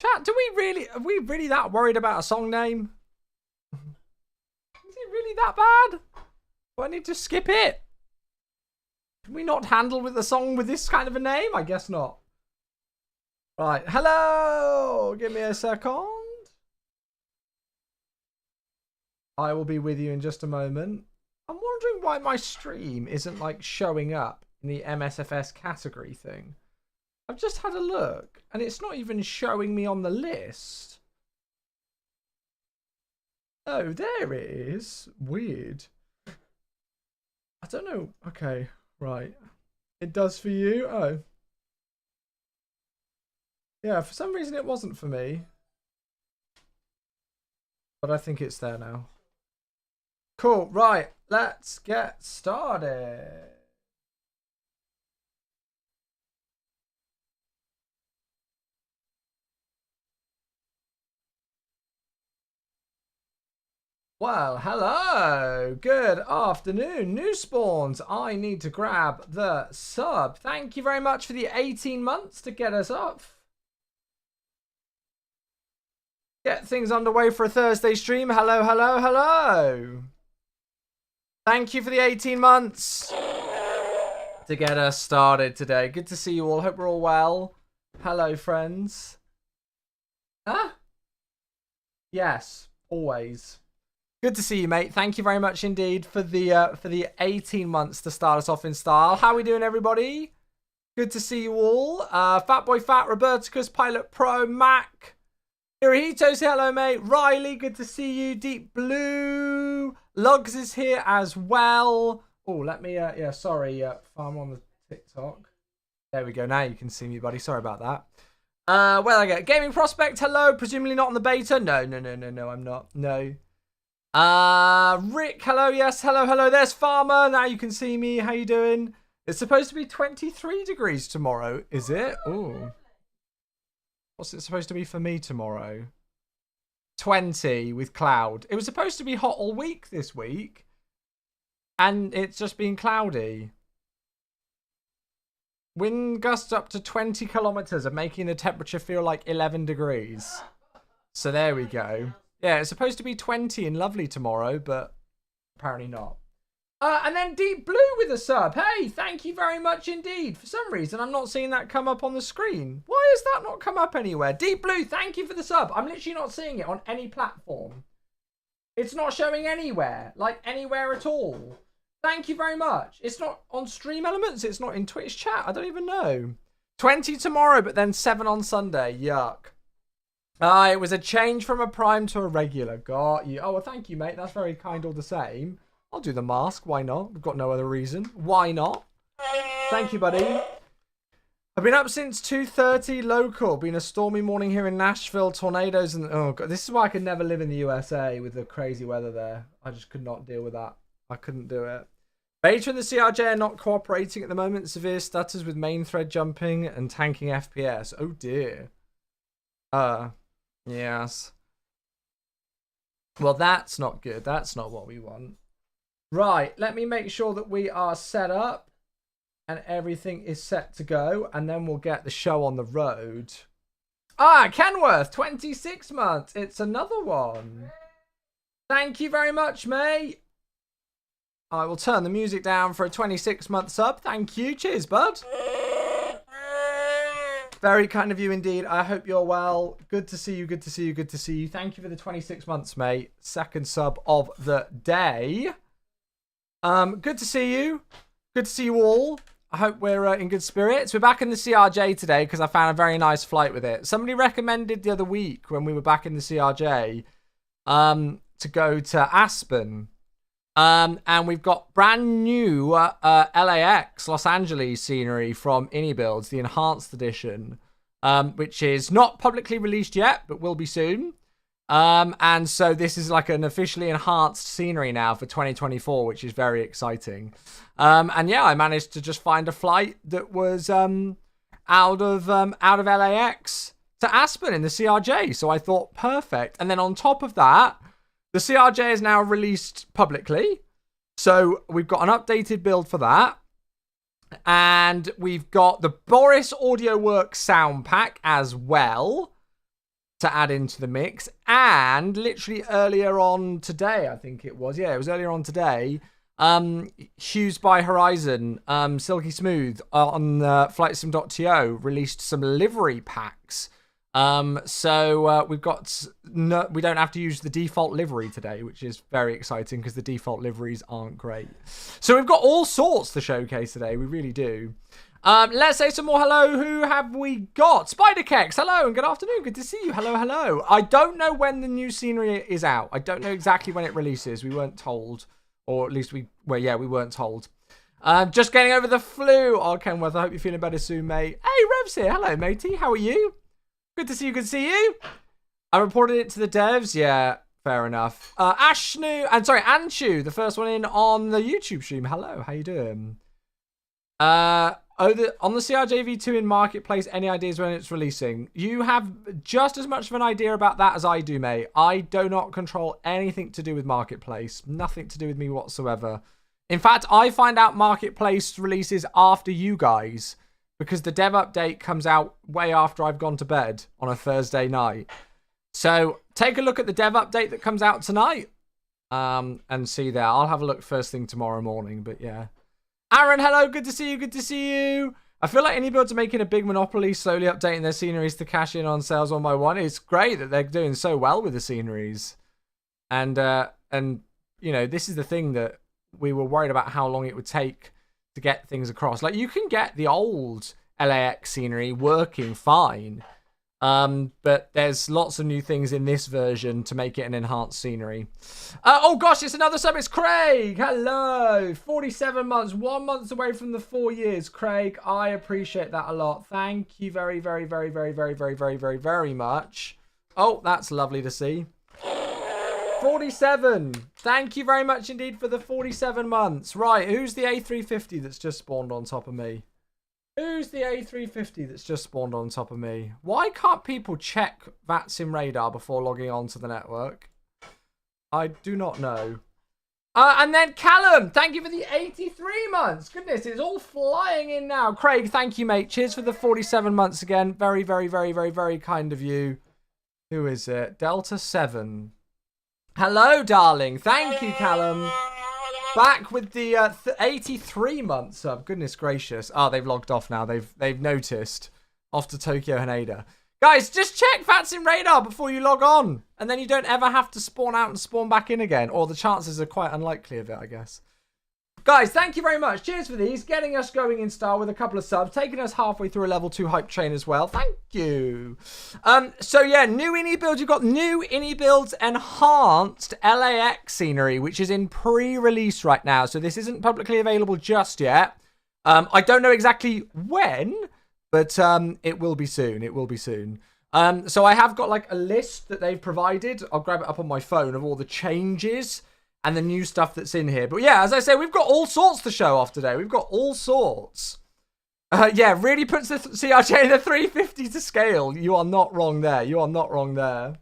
Chat, are we really that worried about a song name? Is it really that bad? Do I need to skip it? Can we not handle with the song with this kind of a name? I guess not. Right, hello! Give me a second. I will be with you in just a moment. I'm wondering why my stream isn't like showing up in the MSFS category thing. I've just had a look and it's not even showing me on the list. Oh, there it is. Weird. I don't know. Okay, right. It does for you? Oh. Yeah, for some reason it wasn't for me. But I think it's there now. Cool, right. Let's get started. Well, hello. Good afternoon. New spawns. I need to grab the sub. Thank you very much for the 18 months to get us up. Get things underway for a Thursday stream. Hello, hello, hello. Thank you for the 18 months to get us started today. Good to see you all. Hope we're all well. Hello, friends. Huh? Yes, always. Good to see you, mate. Thank you very much indeed for the 18 months to start us off in style. How are we doing, everybody? Good to see you all. Fatboy Fat, Roberticus, Pilot Pro, Mac, Hirohito, say hello, mate. Riley, good to see you. Deep Blue, Lugs is here as well. Oh, let me, yeah, sorry, farm on the TikTok. There we go. Now you can see me, buddy. Sorry about that. Where did I get? Gaming Prospect, hello. Presumably not on the beta. No, I'm not. No. Rick, hello, yes, hello. There's Farmer. Now you can see me. How you doing? It's supposed to be 23 degrees tomorrow, is it? Ooh. What's it supposed to be for me tomorrow? 20 with cloud. It was supposed to be hot all week this week, and it's just been cloudy. Wind gusts up to 20 kilometers are making the temperature feel like 11 degrees. So there we go. Yeah, it's supposed to be 20 and lovely tomorrow, but apparently not. And then Deep Blue with a sub. Hey, thank you very much indeed. For some reason, I'm not seeing that come up on the screen. Why has that not come up anywhere? Deep Blue, thank you for the sub. I'm literally not seeing it on any platform. It's not showing anywhere, like anywhere at all. Thank you very much. It's not on Stream Elements. It's not in Twitch chat. I don't even know. 20 tomorrow, but then 7 on Sunday. Yuck. It was a change from a prime to a regular. Got you. Oh, well, thank you, mate. That's very kind all the same. I'll do the mask. Why not? We've got no other reason. Why not? Thank you, buddy. I've been up since 2:30 local. Been a stormy morning here in Nashville. Tornadoes and... Oh, God. This is why I could never live in the USA with the crazy weather there. I just could not deal with that. I couldn't do it. Beta and the CRJ are not cooperating at the moment. Severe stutters with main thread jumping and tanking FPS. Oh, dear. Yes. Well, that's not good. That's not what we want. Right, let me make sure that we are set up and everything is set to go, and then we'll get the show on the road. Kenworth, 26 months. It's another one. Thank you very much, mate. I will turn the music down for a 26-month sub. Thank you. Cheers, bud. Very kind of you indeed. I hope you're well. Good to see you. Good to see you. Good to see you. Thank you for the 26 months, mate. Second sub of the day. Good to see you. Good to see you all. I hope we're in good spirits. We're back in the CRJ today because I found a very nice flight with it. Somebody recommended the other week when we were back in the CRJ to go to Aspen. And we've got brand new LAX, Los Angeles scenery from iniBuilds, the enhanced edition, which is not publicly released yet, but will be soon. And so this is like an officially enhanced scenery now for 2024, which is very exciting. And yeah, I managed to just find a flight that was out of LAX to Aspen in the CRJ. So I thought, perfect. And then on top of that, the CRJ is now released publicly. So we've got an updated build for that. And we've got the Boris Audio Works sound pack as well. to add into the mix. And literally earlier on today, I think it was. Yeah, it was earlier on today. Hues by Horizon, Silky Smooth on FlightSim.to released some livery packs. So we've got we don't have to use the default livery today, which is very exciting because the default liveries aren't great. So we've got all sorts to showcase today. We really do. Let's say some more hello. Who have we got? Spider-Kex, hello and good afternoon. Good to see you. Hello, hello. I don't know when the new scenery is out. I don't know exactly when it releases. We weren't told. Or at least we weren't told. Just getting over the flu. Oh, Kenworth, I hope you're feeling better soon, mate. Hey, Revs here. Hello, matey. How are you? Good to see you. Good to see you. I reported it to the devs. Yeah, fair enough. Anshu, the first one in on the YouTube stream. Hello, how you doing? On the CRJ V2 in Marketplace, any ideas when it's releasing? You have just as much of an idea about that as I do, mate. I do not control anything to do with Marketplace. Nothing to do with me whatsoever. In fact, I find out Marketplace releases after you guys because the dev update comes out way after I've gone to bed on a Thursday night. So take a look at the dev update that comes out tonight and see there. I'll have a look first thing tomorrow morning, but yeah. Aaron, hello, good to see you, good to see you. I feel like iniBuilds are making a big monopoly, slowly updating their sceneries to cash in on sales one by one. It's great that they're doing so well with the sceneries. And you know, this is the thing that we were worried about how long it would take to get things across. Like, you can get the old LAX scenery working fine. But there's lots of new things in this version to make it an enhanced scenery. Oh gosh, it's another sub. It's Craig. Hello. 47 months, 1 month away from the 4 years. Craig, I appreciate that a lot. Thank you very, very, very, very, very, very, very, very, very much. Oh, that's lovely to see. 47. Thank you very much indeed for the 47 months. Right, who's the A350 that's just spawned on top of me? Who's the A350 that's just spawned on top of me? Why can't people check VATSIM radar before logging on to the network? I do not know. And then Callum, thank you for the 83 months. Goodness, it's all flying in now. Craig, thank you, mate. Cheers for the 47 months again. Very, very, very, very, very kind of you. Who is it? Delta 7. Hello, darling. Thank you, Callum. Back with the 83 months sub. Goodness gracious. Oh, they've logged off now. They've noticed. Off to Tokyo Haneda. Guys, just check VATSIM radar before you log on. And then you don't ever have to spawn out and spawn back in again. Or the chances are quite unlikely of it, I guess. Guys, thank you very much. Cheers for these. Getting us going in style with a couple of subs. Taking us halfway through a level 2 hype train as well. Thank you. So yeah, new iniBuilds. You've got new iniBuilds enhanced LAX scenery, which is in pre-release right now. So this isn't publicly available just yet. I don't know exactly when, but it will be soon. It will be soon. So I have got like a list that they've provided. I'll grab it up on my phone of all the changes and the new stuff that's in here. But yeah, as I say, we've got all sorts to show off today. We've got all sorts. Yeah, really puts the CRJ in the 350 to scale. You are not wrong there. You are not wrong there.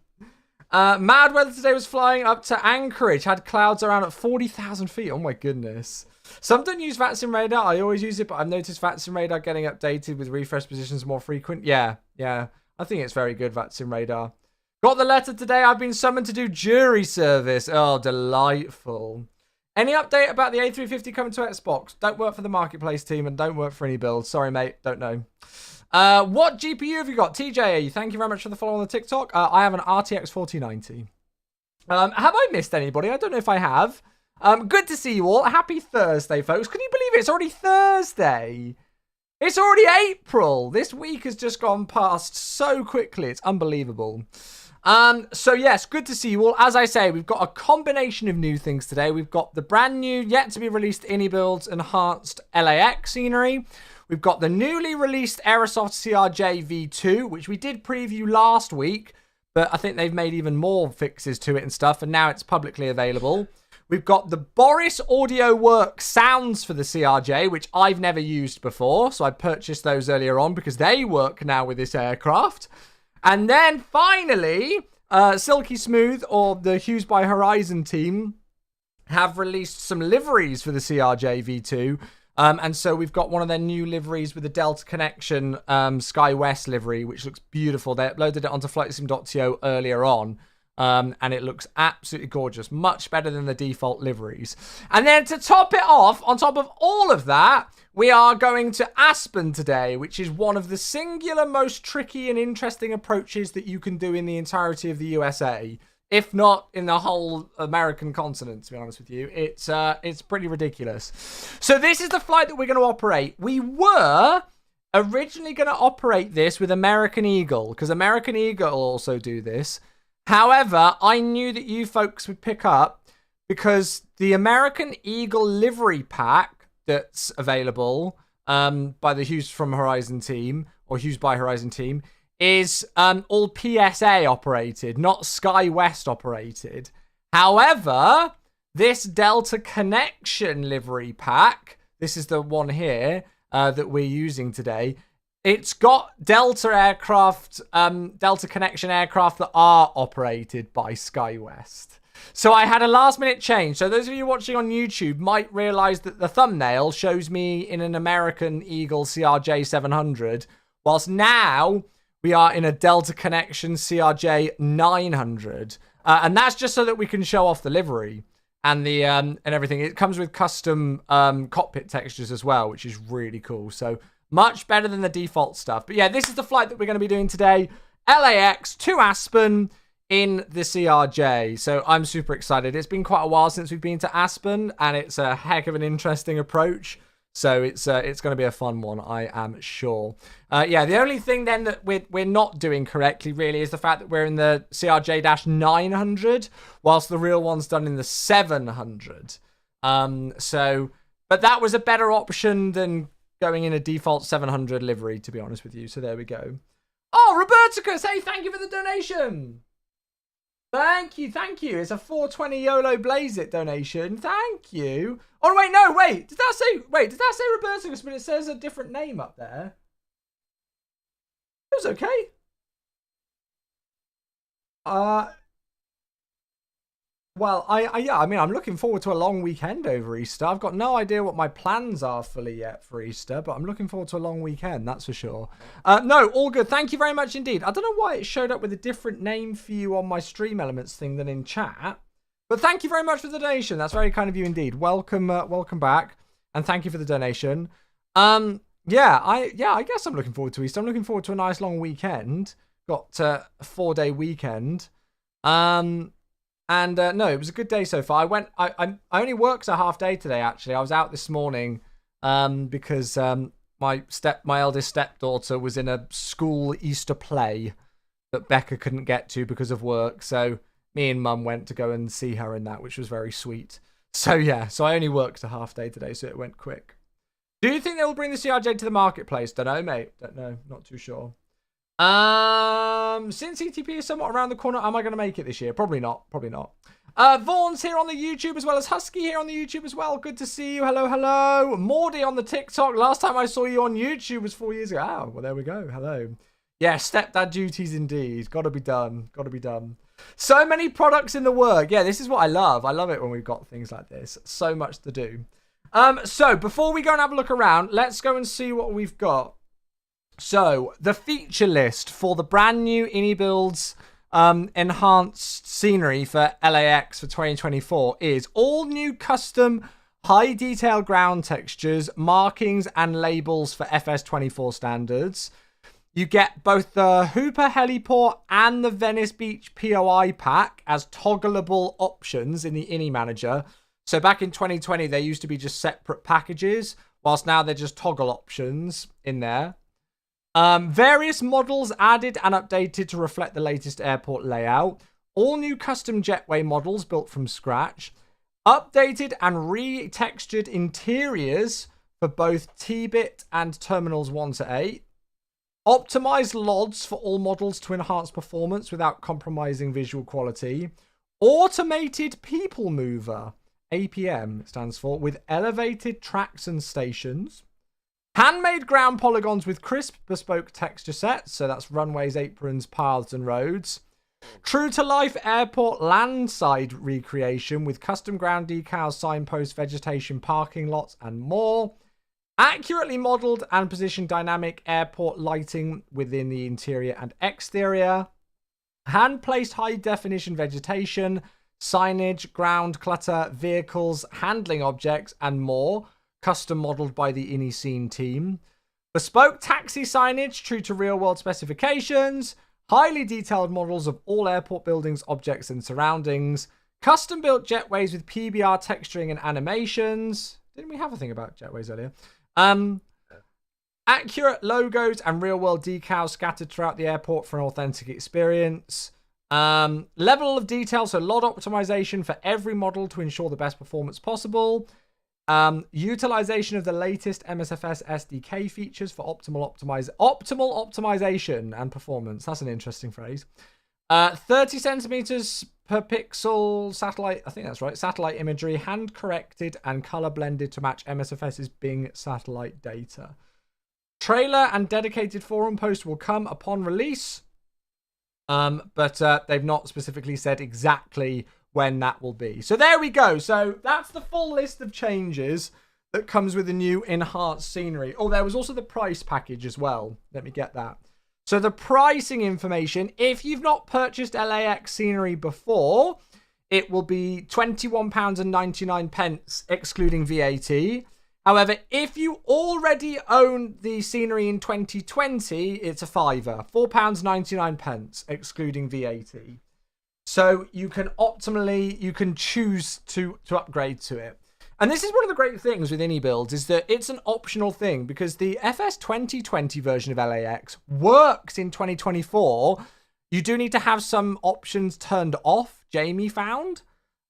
Mad weather today was flying up to Anchorage. Had clouds around at 40,000 feet. Oh my goodness. Some don't use VATSIM radar. I always use it, but I've noticed VATSIM radar getting updated with refresh positions more frequent. Yeah. I think it's very good, VATSIM radar. Got the letter today. I've been summoned to do jury service. Oh, delightful. Any update about the A350 coming to Xbox? Don't work for the Marketplace team and don't work for iniBuilds. Sorry, mate. Don't know. What GPU have you got? TJ, thank you very much for the follow on the TikTok. I have an RTX 4090. Have I missed anybody? I don't know if I have. Good to see you all. Happy Thursday, folks. Can you believe it? It's already Thursday. It's already April. This week has just gone past so quickly. It's unbelievable. So yes, good to see you all. As I say, we've got a combination of new things today. We've got the brand new, yet to be released iniBuilds enhanced LAX scenery. We've got the newly released Aerosoft CRJ V2, which we did preview last week, but I think they've made even more fixes to it and stuff, and now it's publicly available. We've got the Boris Audio Works sounds for the CRJ, which I've never used before, so I purchased those earlier on because they work now with this aircraft. And then finally, Silky Smooth, or the Hues by Horizon team, have released some liveries for the CRJ V2. And so we've got one of their new liveries with the Delta Connection Sky West livery, which looks beautiful. They uploaded it onto flightsim.to earlier on. And it looks absolutely gorgeous. Much better than the default liveries. And then to top it off, on top of all of that, we are going to Aspen today, which is one of the singular most tricky and interesting approaches that you can do in the entirety of the USA. If not in the whole American continent, to be honest with you. It's pretty ridiculous. So this is the flight that we're going to operate. We were originally going to operate this with American Eagle, because American Eagle also do this. However, I knew that you folks would pick up because the American Eagle livery pack that's available by the Hughes from Horizon team, or Hughes by Horizon team, is all PSA operated, not Sky West operated. However, this Delta Connection livery pack, this is the one here that we're using today, it's got Delta aircraft, Delta Connection aircraft that are operated by Sky West. So I had a last minute change. So those of you watching on YouTube might realize that the thumbnail shows me in an American Eagle CRJ 700, whilst now we are in a Delta Connection CRJ 900. And that's just so that we can show off the livery and the and everything. It comes with custom cockpit textures as well, which is really cool. So much better than the default stuff. But yeah, this is the flight that we're going to be doing today. LAX to Aspen in the CRJ. So I'm super excited. It's been quite a while since we've been to Aspen, and it's a heck of an interesting approach. So it's going to be a fun one, I am sure. Yeah, the only thing then that we're not doing correctly really is the fact that we're in the CRJ-900, whilst the real one's done in the 700. But that was a better option than going in a default 700 livery, to be honest with you. So there we go. Oh, Roberticus, hey, thank you for the donation. Thank you. It's a 420 YOLO Blaze It donation. Thank you. Oh, wait, no, wait. Did that say Roberticus, but it says a different name up there? It was okay. Well, I mean, I'm looking forward to a long weekend over Easter. I've got no idea what my plans are fully yet for Easter, but I'm looking forward to a long weekend, that's for sure. No, all good. Thank you very much indeed. I don't know why it showed up with a different name for you on my Stream Elements thing than in chat, but thank you very much for the donation. That's very kind of you indeed. Welcome, welcome back, and thank you for the donation. Yeah, I guess I'm looking forward to Easter. I'm looking forward to a nice long weekend. Got a 4-day weekend. And no, it was a good day so far. I only worked a half day today, actually. I was out this morning because my eldest stepdaughter was in a school Easter play that Becca couldn't get to because of work. So me and Mum went to go and see her in that, which was very sweet. So yeah, so I only worked a half day today, so it went quick. Do you think they will bring the CRJ to the marketplace? Don't know, mate. Don't know. Not too sure. Since ETP is somewhat around the corner, am I going to make it this year? Probably not. Vaughn's here on the YouTube as well as Husky here on the YouTube as well. Good to see you. Hello. Mordy on the TikTok. Last time I saw you on YouTube was 4 years ago. Oh, well, there we go. Hello. Yeah, stepdad duties indeed. Got to be done. So many products in the work. Yeah, this is what I love. I love it when we've got things like this. So much to do. So before we go and have a look around, let's go and see what we've got. So, the feature list for the brand new iniBuilds enhanced scenery for LAX for 2024 is all new custom high detail ground textures, markings and labels for FS24 standards. You get both the Hooper Heliport and the Venice Beach POI pack as toggleable options in the Ini Manager. So back in 2020, they used to be just separate packages, whilst now they're just toggle options in there. Various models added and updated to reflect the latest airport layout. All new custom jetway models built from scratch. Updated and re-textured interiors for both T-bit and terminals 1 to 8. Optimized LODs for all models to enhance performance without compromising visual quality. Automated people mover, APM it stands for, with elevated tracks and stations. Handmade ground polygons with crisp bespoke texture sets. So that's runways, aprons, paths and roads. True to life airport landside recreation with custom ground decals, signposts, vegetation, parking lots and more. Accurately modelled and positioned dynamic airport lighting within the interior and exterior. Hand-placed high-definition vegetation, signage, ground clutter, vehicles, handling objects, and more. Custom modelled by the iniScene team. Bespoke taxi signage true to real-world specifications. Highly detailed models of all airport buildings, objects, and surroundings. Custom-built jetways with PBR texturing and animations. Didn't we have a thing about jetways earlier? Accurate logos and real-world decals scattered throughout the airport for an authentic experience. Level of detail, so lot optimization for every model to ensure the best performance possible. Utilization of the latest MSFS SDK features for optimal optimization and performance. That's an interesting phrase. 30 centimeters per pixel satellite, I think that's right, satellite imagery, hand corrected and color blended to match MSFS's Bing satellite data. Trailer and dedicated forum post will come upon release, but they've not specifically said exactly when that will be. So there we go. So that's the full list of changes that comes with the new enhanced scenery. Oh, there was also the price package as well. Let me get that. So the pricing information, if you've not purchased LAX scenery before, it will be £21.99 excluding VAT. However, if you already own the scenery in 2020, it's a fiver, £4.99 excluding VAT. So you can choose to upgrade to it. And this is one of the great things with iniBuilds is that it's an optional thing because the FS 2020 version of LAX works in 2024. You do need to have some options turned off, Jamie found,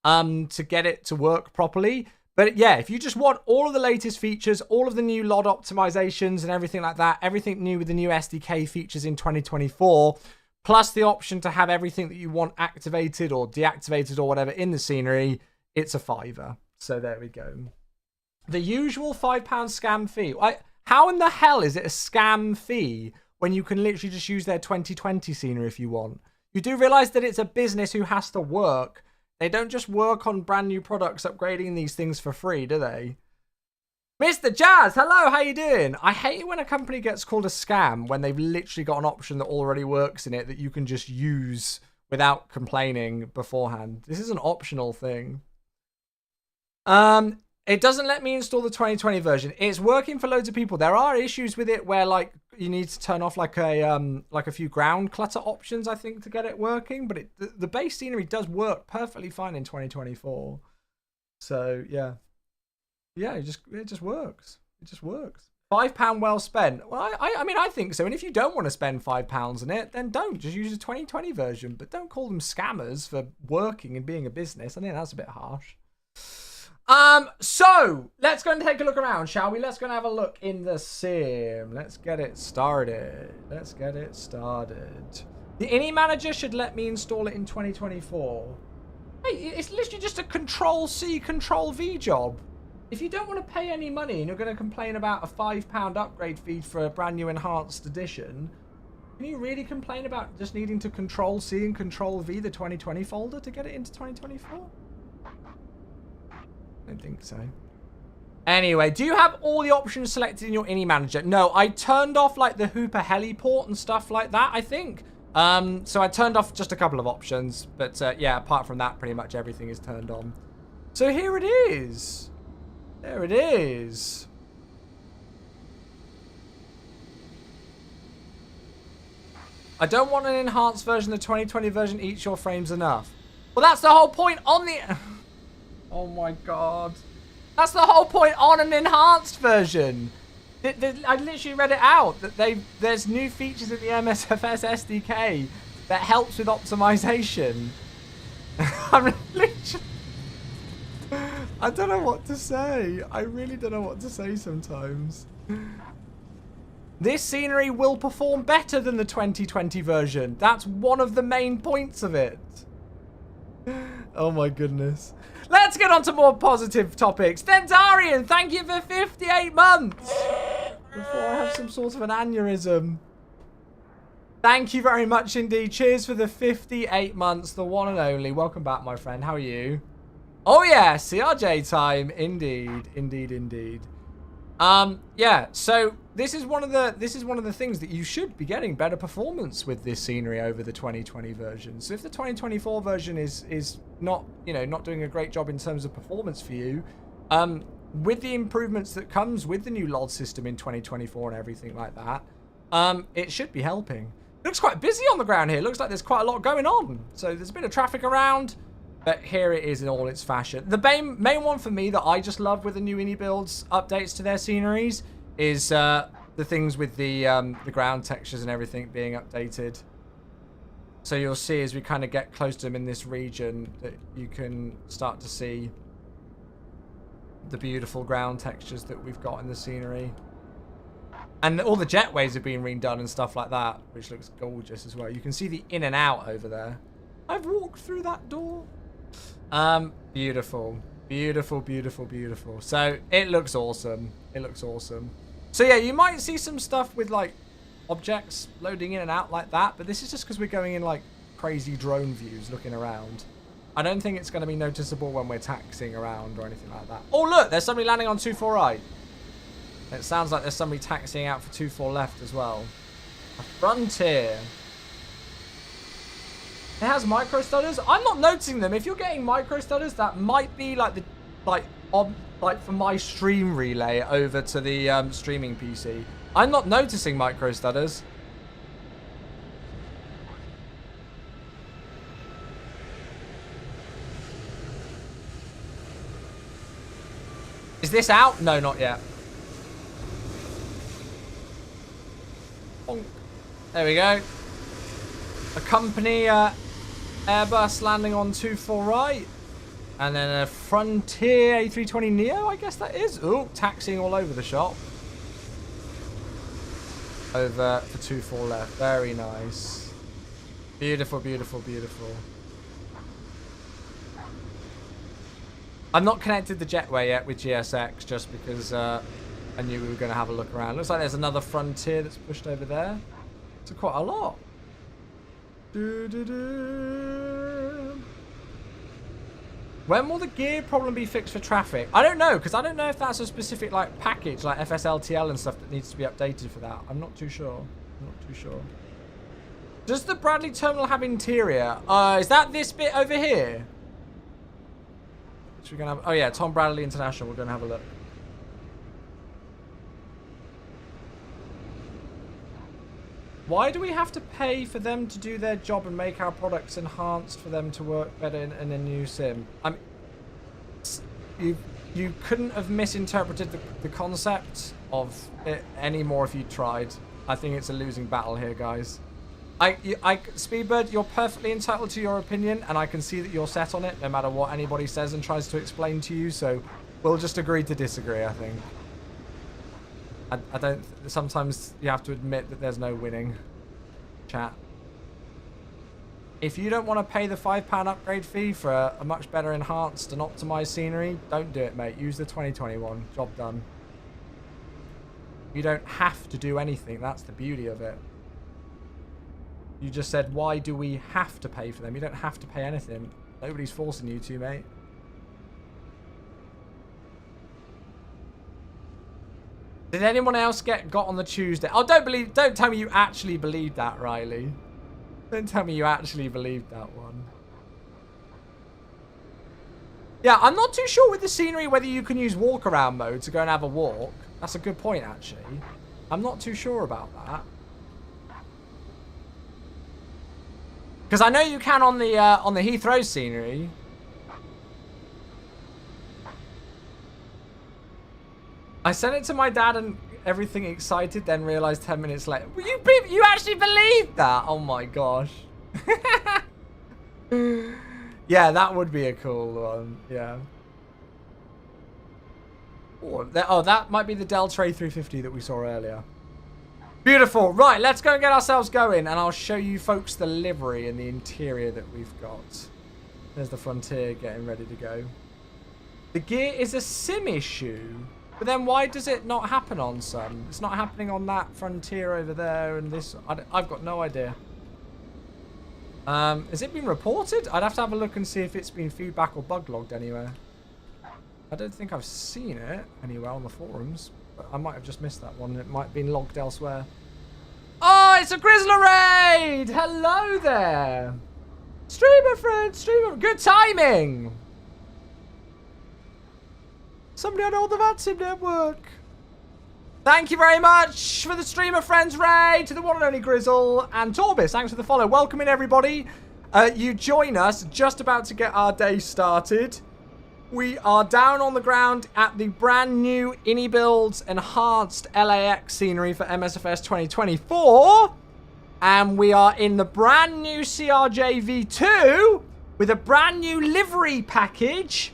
to get it to work properly. But yeah, if you just want all of the latest features, all of the new LOD optimizations and everything like that, everything new with the new SDK features in 2024, plus the option to have everything that you want activated or deactivated or whatever in the scenery, it's a fiver. So there we go. The usual £5 scam fee. How in the hell is it a scam fee when you can literally just use their 2020 scenery if you want? You do realise that it's a business who has to work. They don't just work on brand new products upgrading these things for free, do they? Mr. Jazz, hello, how you doing? I hate it when a company gets called a scam when they've literally got an option that already works in it that you can just use without complaining beforehand. This is an optional thing. It doesn't let me install the 2020 version. It's working for loads of people. There are issues with it where like you need to turn off like a few ground clutter options, I think, to get it working. But the base scenery does work perfectly fine in 2024. So yeah, it just works. It just works. £5 well spent. Well, I mean, I think so. And if you don't want to spend £5 on it, then don't. Just use the 2020 version. But don't call them scammers for working and being a business. I think that's a bit harsh. So let's go and take a look around, shall we? Let's go and have a look in the sim. Let's get it started. The ini manager should let me install it in 2024. Hey, it's literally just a Control-C, Control-V job. If you don't want to pay any money and you're going to complain about a £5 upgrade fee for a brand new enhanced edition, can you really complain about just needing to Control-C and Control-V the 2020 folder to get it into 2024? I don't think so. Anyway, do you have all the options selected in your ini manager? No, I turned off like the Hooper heliport and stuff like that, I think. So I turned off just a couple of options, but yeah, apart from that, pretty much everything is turned on. So here it is. There it is. I don't want an enhanced version. The 2020 version eats your frames enough. Well, that's the whole point on the... Oh my god. That's the whole point on an enhanced version. I literally read it out. That there's new features in the MSFS SDK that helps with optimization. I'm literally... I don't know what to say. I really don't know what to say sometimes. This scenery will perform better than the 2020 version. That's one of the main points of it. Oh my goodness. Let's get on to more positive topics. Dendarian, thank you for 58 months. Before I have some sort of an aneurysm. Thank you very much indeed. Cheers for the 58 months, the one and only. Welcome back, my friend. How are you? Oh yeah, CRJ time. Indeed, indeed, indeed. Yeah, so this is one of the things that you should be getting better performance with this scenery over the 2020 version. So if the 2024 version is not, you know, not doing a great job in terms of performance for you, with the improvements that comes with the new LOD system in 2024 and everything like that, it should be helping. It looks quite busy on the ground here. It looks like there's quite a lot going on. So there's a bit of traffic around. But here it is in all its fashion. The main one for me that I just love with the new iniBuilds updates to their sceneries is the things with the ground textures and everything being updated. So you'll see as we kind of get close to them in this region that you can start to see the beautiful ground textures that we've got in the scenery. And all the jetways have been redone and stuff like that, which looks gorgeous as well. You can see the in and out over there. I've walked through that door. Beautiful, beautiful, beautiful, beautiful. So it looks awesome. It looks awesome. So yeah, you might see some stuff with like objects loading in and out like that, but this is just because we're going in like crazy drone views looking around. I don't think it's going to be noticeable when we're taxiing around or anything like that. Oh look, there's somebody landing on 24 right. It sounds like there's somebody taxiing out for 24 left as well. A Frontier. It has micro stutters. I'm not noticing them. If you're getting micro stutters, that might be like the like for my stream relay over to the streaming PC. I'm not noticing micro stutters. Is this out? No, not yet. Bonk. There we go. A company Airbus landing on 24 right. And then a Frontier A320neo, I guess that is. Ooh, taxiing all over the shop. Over for 24 left. Very nice. Beautiful, beautiful, beautiful. I've not connected the jetway yet with GSX just because I knew we were going to have a look around. Looks like there's another Frontier that's pushed over there. It's quite a lot. When will the gear problem be fixed for traffic? I don't know, because I don't know if that's a specific like package like FSLTL and stuff that needs to be updated for that. I'm not too sure. I'm not too sure. Does the Bradley terminal have interior? Is that this bit over here? So we're gonna have, oh yeah, Tom Bradley International. We're gonna have a look. Why do we have to pay for them to do their job and make our products enhanced for them to work better in a new sim? I mean, you couldn't have misinterpreted the concept of it any more if you tried. I think it's a losing battle here, guys. Speedbird, you're perfectly entitled to your opinion, and I can see that you're set on it, no matter what anybody says and tries to explain to you. So we'll just agree to disagree, I think. I don't... Sometimes you have to admit that there's no winning. Chat. If you don't want to pay the £5 upgrade fee for a much better enhanced and optimized scenery, don't do it, mate. Use the 2021. Job done. You don't have to do anything. That's the beauty of it. You just said, why do we have to pay for them? You don't have to pay anything. Nobody's forcing you to, mate. Did anyone else got on the Tuesday? Oh, don't tell me you actually believed that, Riley. Don't tell me you actually believed that one. Yeah, I'm not too sure with the scenery whether you can use walk around mode to go and have a walk. That's a good point, actually. I'm not too sure about that. Because I know you can on the Heathrow scenery. I sent it to my dad and everything excited, then realized 10 minutes later. You actually believed that? Oh my gosh. Yeah, that would be a cool one. Yeah. Oh, that might be the Delta A350 that we saw earlier. Beautiful. Right, let's go and get ourselves going, and I'll show you folks the livery and the interior that we've got. There's the Frontier getting ready to go. The gear is a sim issue. But then why does it not happen on some? It's not happening on that Frontier over there and this. I've got no idea. Has it been reported? I'd have to have a look and see if it's been feedback or bug logged anywhere. I don't think I've seen it anywhere on the forums. I might have just missed that one. It might have been logged elsewhere. Oh, it's a Grizzler raid! Hello there. Streamer friend, streamer. Good timing. Somebody on all the Vansim network. Thank you very much for the streamer friends raid to the one and only Grizzle and Torbis. Thanks for the follow. Welcome in, everybody. You join us just about to get our day started. We are down on the ground at the brand new iniBuilds enhanced LAX scenery for MSFS 2024. And we are in the brand new CRJ V2 with a brand new livery package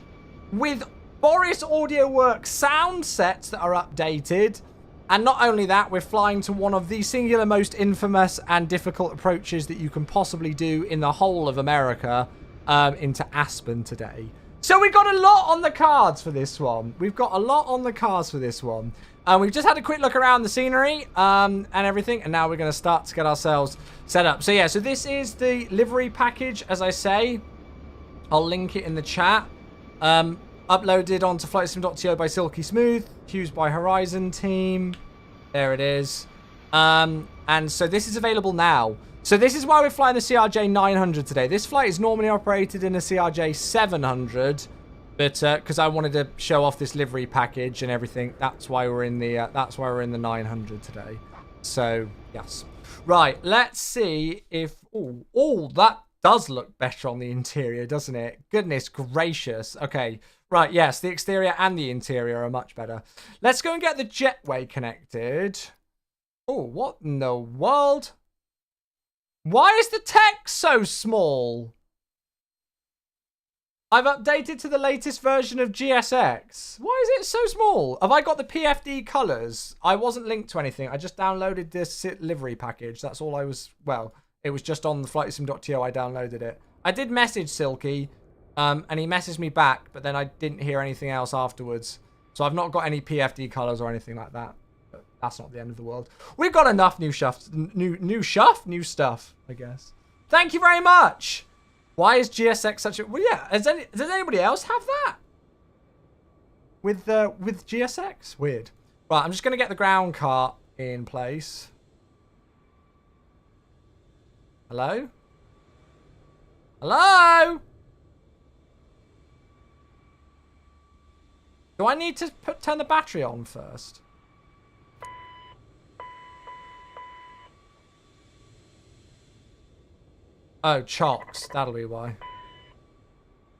with Boris AudioWorks sound sets that are updated. And not only that, we're flying to one of the singular most infamous and difficult approaches that you can possibly do in the whole of America into Aspen today. So we've got a lot on the cards for this one. We've got a lot on the cards for this one. We've just had a quick look around the scenery and everything. And now we're going to start to get ourselves set up. So yeah, so this is the livery package, as I say. I'll link it in the chat. Uploaded onto flightsim.to by Silky Smooth, used by Horizon Team. There it is. And so this is available now. So this is why we're flying the CRJ 900 today. This flight is normally operated in a CRJ 700, but because I wanted to show off this livery package and everything, that's why we're in the 900 today. So yes, right. Let's see if oh that does look better on the interior, doesn't it? Goodness gracious. Okay. Right, yes, the exterior and the interior are much better. Let's go and get the jetway connected. Oh, what in the world? Why is the text so small? I've updated to the latest version of GSX. Why is it so small? Have I got the PFD colors? I wasn't linked to anything. I just downloaded this livery package. That's all I was... Well, it was just on the flightsim.to. I downloaded it. I did message Silky. And he messaged me back, but then I didn't hear anything else afterwards. So I've not got any PFD colors or anything like that. But that's not the end of the world. We've got enough new stuff, I guess. Thank you very much. Why is GSX such a... Well, yeah. Does anybody else have that? With GSX? Weird. Right, I'm just going to get the ground cart in place. Hello? Hello? Do I need to turn the battery on first? Oh, chocks. That'll be why.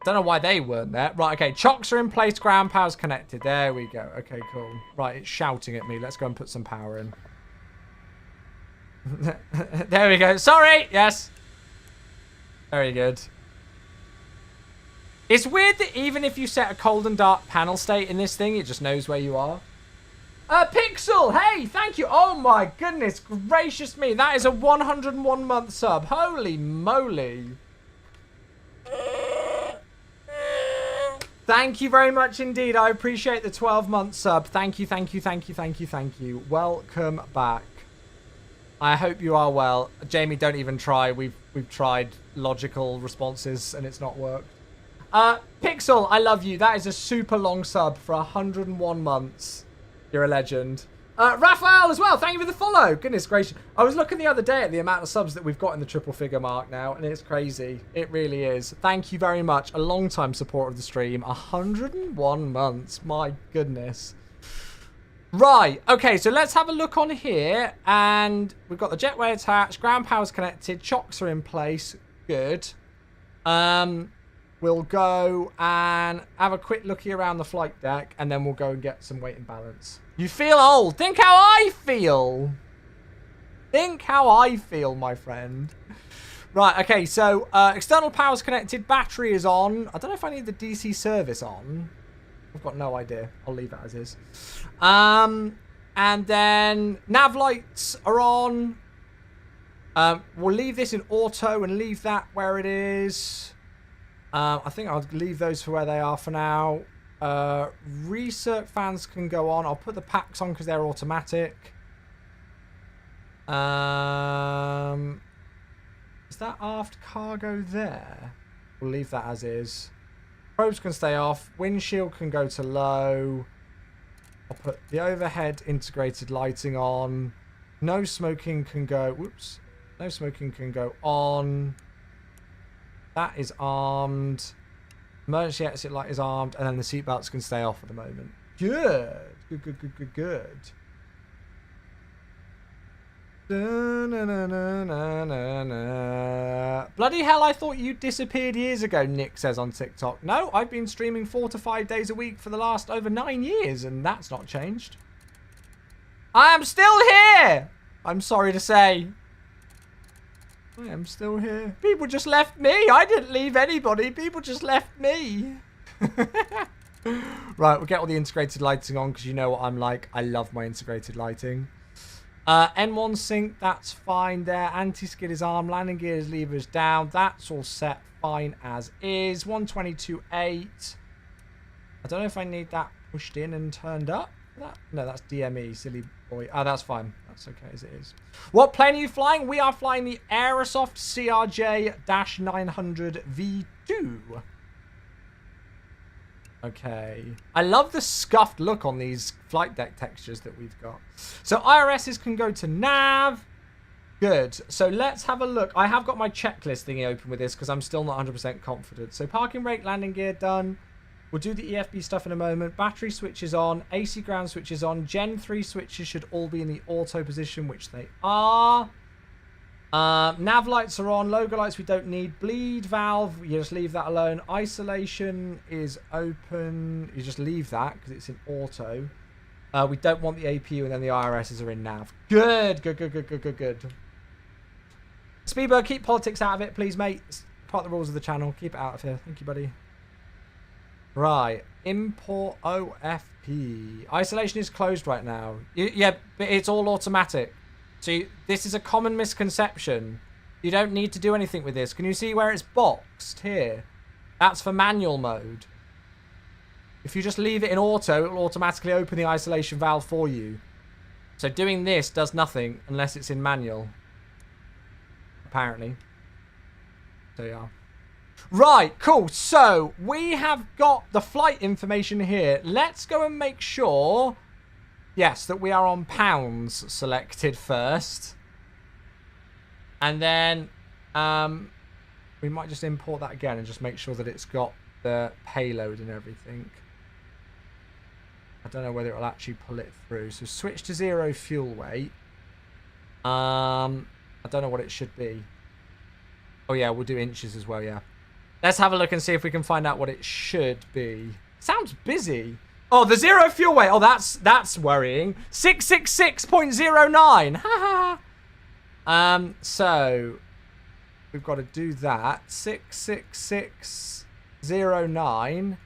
Don't know why they weren't there. Right, okay. Chocks are in place. Ground power's connected. There we go. Okay, cool. Right, it's shouting at me. Let's go and put some power in. There we go. Sorry. Yes. Very good. It's weird that even if you set a cold and dark panel state in this thing, it just knows where you are. Pixel, hey, thank you. Oh my goodness gracious me. That is a 101-month sub. Holy moly. Thank you very much indeed. I appreciate the 12-month sub. Thank you, thank you, thank you, thank you, thank you. Welcome back. I hope you are well. Jamie, don't even try. We've tried logical responses and it's not worked. Pixel, I love you. That is a super long sub for 101 months. You're a legend. Raphael as well. Thank you for the follow. Goodness gracious. I was looking the other day at the amount of subs that we've got in the triple figure mark now, and it's crazy. It really is. Thank you very much. A long time support of the stream. 101 months. My goodness. Right. Okay, so let's have a look on here. And we've got the jetway attached. Ground power's connected. Chocks are in place. Good. We'll go and have a quick looky around the flight deck, and then we'll go and get some weight and balance. You feel old. Think how I feel. Think how I feel, my friend. Right, okay, so external power's connected. Battery is on. I don't know if I need the DC service on. I've got no idea. I'll leave it as is. And then nav lights are on. We'll leave this in auto and leave that where it is. I think I'll leave those for where they are for now. Recirc fans can go on. I'll put the packs on because they're automatic. Is that aft cargo there? We'll leave that as is. Probes can stay off. Windshield can go to low. I'll put the overhead integrated lighting on. No smoking can go... Whoops. No smoking can go on. That is armed. Emergency exit light is armed. And then the seatbelts can stay off at the moment. Good. Good, good, good, good, good. Bloody hell, I thought you disappeared years ago, Nick says on TikTok. No, I've been streaming 4 to 5 days a week for the last over 9 years, and that's not changed. I am still here! I'm sorry to say. I am still here. People just left me. I didn't leave anybody. People just left me. Right, we'll get all the integrated lighting on because you know what I'm like. I love my integrated lighting. N1 sync, that's fine there. Anti-skid is armed. Landing gears, levers down. That's all set fine as is. 122.8. I don't know if I need that pushed in and turned up. No, that's DME, silly boy. Oh, that's fine. That's okay as it is. What plane are you flying? We are flying the Aerosoft CRJ-900 V2. Okay. I love the scuffed look on these flight deck textures that we've got. So IRSs can go to nav. Good. So let's have a look. I have got my checklist thingy open with this because I'm still not 100% confident. So parking brake, landing gear done. We'll do the EFB stuff in a moment. Battery switches on. AC ground switches on. Gen 3 switches should all be in the auto position, which they are. Nav lights are on. Logo lights we don't need. Bleed valve, you just leave that alone. Isolation is open. You just leave that because it's in auto. We don't want the APU, and then the IRSs are in nav. Good, good, good, good, good, good, good. Speedbird, keep politics out of it, please, mate. It's part of the rules of the channel. Keep it out of here. Thank you, buddy. Right. Import OFP. Isolation is closed right now. Yeah, but it's all automatic. So this is a common misconception. You don't need to do anything with this. Can you see where it's boxed here? That's for manual mode. If you just leave it in auto, it will automatically open the isolation valve for you. So doing this does nothing unless it's in manual. Apparently. There you are. Right, cool. So we have got the flight information here. Let's go and make sure... Yes, that we are on pounds selected first. And then we might just import that again and just make sure that it's got the payload and everything. I don't know whether it will actually pull it through. So switch to 0 fuel weight. I don't know what it should be. Oh yeah, we'll do inches as well, yeah. Let's have a look and see if we can find out what it should be. Sounds busy. Oh, the 0 fuel weight. Oh, that's worrying. 666.09. Ha ha. So we've got to do that. 66609.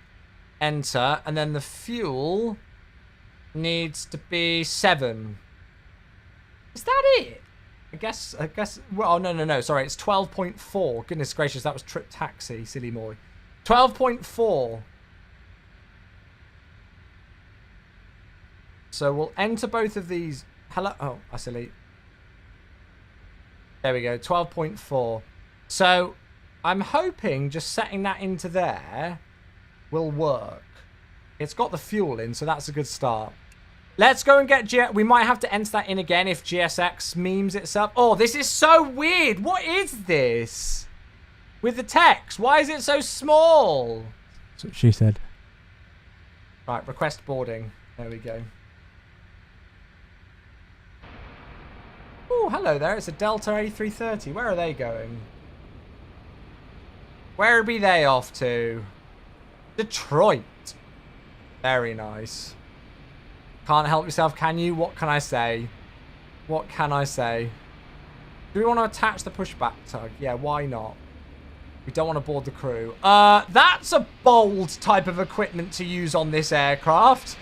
Enter, and then the fuel needs to be 7. Is that it? I guess. Well, oh, no. Sorry, it's 12.4. Goodness gracious, that was trip taxi, silly boy. 12.4. So we'll enter both of these. Hello. Oh, I silly. There we go. 12.4. So I'm hoping just setting that into there will work. It's got the fuel in, so that's a good start. Let's go and get we might have to enter that in again if GSX memes itself. Oh, this is so weird. What is this? With the text. Why is it so small? That's what she said. Right, request boarding. There we go. Oh, hello there. It's a Delta A330. Where are they going? Where be they off to? Detroit. Very nice. Can't help yourself, can you? What can I say? What can I say? Do we want to attach the pushback tug? Yeah, why not? We don't want to board the crew. That's a bold type of equipment to use on this aircraft.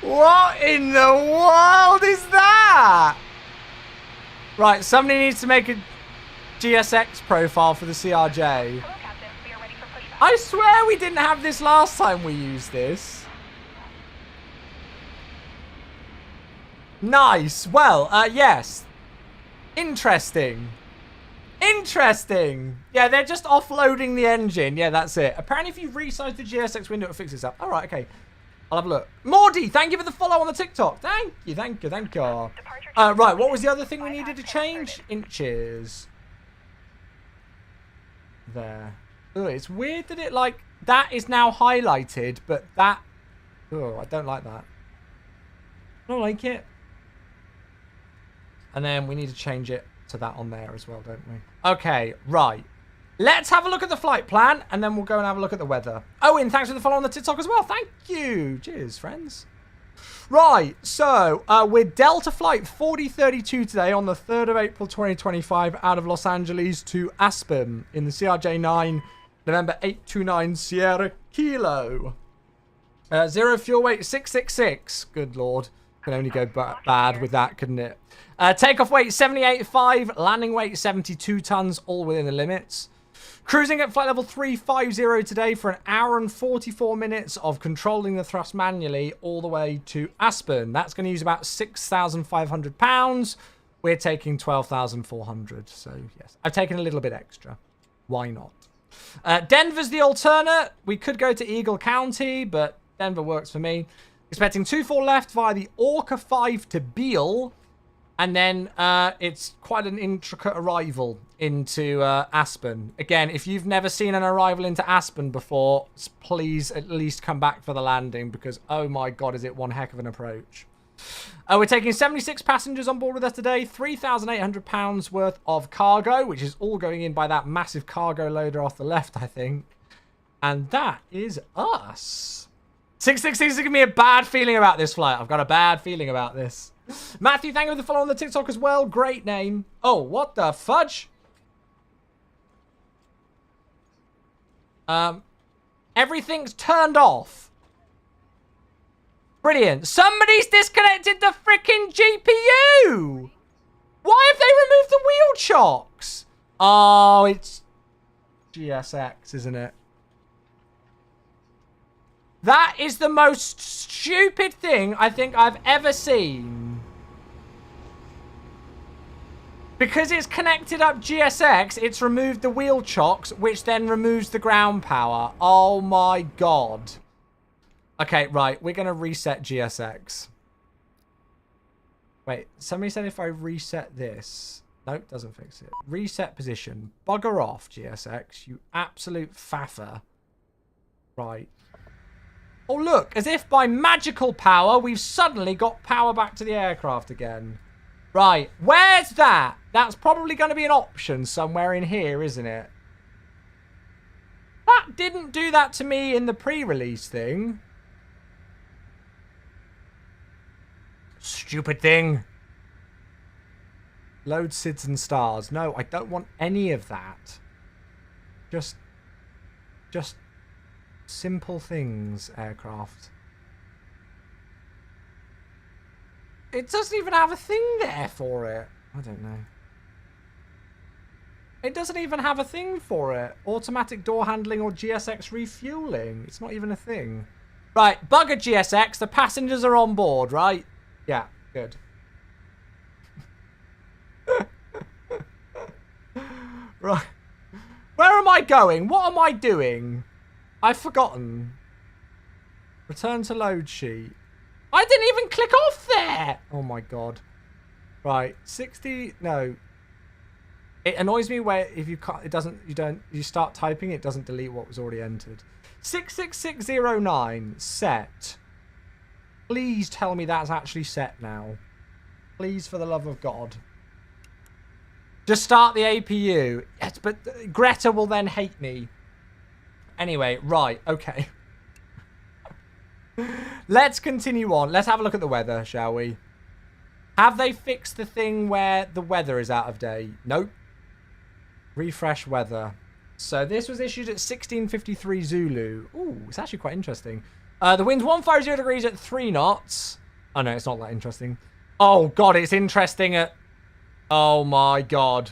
What in the world is that? Right, somebody needs to make a GSX profile for the CRJ. I swear we didn't have this last time we used this. Nice. Well, yes. Interesting. Interesting. Yeah, they're just offloading the engine. Yeah, that's it. Apparently, if you resize the GSX window, it'll fix this up. All right, okay. I'll have a look. Mordy, thank you for the follow on the TikTok. Thank you, thank you, thank you. Right, what was the other thing we needed to change? Inches. There. Oh, it's weird that it, like, that is now highlighted, but that... Oh, I don't like that. I don't like it. And then we need to change it to that on there as well, don't we? Okay, right. Let's have a look at the flight plan, and then we'll go and have a look at the weather. Owen, thanks for the follow on the TikTok as well. Thank you. Cheers, friends. Right, so we're Delta Flight 4032 today on the 3rd of April 2025 out of Los Angeles to Aspen in the CRJ 9, November 829 Sierra Kilo. Zero fuel weight 666. Good lord. Could only go bad with that, couldn't it? Takeoff weight 78.5, landing weight 72 tons, all within the limits. Cruising at flight level 350 today for an hour and 44 minutes of controlling the thrust manually all the way to Aspen. That's going to use about 6,500 pounds. We're taking 12,400. So, yes, I've taken a little bit extra. Why not? Denver's the alternate. We could go to Eagle County, but Denver works for me. Expecting 24 left via the Orca 5 to Beale. And then it's quite an intricate arrival into Aspen. Again, if you've never seen an arrival into Aspen before, please at least come back for the landing because, oh my God, is it one heck of an approach. We're taking 76 passengers on board with us today, 3,800 pounds worth of cargo, which is all going in by that massive cargo loader off the left, I think. And that is us. 666 is giving me a bad feeling about this flight. I've got a bad feeling about this. Matthew, thank you for the follow on the TikTok as well. Great name. Oh, what the fudge? Everything's turned off. Brilliant. Somebody's disconnected the freaking GPU. Why have they removed the wheel chocks? Oh, it's GSX, isn't it? That is the most stupid thing I think I've ever seen. Because it's connected up GSX, it's removed the wheel chocks, which then removes the ground power. Oh my God. Okay, right. We're going to reset GSX. Wait, somebody said if I reset this... Nope, doesn't fix it. Reset position. Bugger off, GSX. You absolute faffer. Right. Oh, look, as if by magical power, we've suddenly got power back to the aircraft again. Right, where's that? That's probably going to be an option somewhere in here, isn't it? That didn't do that to me in the pre-release thing. Stupid thing. Load SIDS and stars. No, I don't want any of that. Just simple things, aircraft. It doesn't even have a thing there for it. I don't know. It doesn't even have a thing for it. Automatic door handling or GSX refueling. It's not even a thing. Right, bugger GSX. The passengers are on board, right? Yeah, good. Right. Where am I going? What am I doing? I've forgotten. Return to load sheet. I didn't even click off there. Oh my God. Right. 60. No. It annoys me where if you can't, you start typing, it doesn't delete what was already entered. 66609 set. Please tell me that's actually set now. Please, for the love of God. Just start the APU. Yes, but Greta will then hate me. Anyway, right, okay. Let's continue on. Let's have a look at the weather, shall we? Have they fixed the thing where the weather is out of date? Nope. Refresh weather. So this was issued at 16:53 Zulu. Ooh, it's actually quite interesting. The wind's 150 degrees at 3 knots. Oh, no, it's not that interesting. Oh, God, it's interesting at... Oh, my God.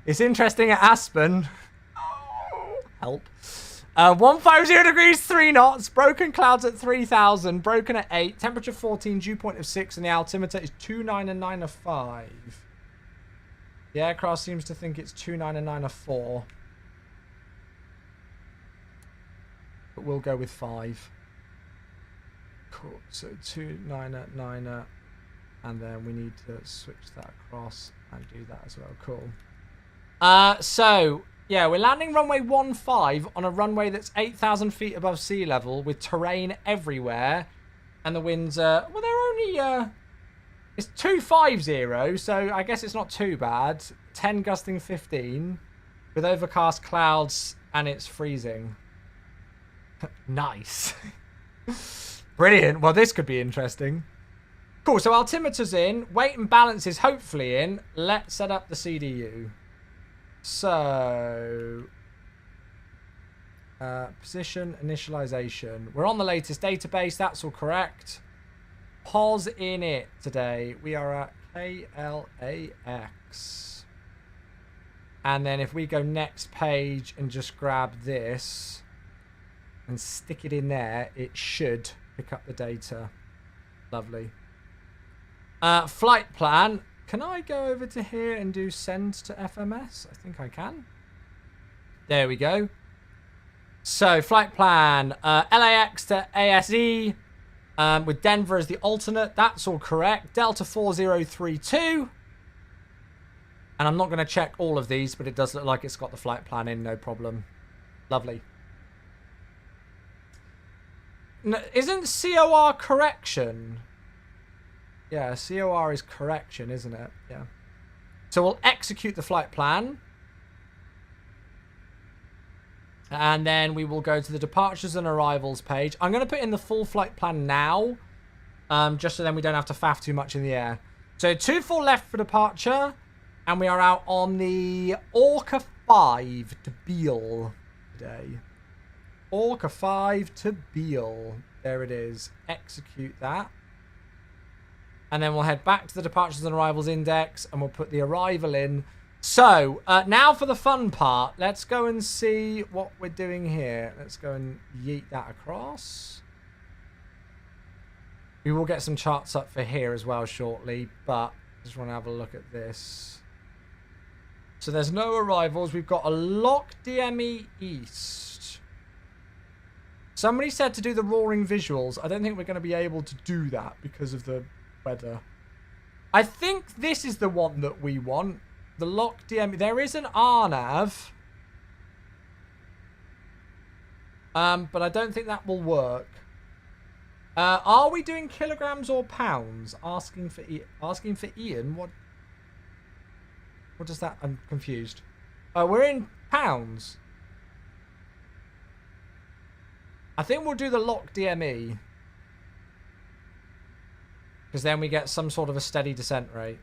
It's interesting at Aspen. Help. 150 degrees, 3 knots. Broken clouds at 3,000. Broken at 8. Temperature 14. Dew point of 6. And the altimeter is 29 and 9 of 5. The aircraft seems to think it's 2994. But we'll go with 5. Cool. So 2999. And then we need to switch that across and do that as well. Cool. So, yeah, we're landing runway 15 on a runway that's 8,000 feet above sea level with terrain everywhere. And the winds are, well, they're only, it's 250, so I guess it's not too bad. 10 gusting 15 with overcast clouds and it's freezing. Nice. Brilliant. Well, this could be interesting. Cool, so altimeter's in. Weight and balance is hopefully in. Let's set up the CDU. So, position, initialization. We're on the latest database. That's all correct. Pause in it today. We are at KLAX. And then if we go next page and just grab this and stick it in there, it should pick up the data. Lovely. Flight plan. Can I go over to here and do send to FMS? I think I can. There we go. So, flight plan. LAX to ASE with Denver as the alternate. That's all correct. Delta 4032. And I'm not going to check all of these, but it does look like it's got the flight plan in, no problem. Lovely. No, isn't COR correction? Yeah, COR is correction, isn't it? Yeah. So we'll execute the flight plan. And then we will go to the departures and arrivals page. I'm going to put in the full flight plan now. Just so then we don't have to faff too much in the air. So 24 left for departure. And we are out on the Orca 5 to Beale today. Orca 5 to Beale. There it is. Execute that. And then we'll head back to the departures and arrivals index and we'll put the arrival in. So, now for the fun part. Let's go and see what we're doing here. Let's go and yeet that across. We will get some charts up for here as well shortly, but I just want to have a look at this. So there's no arrivals. We've got a lock DME East. Somebody said to do the roaring visuals. I don't think we're going to be able to do that because of the weather. I think this is the one that we want. The lock DME. There is an RNAV. But I don't think that will work. Are we doing kilograms or pounds? Asking for Ian. What does that? I'm confused. We're in pounds. I think we'll do the lock DME. Because then we get some sort of a steady descent rate.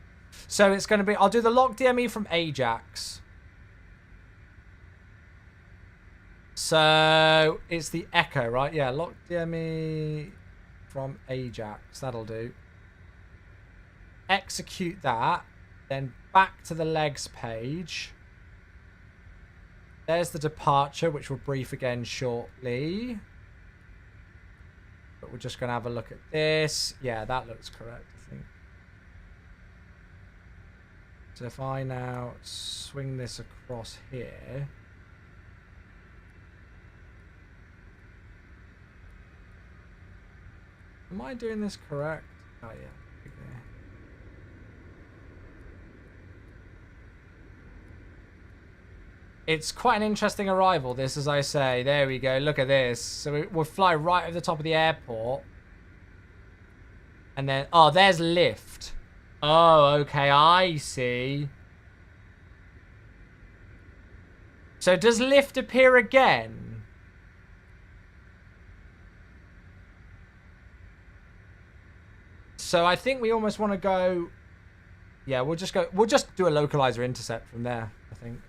So it's going to be... I'll do the lock DME from Ajax. So it's the Echo, right? Yeah, lock DME from Ajax. That'll do. Execute that. Then back to the legs page. There's the departure, which we'll brief again shortly. But we're just going to have a look at this. Yeah, that looks correct, I think. So if I now swing this across here. Am I doing this correct? Oh, yeah. Okay. It's quite an interesting arrival, this, as I say. There we go. Look at this. So we'll fly right over the top of the airport. And then... Oh, there's lift. Oh, okay. I see. So does lift appear again? So I think we almost want to go... Yeah, we'll just go... We'll just do a localizer intercept from there, I think.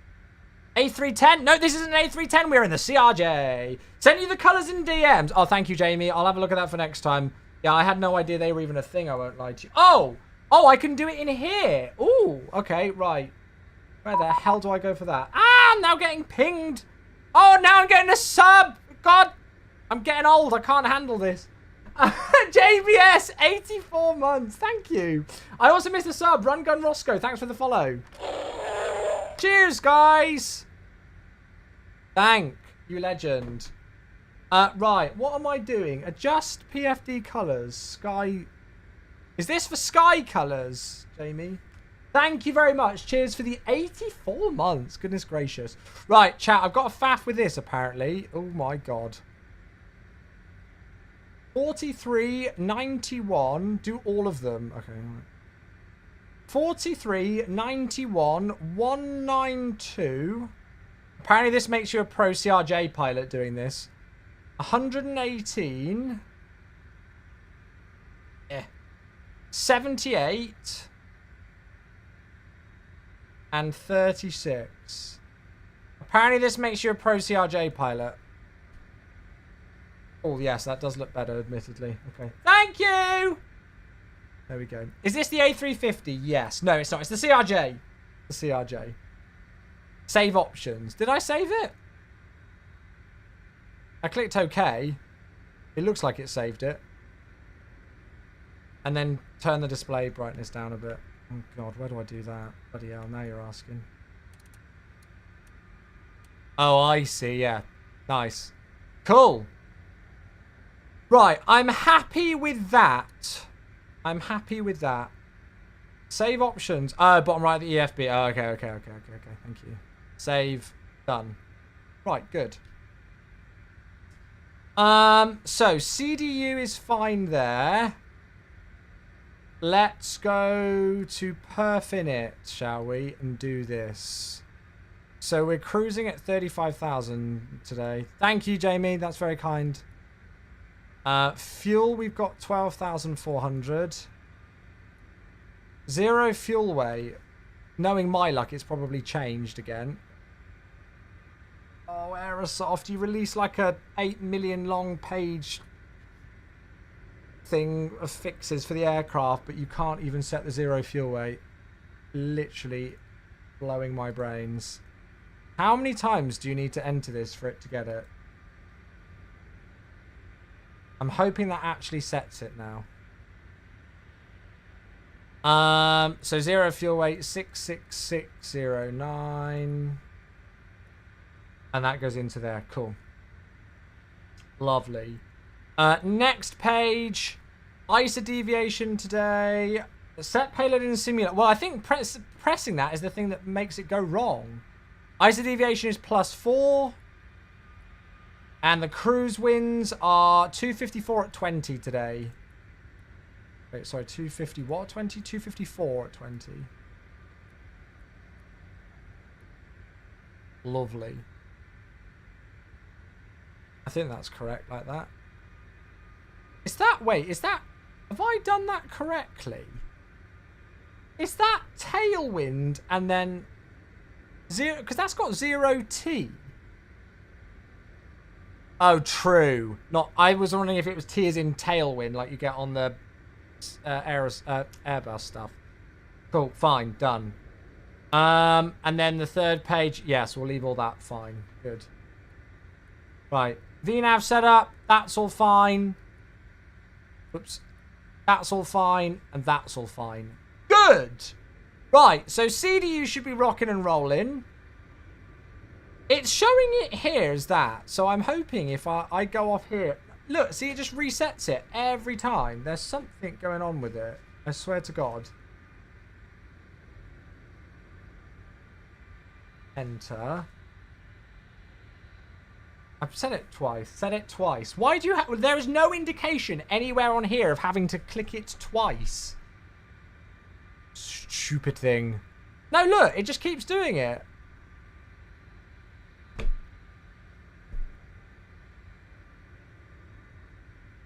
A310? No, this isn't an A310. We're in the CRJ. Send you the colours in DMs. Oh, thank you, Jamie. I'll have a look at that for next time. Yeah, I had no idea they were even a thing. I won't lie to you. Oh! Oh, I can do it in here. Ooh, okay, right. Where the hell do I go for that? Ah, I'm now getting pinged. Oh, now I'm getting a sub. God, I'm getting old. I can't handle this. JBS, 84 months. Thank you. I also missed the sub. Run Gun Roscoe. Thanks for the follow. Cheers, guys. Thank you, legend. Right, what am I doing? Adjust PFD colors. Sky. Is this for sky colors, Jamie? Thank you very much. Cheers for the 84 months. Goodness gracious. Right, chat. I've got a faff with this, apparently. Oh, my God. 43, 91. Do all of them. Okay. 43, 91, 192. Apparently this makes you a pro CRJ pilot doing this. 118. 78. And 36. Apparently this makes you a pro CRJ pilot. Oh, yes, that does look better, admittedly. Okay. Thank you! There we go. Is this the A350? Yes. No, it's not. It's the CRJ. The CRJ. Save options. Did I save it? I clicked OK. It looks like it saved it. And then turn the display brightness down a bit. Oh, God. Where do I do that? Bloody hell. Now you're asking. Oh, I see. Yeah. Nice. Cool. Right. I'm happy with that. I'm happy with that. Save options. Oh, bottom right of the EFB. Oh, okay. Thank you. Save. Done. Right, good. So CDU is fine there. Let's go to Perfinite, shall we? And do this. So we're cruising at 35,000 today. Thank you, Jamie. That's very kind. Fuel, we've got 12,400. Zero fuel weight. Knowing my luck, it's probably changed again. Oh, Aerosoft, you release like a 8 million long page thing of fixes for the aircraft, but you can't even set the zero fuel weight. Literally blowing my brains. How many times do you need to enter this for it to get it? I'm hoping that actually sets it now. So zero fuel weight, 66609. And that goes into there. Cool. Lovely. Next page. ISA deviation today. Set payload in the simulator. Well, I think pressing that is the thing that makes it go wrong. ISA deviation is +4. And the cruise winds are 254 at 20 today. Wait, sorry, 250 what at 20? 254 at 20. Lovely. I think that's correct like that. Is that, wait, is that, have I done that correctly? Is that tailwind and then zero, because that's got 0T. Oh, true. Not. I was wondering if it was T as in tailwind, like you get on the Airbus stuff. Cool. Fine. Done. And then the third page. Yes, we'll leave all that fine. Good. Right. VNav setup. That's all fine. Oops. That's all fine, and that's all fine. Good. Right. So CDU should be rocking and rolling. It's showing it here as that. So I'm hoping if I go off here. Look, see, it just resets it every time. There's something going on with it. I swear to God. Enter. I've said it twice. Said it twice. Why do you have... There is no indication anywhere on here of having to click it twice. Stupid thing. No, look. It just keeps doing it.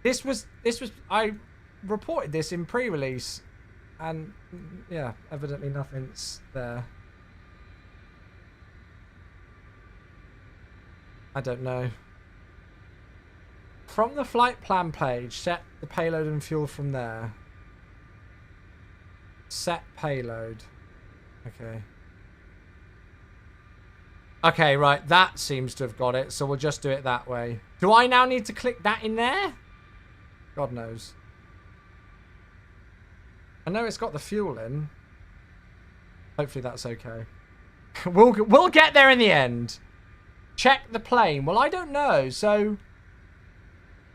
This was, I reported this in pre-release, and yeah, evidently nothing's there. I don't know. From the flight plan page, set the payload and fuel from there. Set payload. Okay. Okay, right, that seems to have got it, so we'll just do it that way. Do I now need to click that in there? God knows. I know it's got the fuel in. Hopefully that's okay. We'll get there in the end. Check the plane. Well, I don't know. So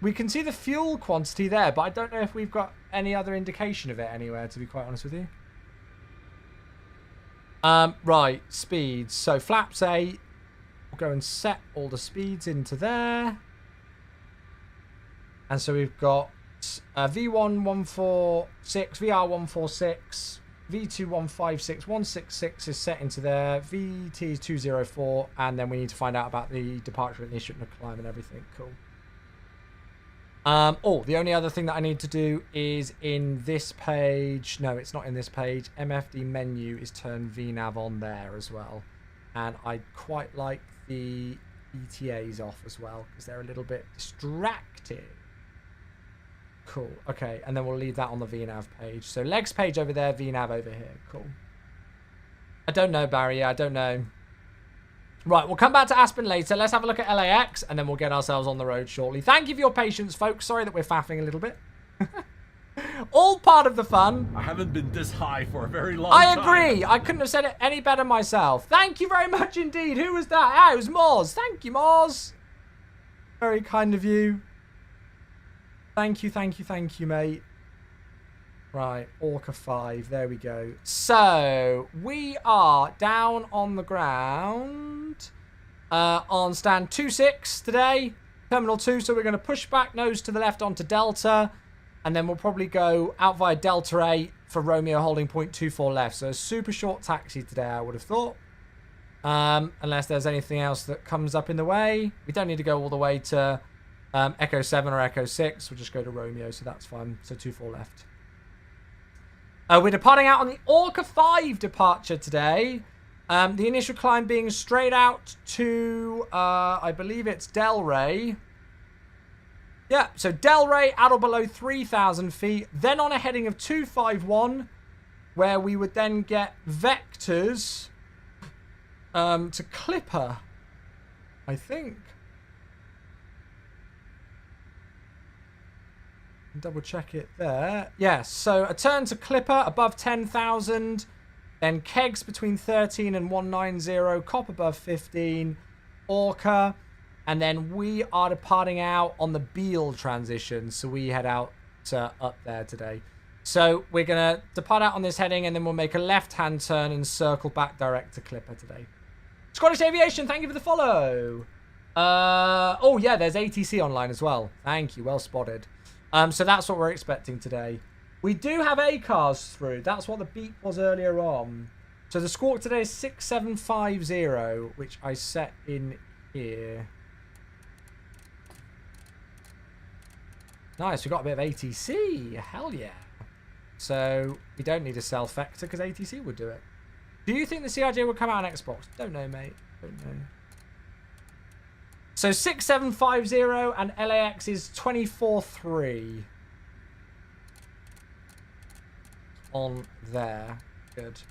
we can see the fuel quantity there, but I don't know if we've got any other indication of it anywhere, to be quite honest with you. Right, speeds. So flaps 8. We'll go and set all the speeds into there. And so we've got V1 146, VR 146, V2 156, 166 is set into there, VT is 204, and then we need to find out about the departure initial climb and everything. Cool. Oh, the only other thing that I need to do is in this page. No, it's not in this page. MFD menu is turn VNav on there as well. And I quite like the ETAs off as well because they're a little bit distracting. Cool. Okay, and then we'll leave that on the VNav page. So legs page over there, VNav over here. Cool. I don't know, Barry. I don't know. Right, we'll come back to Aspen later. Let's have a look at LAX, and then we'll get ourselves on the road shortly. Thank you for your patience, folks. Sorry that we're faffing a little bit. All part of the fun. I haven't been this high for a very long time. I agree. I couldn't have said it any better myself. Thank you very much indeed. Who was that? Ah, it was Moz. Thank you, Moz. Very kind of you. Thank you, mate. Right, Orca 5. There we go. So, we are down on the ground on stand 26 today. Terminal 2, so we're going to push back nose to the left onto Delta. And then we'll probably go out via Delta 8 for Romeo holding point 24 left. So, a super short taxi today, I would have thought. Unless there's anything else that comes up in the way. We don't need to go all the way to Echo 7 or Echo 6. We'll just go to Romeo, so that's fine. So 24 left. We're departing out on the Orca 5 departure today. The initial climb being straight out to, I believe it's Delray. Yeah, so Delray at or below 3,000 feet. Then on a heading of 251, where we would then get vectors to Clipper, I think. Double check it there. Yes, so a turn to Clipper above 10,000. Then Kegs between 13 and 190. Cop above 15. Orca. And then we are departing out on the Beale transition. So we head out up there today. So we're going to depart out on this heading and then we'll make a left-hand turn and circle back direct to Clipper today. Scottish Aviation, thank you for the follow. Oh, yeah, there's ATC online as well. Thank you, well spotted. So that's what we're expecting today. We do have ACARs through. That's what the beep was earlier on. So the squawk today is 6750, which I set in here. Nice, we got a bit of ATC. Hell yeah. So we don't need a self-vector because ATC would do it. Do you think the CRJ will come out on Xbox? Don't know, mate. Don't know. So 6750 and LAX is 24.3 on there. Good.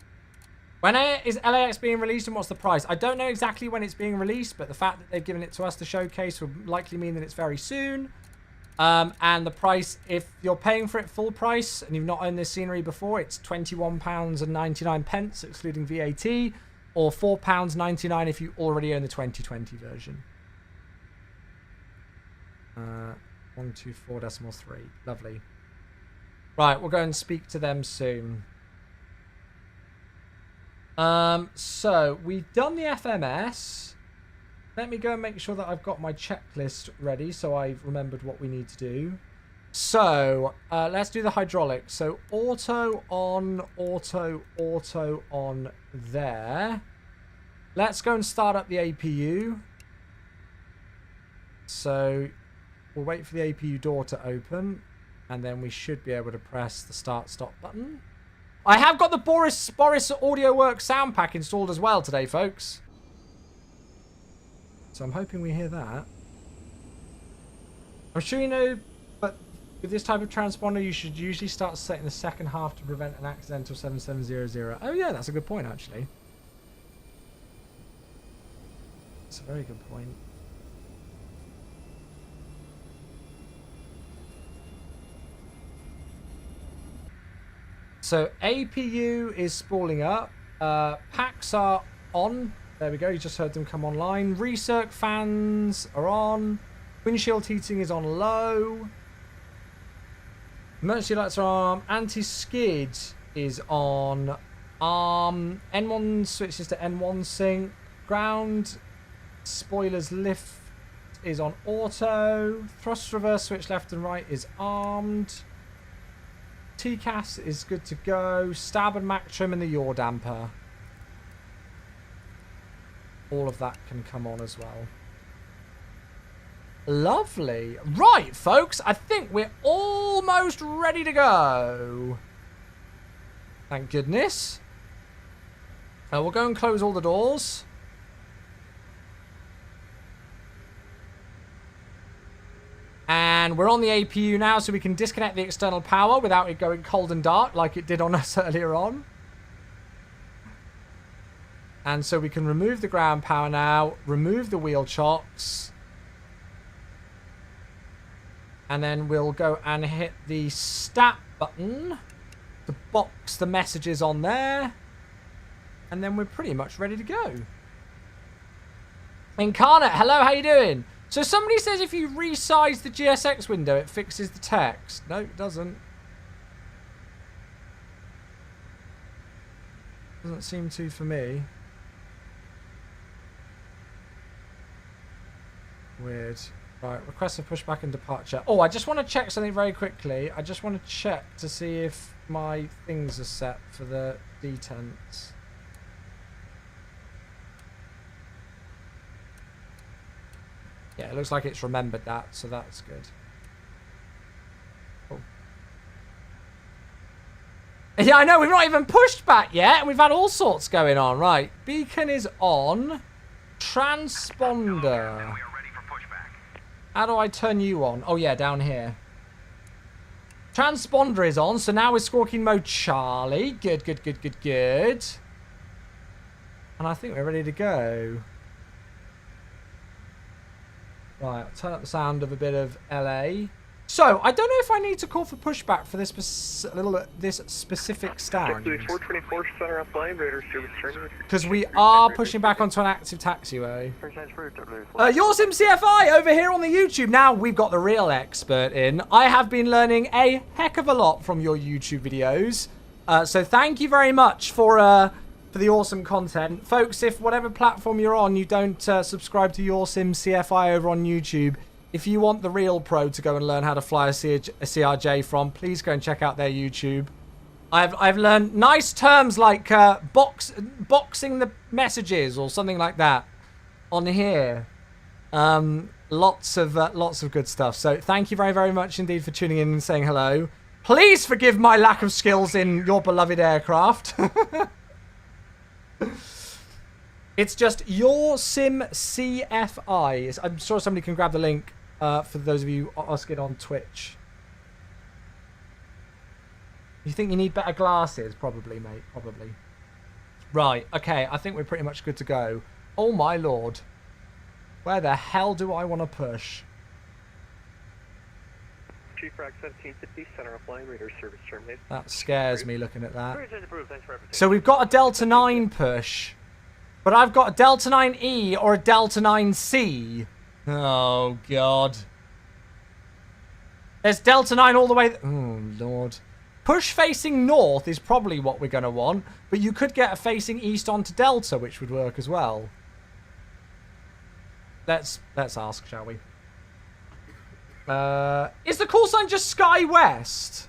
When is LAX being released and what's the price? I don't know exactly when it's being released, but the fact that they've given it to us to showcase will likely mean that it's very soon. And the price, if you're paying for it full price and you've not owned this scenery before, it's £21.99 excluding VAT, or £4.99 if you already own the 2020 version. 124.3. Lovely. Right, we'll go and speak to them soon. So we've done the FMS. Let me go and make sure that I've got my checklist ready so I've remembered what we need to do. So let's do the hydraulics. So auto on there. Let's go and start up the APU. So we'll wait for the APU door to open, and then we should be able to press the start-stop button. I have got the Boris AudioWorks sound pack installed as well today, folks. So I'm hoping we hear that. I'm sure you know, but with this type of transponder, you should usually start setting the second half to prevent an accidental 7700. Oh yeah, that's a good point, actually. That's a very good point. So APU is spooling up. Packs are on. There we go. You just heard them come online. Recirc fans are on. Windshield heating is on low. Emergency lights are on. Anti-skid is on. N1 switches to N1 sync. Ground spoilers lift is on auto. Thrust reverse switch left and right is armed. KASE is good to go. Stab and mac trim and the yaw damper. All of that can come on as well. Lovely. Right, folks. I think we're almost ready to go. Thank goodness. We'll go and close all the doors. And we're on the APU now, so we can disconnect the external power without it going cold and dark like it did on us earlier on. And so we can remove the ground power now, remove the wheel chocks. And then we'll go and hit the stat button to box the messages on there. And then we're pretty much ready to go. Incarnate, hello, how you doing? So somebody says if you resize the GSX window, it fixes the text. No, it doesn't. Doesn't seem to for me. Weird. Right, request a pushback and departure. Oh, I just want to check something very quickly. I just want to check to see if my things are set for the detents. Yeah, it looks like it's remembered that, so that's good. Oh. Yeah, I know, we've not even pushed back yet, and we've had all sorts going on. Right, beacon is on. Transponder. How do I turn you on? Oh, yeah, down here. Transponder is on, so now we're squawking mode Charlie. Good, good, good, good, good. And I think we're ready to go. Right, I'll turn up the sound of a bit of LA. So, I don't know if I need to call for pushback for this specific stand. Because we are pushing back onto an active taxiway. Yoursim CFI over here on the YouTube. Now we've got the real expert in. I have been learning a heck of a lot from your YouTube videos. So thank you very much for the awesome content. Folks, if whatever platform you're on, you don't subscribe to Yoursim CFI over on YouTube, if you want the real pro to go and learn how to fly a CRJ from, please go and check out their YouTube. I've learned nice terms like boxing the messages or something like that on here. Lots of good stuff. So thank you very, very much indeed for tuning in and saying hello. Please forgive my lack of skills in your beloved aircraft. It's just Yoursim CFI. I'm sure somebody can grab the link for those of you asking on Twitch. You think you need better glasses? Probably, mate. Probably. Right. Okay. I think we're pretty much good to go. Oh, my lord. Where the hell do I want to push? Chief Rack 1750, center of flying radar service terminated. That scares me looking at that. So we've got a Delta 9 push. But I've got a Delta 9E or a Delta 9C. Oh, God. There's Delta 9 all the way... Oh, Lord. Push facing north is probably what we're going to want. But you could get a facing east onto Delta, which would work as well. Let's ask, shall we? Is the call sign just Sky West?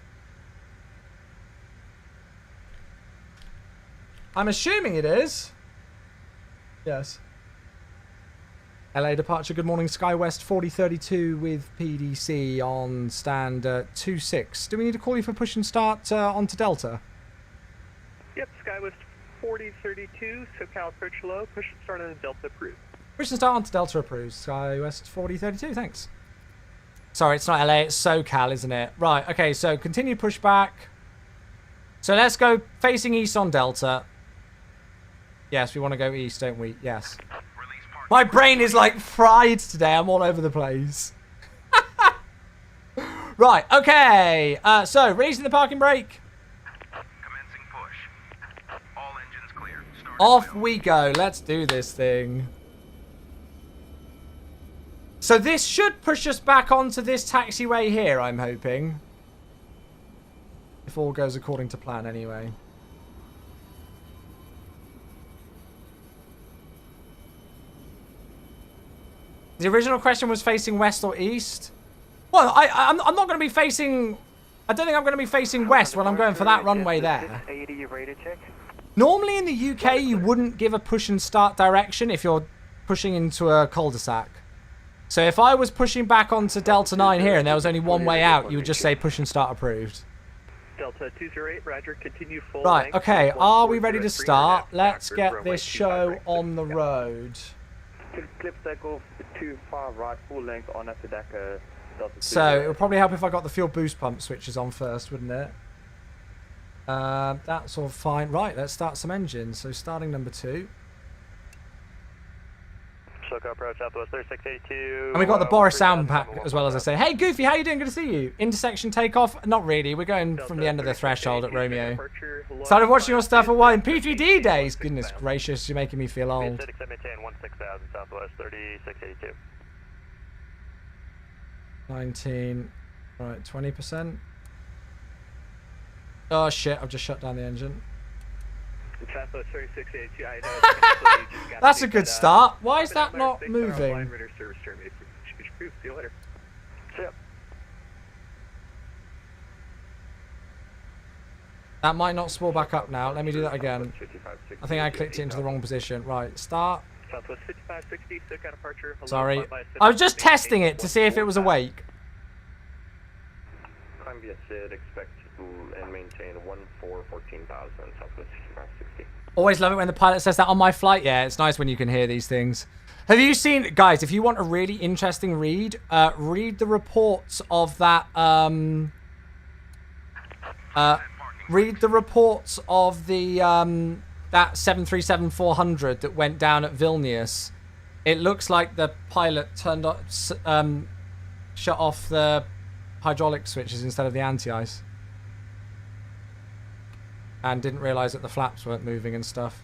I'm assuming it is. Yes. LA departure, good morning. SkyWest 4032 with PDC on stand 26. Do we need to call you for push and start onto Delta? Yep, SkyWest 4032, SoCal approach low, push and start on Delta approved. Push and start onto Delta approved. SkyWest 4032, thanks. Sorry, it's not LA, it's SoCal, isn't it? Right, okay, so continue pushback. So let's go facing east on Delta. Yes, we want to go east, don't we? Yes. My brain is like fried today. I'm all over the place. Right, okay. So, releasing the parking brake. Commencing push. All engines clear. Off we go. Let's do this thing. So this should push us back onto this taxiway here, I'm hoping. If all goes according to plan anyway. The original question was facing west or east. Well, I'm not going to be facing... I don't think I'm going to be facing west when I'm going for that runway there. Normally in the UK, you wouldn't give a push and start direction if you're pushing into a cul-de-sac. So if I was pushing back onto Delta 9 here and there was only one way out, you would just say push and start approved. Delta 208, Roger, continue full Right, length, okay, are we ready to 1403 start? and Let's backwards, get runway this 25 show right, on the go. road. Clip cycle to far right, full length on after Dakar. So it would probably help if I got the fuel boost pump switches on first, wouldn't it? That's all fine. Right, let's start some engines. So starting number 2. Shoko approach Southwest 3682. And we got the Boris sound pack as well, as I say. Hey Goofy, how you doing? Good to see you. Intersection takeoff? Not really. We're going from the end of the threshold at Romeo. Started watching your stuff at in P3D days. Goodness gracious, you're making me feel old. 19. Right, 20%. Oh shit, I've just shut down the engine. That's a good start. Why is that not moving? That might not spool back up now. Let me do that again. I think I clicked it into the wrong position. Right, start. Sorry. I was just testing it to see if it was awake. Climb via SID, expect to and maintain 14,000, Southwest 6560. Always love it when the pilot says that on my flight. Yeah, it's nice when you can hear these things. Have you seen, guys, if you want a really interesting read, read the reports of that, read the reports of the, that 737-400 that went down at Vilnius. It looks like the pilot turned off, shut off the hydraulic switches instead of the anti-ice. And didn't realise that the flaps weren't moving and stuff.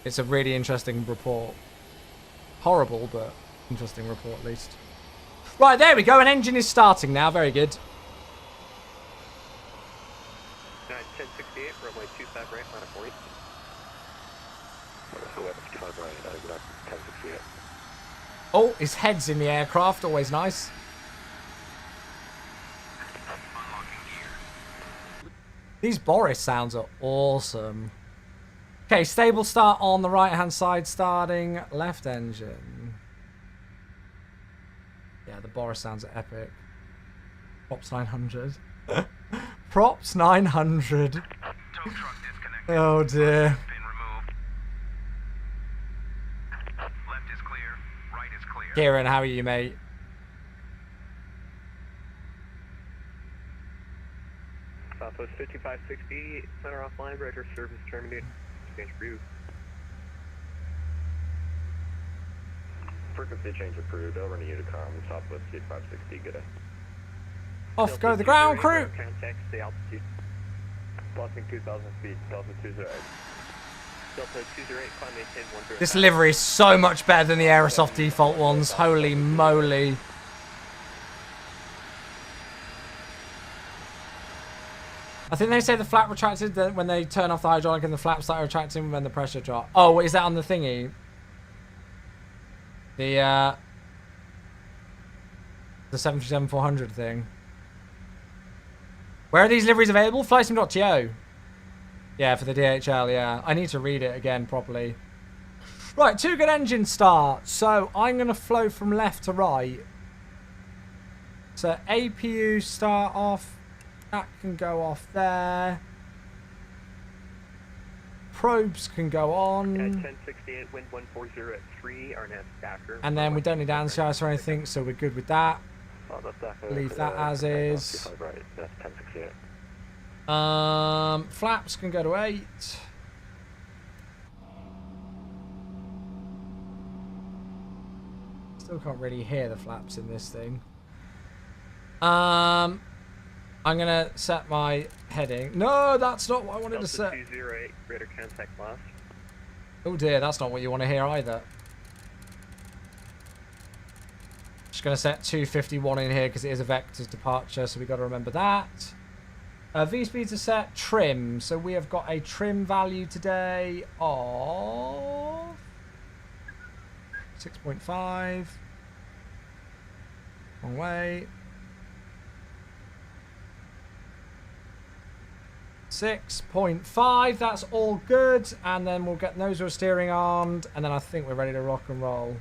It's a really interesting report. Horrible, but interesting report at least. Right, there we go. An engine is starting now. Very good. 1068, runway 25 right, line of 40. Oh, his head's in the aircraft. Always nice. These Boris sounds are awesome. Okay, stable start on the right-hand side, starting left engine. Yeah, the Boris sounds are epic. Props 900. Props 900. Oh dear. Kieran, how are you, mate? Southwest 5560, center offline, roger, service terminated. Change for you. Frequency change approved, over to Unicom, Southwest 5560, good day. Off go the ground crew! Contact, stay altitude. Crossing 2,000 feet, Delta 208. Delta 208, climb maintain 1 This livery is so much better than the Aerosoft default ones. Holy moly. I think they say the flap retracted when they turn off the hydraulic and the flaps start retracting when the pressure drops. Oh, is that on the thingy? The 737-400 thing. Where are these liveries available? Flysim.to. Yeah, for the DHL, yeah. I need to read it again properly. Right, 2 good engine starts. So I'm going to flow from left to right. So APU start off. That can go off there. Probes can go on. 1068, wind 140 at 3, RNS Dakar. And then we don't need anti-ice or anything, so we're good with that. Leave that as is. Right, that's 1068. Flaps can go to 8. Still can't really hear the flaps in this thing. I'm going to set my heading. No, that's not what I wanted to set. 208, radar contact lost. Oh dear, that's not what you want to hear either. Just going to set 251 in here because it is a vector's departure, so we've got to remember that. V-speeds are set. Trim. So we have got a trim value today of 6.5. Wrong way. 6.5. That's all good. And then we'll get nose wheel steering armed. And then I think we're ready to rock and roll.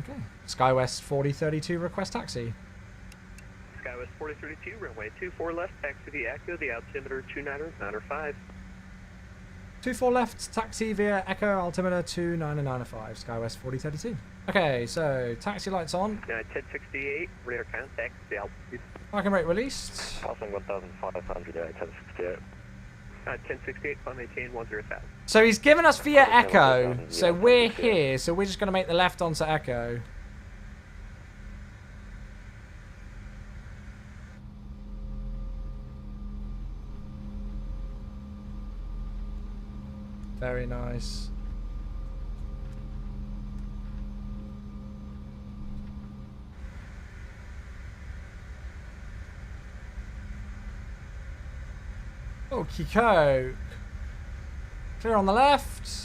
Okay. SkyWest 4032, request taxi. SkyWest 4032, runway 24 left, taxi via Echo, the altimeter 29905. 24 left, taxi via Echo, altimeter 29905, SkyWest 4032. Okay, so taxi lights on. 1068, radar contact, the altitude. Parking brake released. Passing 1,500 at 1068. 1068, climb maintain 10,000. So he's given us via Echo, so we're here, so we're just going to make the left onto Echo. Very nice. Okie doke. Clear on the left.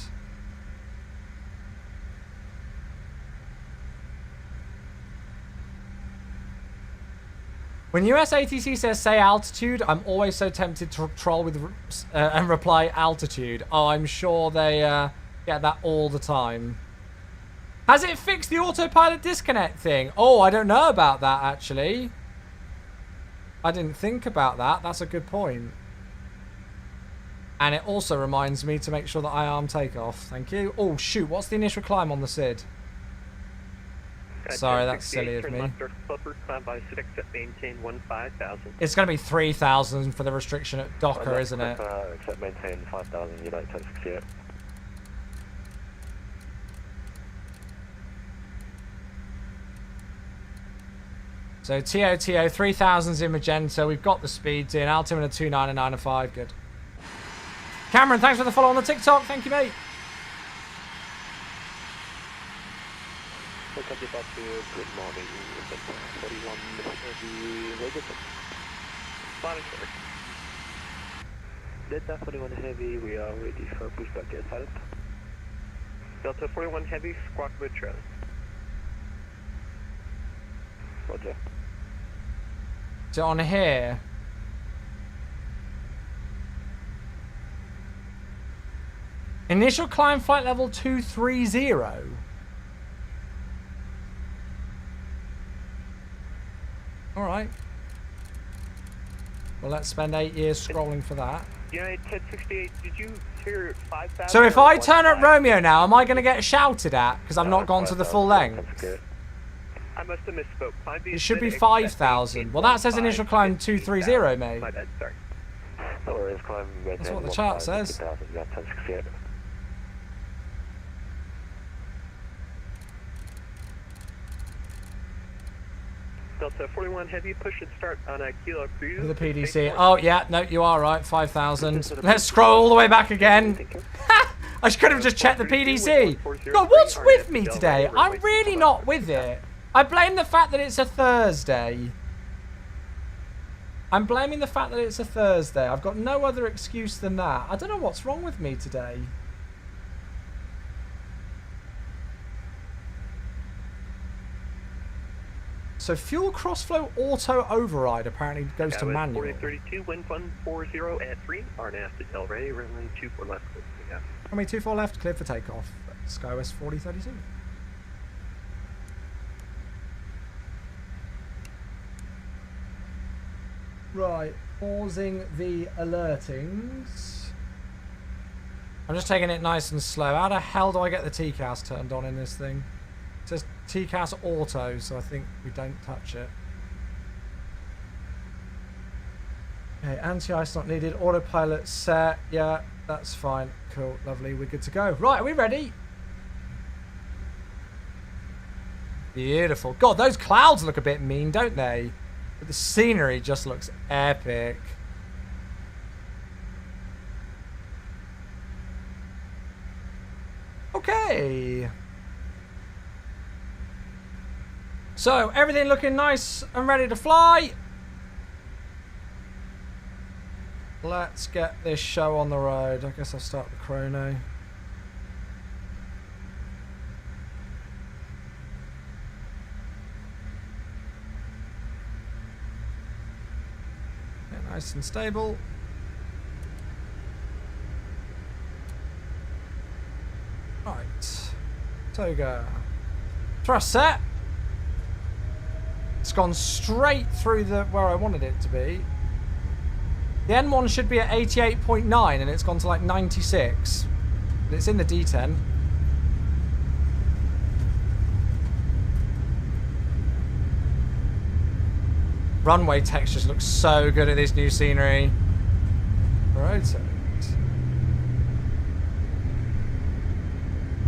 When US ATC says say altitude, I'm always so tempted to troll with and reply altitude. Oh, I'm sure they get that all the time. Has it fixed the autopilot disconnect thing? Oh, I don't know about that, actually. I didn't think about that. That's a good point. And it also reminds me to make sure that I arm takeoff. Thank you. Oh, shoot. What's the initial climb on the SID? Sorry, that's silly of me. It's going to be 3,000 for the restriction at Docker, isn't it? Except maintain 5,000 United 1068. So TOTO, 3,000's in magenta. We've got the speeds in. Altimeter 29905. Good. Cameron, thanks for the follow on the TikTok. Thank you, mate. Good morning. 41 Heavy. Delta 41 Heavy, we are ready for pushback assault. Delta 41 Heavy, squawk with trail. Roger. Is it on here? Initial climb flight level 230. Alright. Well, let's spend 8 years scrolling for that. United 1068, did you hear 5,000? So if I turn at Romeo now, am I going to get shouted at because I've not gone to the full length? I must have misspoke. It should be 5,000. Well, that says initial climb 230, mate. My bad, sorry. No worries, climb. That's what the chart says. Delta 41 Heavy, push and start on a Kilo Cruise. The PDC. Oh, yeah, no, you are right. 5,000. Let's scroll all the way back again. I could have just checked the PDC. God, what's with me today? I'm really not with it. I blame the fact that it's a Thursday. I'm blaming the fact that it's a Thursday. I've got no other excuse than that. I don't know what's wrong with me today. So fuel crossflow auto override apparently goes to manual. 4032, wind 140 at 3, RNAV to Delray, runway 24 left. Yeah. Runway 24 left, cleared for takeoff. SkyWest 4032. Right, pausing the alertings. I'm just taking it nice and slow. How the hell do I get the TCAS turned on in this thing? It says TCAS auto, so I think we don't touch it. Okay, anti-ice not needed. Autopilot set. Yeah, that's fine. Cool, lovely. We're good to go. Right, are we ready? Beautiful. God, those clouds look a bit mean, don't they? But the scenery just looks epic. Okay. So, everything looking nice and ready to fly. Let's get this show on the road. I guess I'll start the chrono. Get nice and stable. Right. Toga. Thrust set. It's gone straight through the where I wanted it to be. The N1 should be at 88.9 and it's gone to like 96. But it's in the D10. Runway textures look so good at this new scenery. Rotate.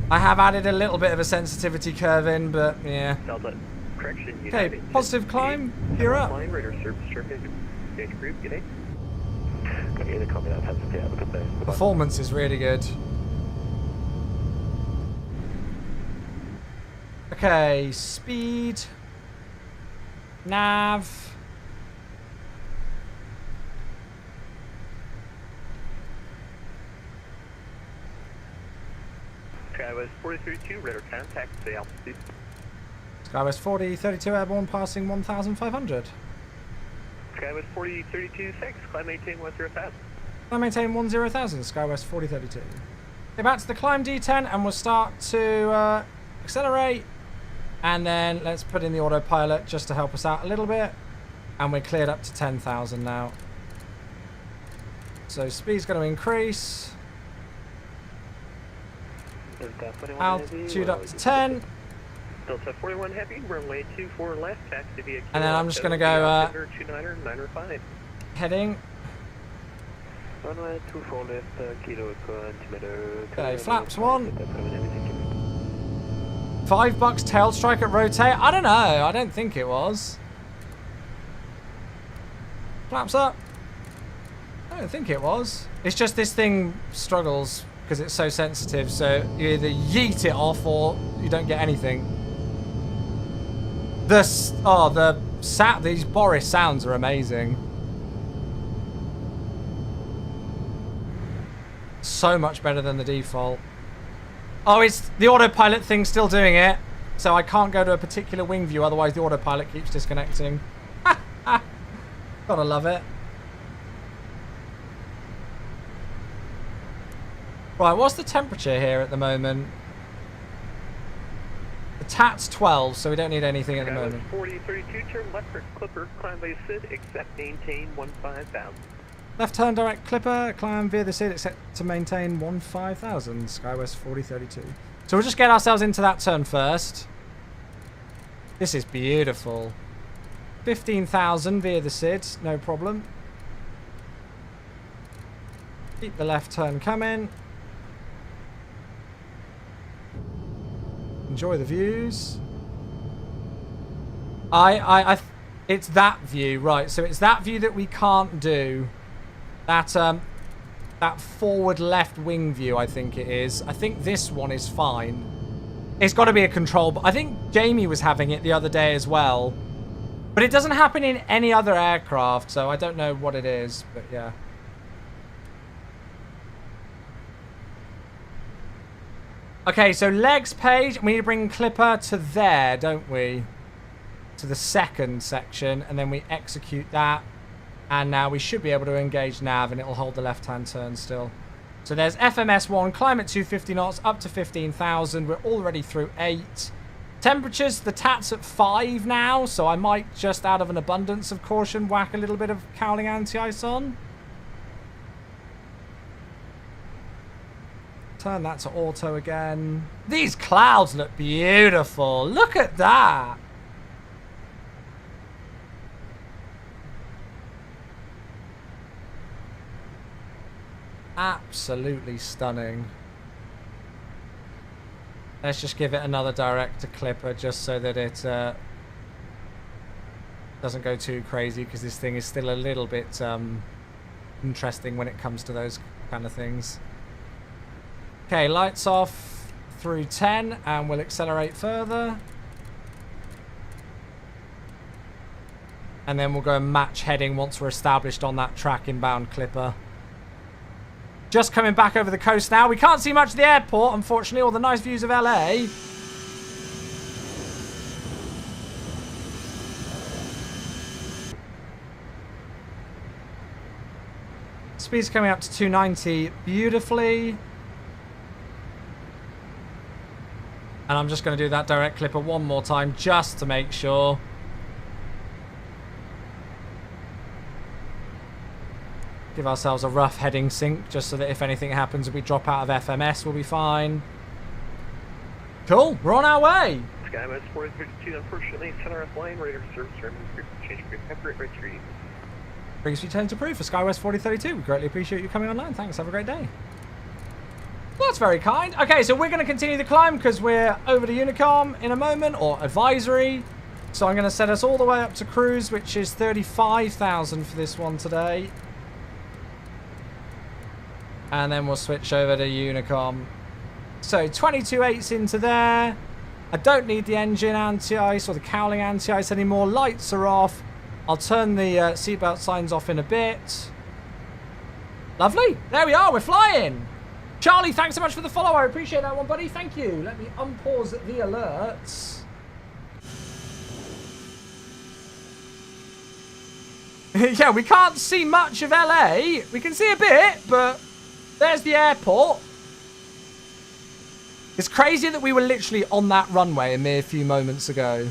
I have added a little bit of a sensitivity curve in, but yeah. Delta, correction. Okay, positive climb. You're up. Flying radar surface group. Good day. Okay, the copy that has to have a good day. Performance is really good. Okay, speed. Nav. Skywest 4032, radar contact, the altitude. Skywest 4032 airborne passing 1,500. Skywest 4032, 6, climb maintain 10,000. I maintain 10,000, Skywest 4032. Okay, back to the climb D10 and we'll start to accelerate. And then let's put in the autopilot just to help us out a little bit. And we're cleared up to 10,000 now. So speed's going to increase. Altitude up to 10. Delta 41 heavy, runway 24 left, taxi via And then I'm just going to go 2995. heading. Runway 24 left, kilo altimeter. Okay, flaps 1. $5 tail strike at rotate. I don't know. I don't think it was. Flaps up. I don't think it was. It's just this thing struggles because it's so sensitive. So you either yeet it off or you don't get anything. These Boris sounds are amazing. So much better than the default. Oh, it's the autopilot thing still doing it. So I can't go to a particular wing view, otherwise the autopilot keeps disconnecting. Gotta love it. Right, what's the temperature here at the moment? The TAT's 12, so we don't need anything at the moment. 4032, turn left for Clipper, climb by SID, except maintain 15,000. Left turn direct Clipper, climb via the SID, except to maintain 15,000, Skywest 4032. So we'll just get ourselves into that turn first. This is beautiful. 15,000 via the SID, no problem. Keep the left turn coming. Enjoy the views. It's that view, right? So it's that view that we can't do. That forward left wing view, I think it is. I think this one is fine. It's got to be a control, but I think Jamie was having it the other day as well. But it doesn't happen in any other aircraft, so I don't know what it is, but yeah. Okay, so legs page, we need to bring Clipper to there, don't we? To the second section, and then we execute that. And now we should be able to engage nav, and it'll hold the left-hand turn still. So there's FMS1, climb at 250 knots, up to 15,000. We're already through 8. Temperatures, the TAT's at 5 now, so I might, just out of an abundance of caution, whack a little bit of cowling anti-ice on. Turn that to auto again. These clouds look beautiful. Look at that. Absolutely stunning. Let's just give it another director clipper just so that it doesn't go too crazy, because this thing is still a little bit interesting when it comes to those kind of things. Okay, lights off through 10 and we'll accelerate further. And then we'll go and match heading once we're established on that track inbound clipper. Just coming back over the coast now. We can't see much of the airport, unfortunately, or the nice views of LA. Speed's coming up to 290 beautifully. And I'm just going to do that direct clipper one more time just to make sure. Give ourselves a rough heading sync just so that if anything happens, if we drop out of FMS, we'll be fine. Cool, we're on our way. SkyWest 4032, unfortunately, center left lane, radar service, change temporary retreat. Brings you 10 to proof for SkyWest 4032. We greatly appreciate you coming online. Thanks, have a great day. Well, that's very kind. Okay, so we're going to continue the climb because we're over to Unicom in a moment, or advisory. So I'm going to set us all the way up to cruise, which is 35,000 for this one today. And then we'll switch over to Unicom. So 22.8's into there. I don't need the engine anti-ice or the cowling anti-ice anymore. Lights are off. I'll turn the seatbelt signs off in a bit. Lovely. There we are. We're flying. Charlie, thanks so much for the follow. I appreciate that one, buddy. Thank you. Let me unpause the alerts. Yeah, we can't see much of LA. We can see a bit, but there's the airport. It's crazy that we were literally on that runway a mere few moments ago.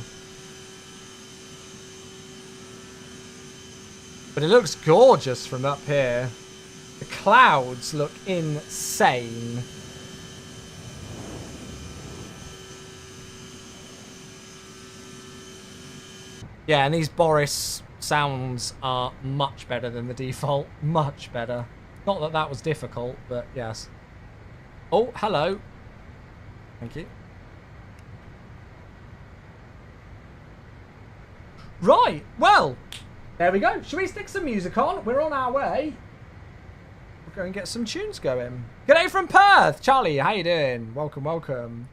But it looks gorgeous from up here. The clouds look insane. Yeah, and these Boris sounds are much better than the default. Much better. Not that that was difficult, but yes. Oh, hello. Thank you. Right, well, there we go. Should we stick some music on? We're on our way. We'll go and get some tunes going. G'day from Perth. Charlie, how you doing? Welcome, welcome.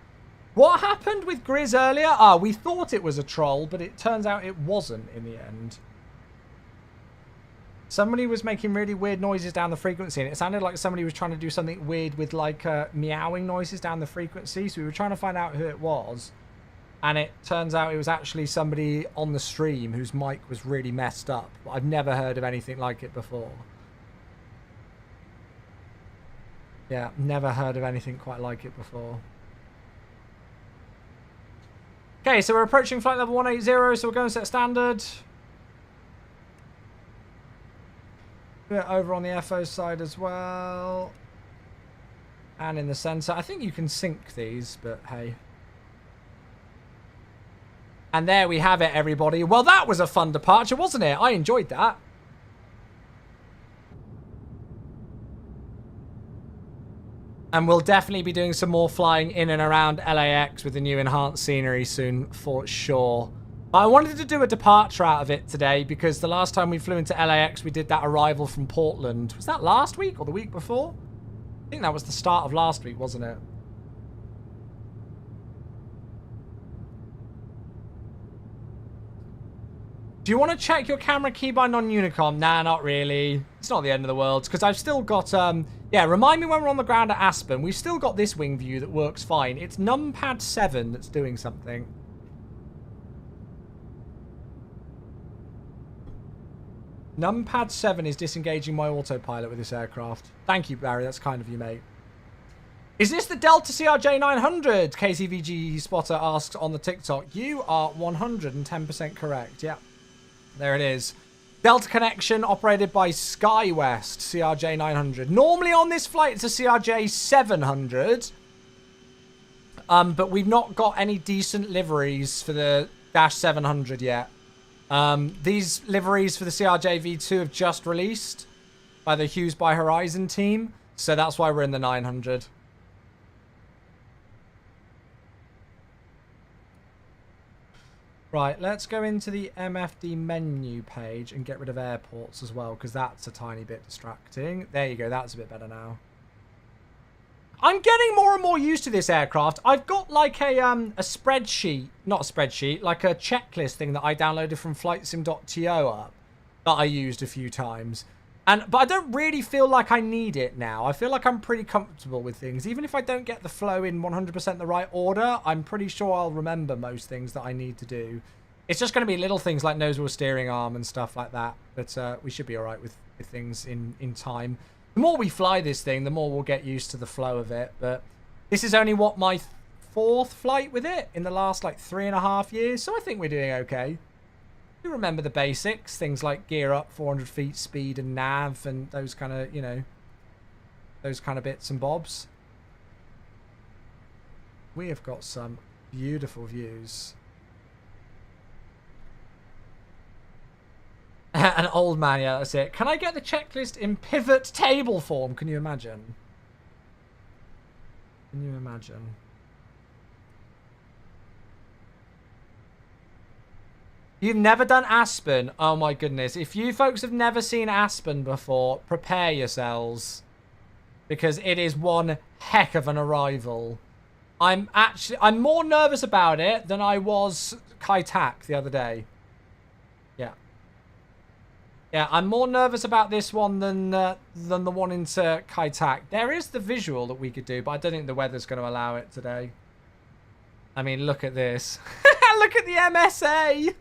What happened with Grizz earlier? Ah, we thought it was a troll, but it turns out it wasn't in the end. Somebody was making really weird noises down the frequency, and it sounded like somebody was trying to do something weird with like meowing noises down the frequency. So we were trying to find out who it was. And it turns out it was actually somebody on the stream whose mic was really messed up. But I've never heard of anything like it before. Yeah, never heard of anything quite like it before. Okay, so we're approaching flight level 180, so we're going to set standard. We're over on the FO side as well. And in the center. I think you can sync these, but hey. And there we have it, everybody. Well, that was a fun departure, wasn't it? I enjoyed that. And we'll definitely be doing some more flying in and around LAX with the new enhanced scenery soon, for sure. I wanted to do a departure out of it today because the last time we flew into LAX, we did that arrival from Portland. Was that last week or the week before? I think that was the start of last week, wasn't it? Do you want to check your camera keybind on Unicom? Nah, not really. It's not the end of the world because I've still got, yeah, remind me when we're on the ground at Aspen. We've still got this wing view that works fine. It's numpad 7 that's doing something. Numpad 7 is disengaging my autopilot with this aircraft. Thank you, Barry. That's kind of you, mate. Is this the Delta CRJ 900? KCVG Spotter asks on the TikTok. You are 110% correct. Yeah, there it is. Delta connection operated by SkyWest CRJ 900. Normally on this flight, it's a CRJ 700. But we've not got any decent liveries for the Dash 700 yet. These liveries for the CRJ V2 have just released by the Hughes by Horizon team. So that's why we're in the 900. Right, let's go into the MFD menu page and get rid of airports as well, because that's a tiny bit distracting. There you go, that's a bit better now. I'm getting more and more used to this aircraft. I've got like a spreadsheet, not a spreadsheet, like a checklist thing that I downloaded from flightsim.to up that I used a few times. But I don't really feel like I need it now. I feel like I'm pretty comfortable with things. Even if I don't get the flow in 100% the right order, I'm pretty sure I'll remember most things that I need to do. It's just going to be little things like nose wheel steering arm and stuff like that. But we should be all right with things in time. The more we fly this thing, the more we'll get used to the flow of it. But this is only, what, my 4th flight with it in the last, like, 3.5 years. So I think we're doing okay. You remember the basics, things like gear up, 400 feet speed and nav and those kind of, you know, those kind of bits and bobs. We have got some beautiful views. An old man, yeah, that's it. Can I get the checklist in pivot table form? Can you imagine? Can you imagine? You've never done Aspen? Oh my goodness. If you folks have never seen Aspen before, prepare yourselves. Because it is one heck of an arrival. I'm more nervous about it than I was KASE the other day. Yeah. Yeah, I'm more nervous about this one than the one into KASE. There is the visual that we could do, but I don't think the weather's going to allow it today. I mean, look at this. Look at the MSA.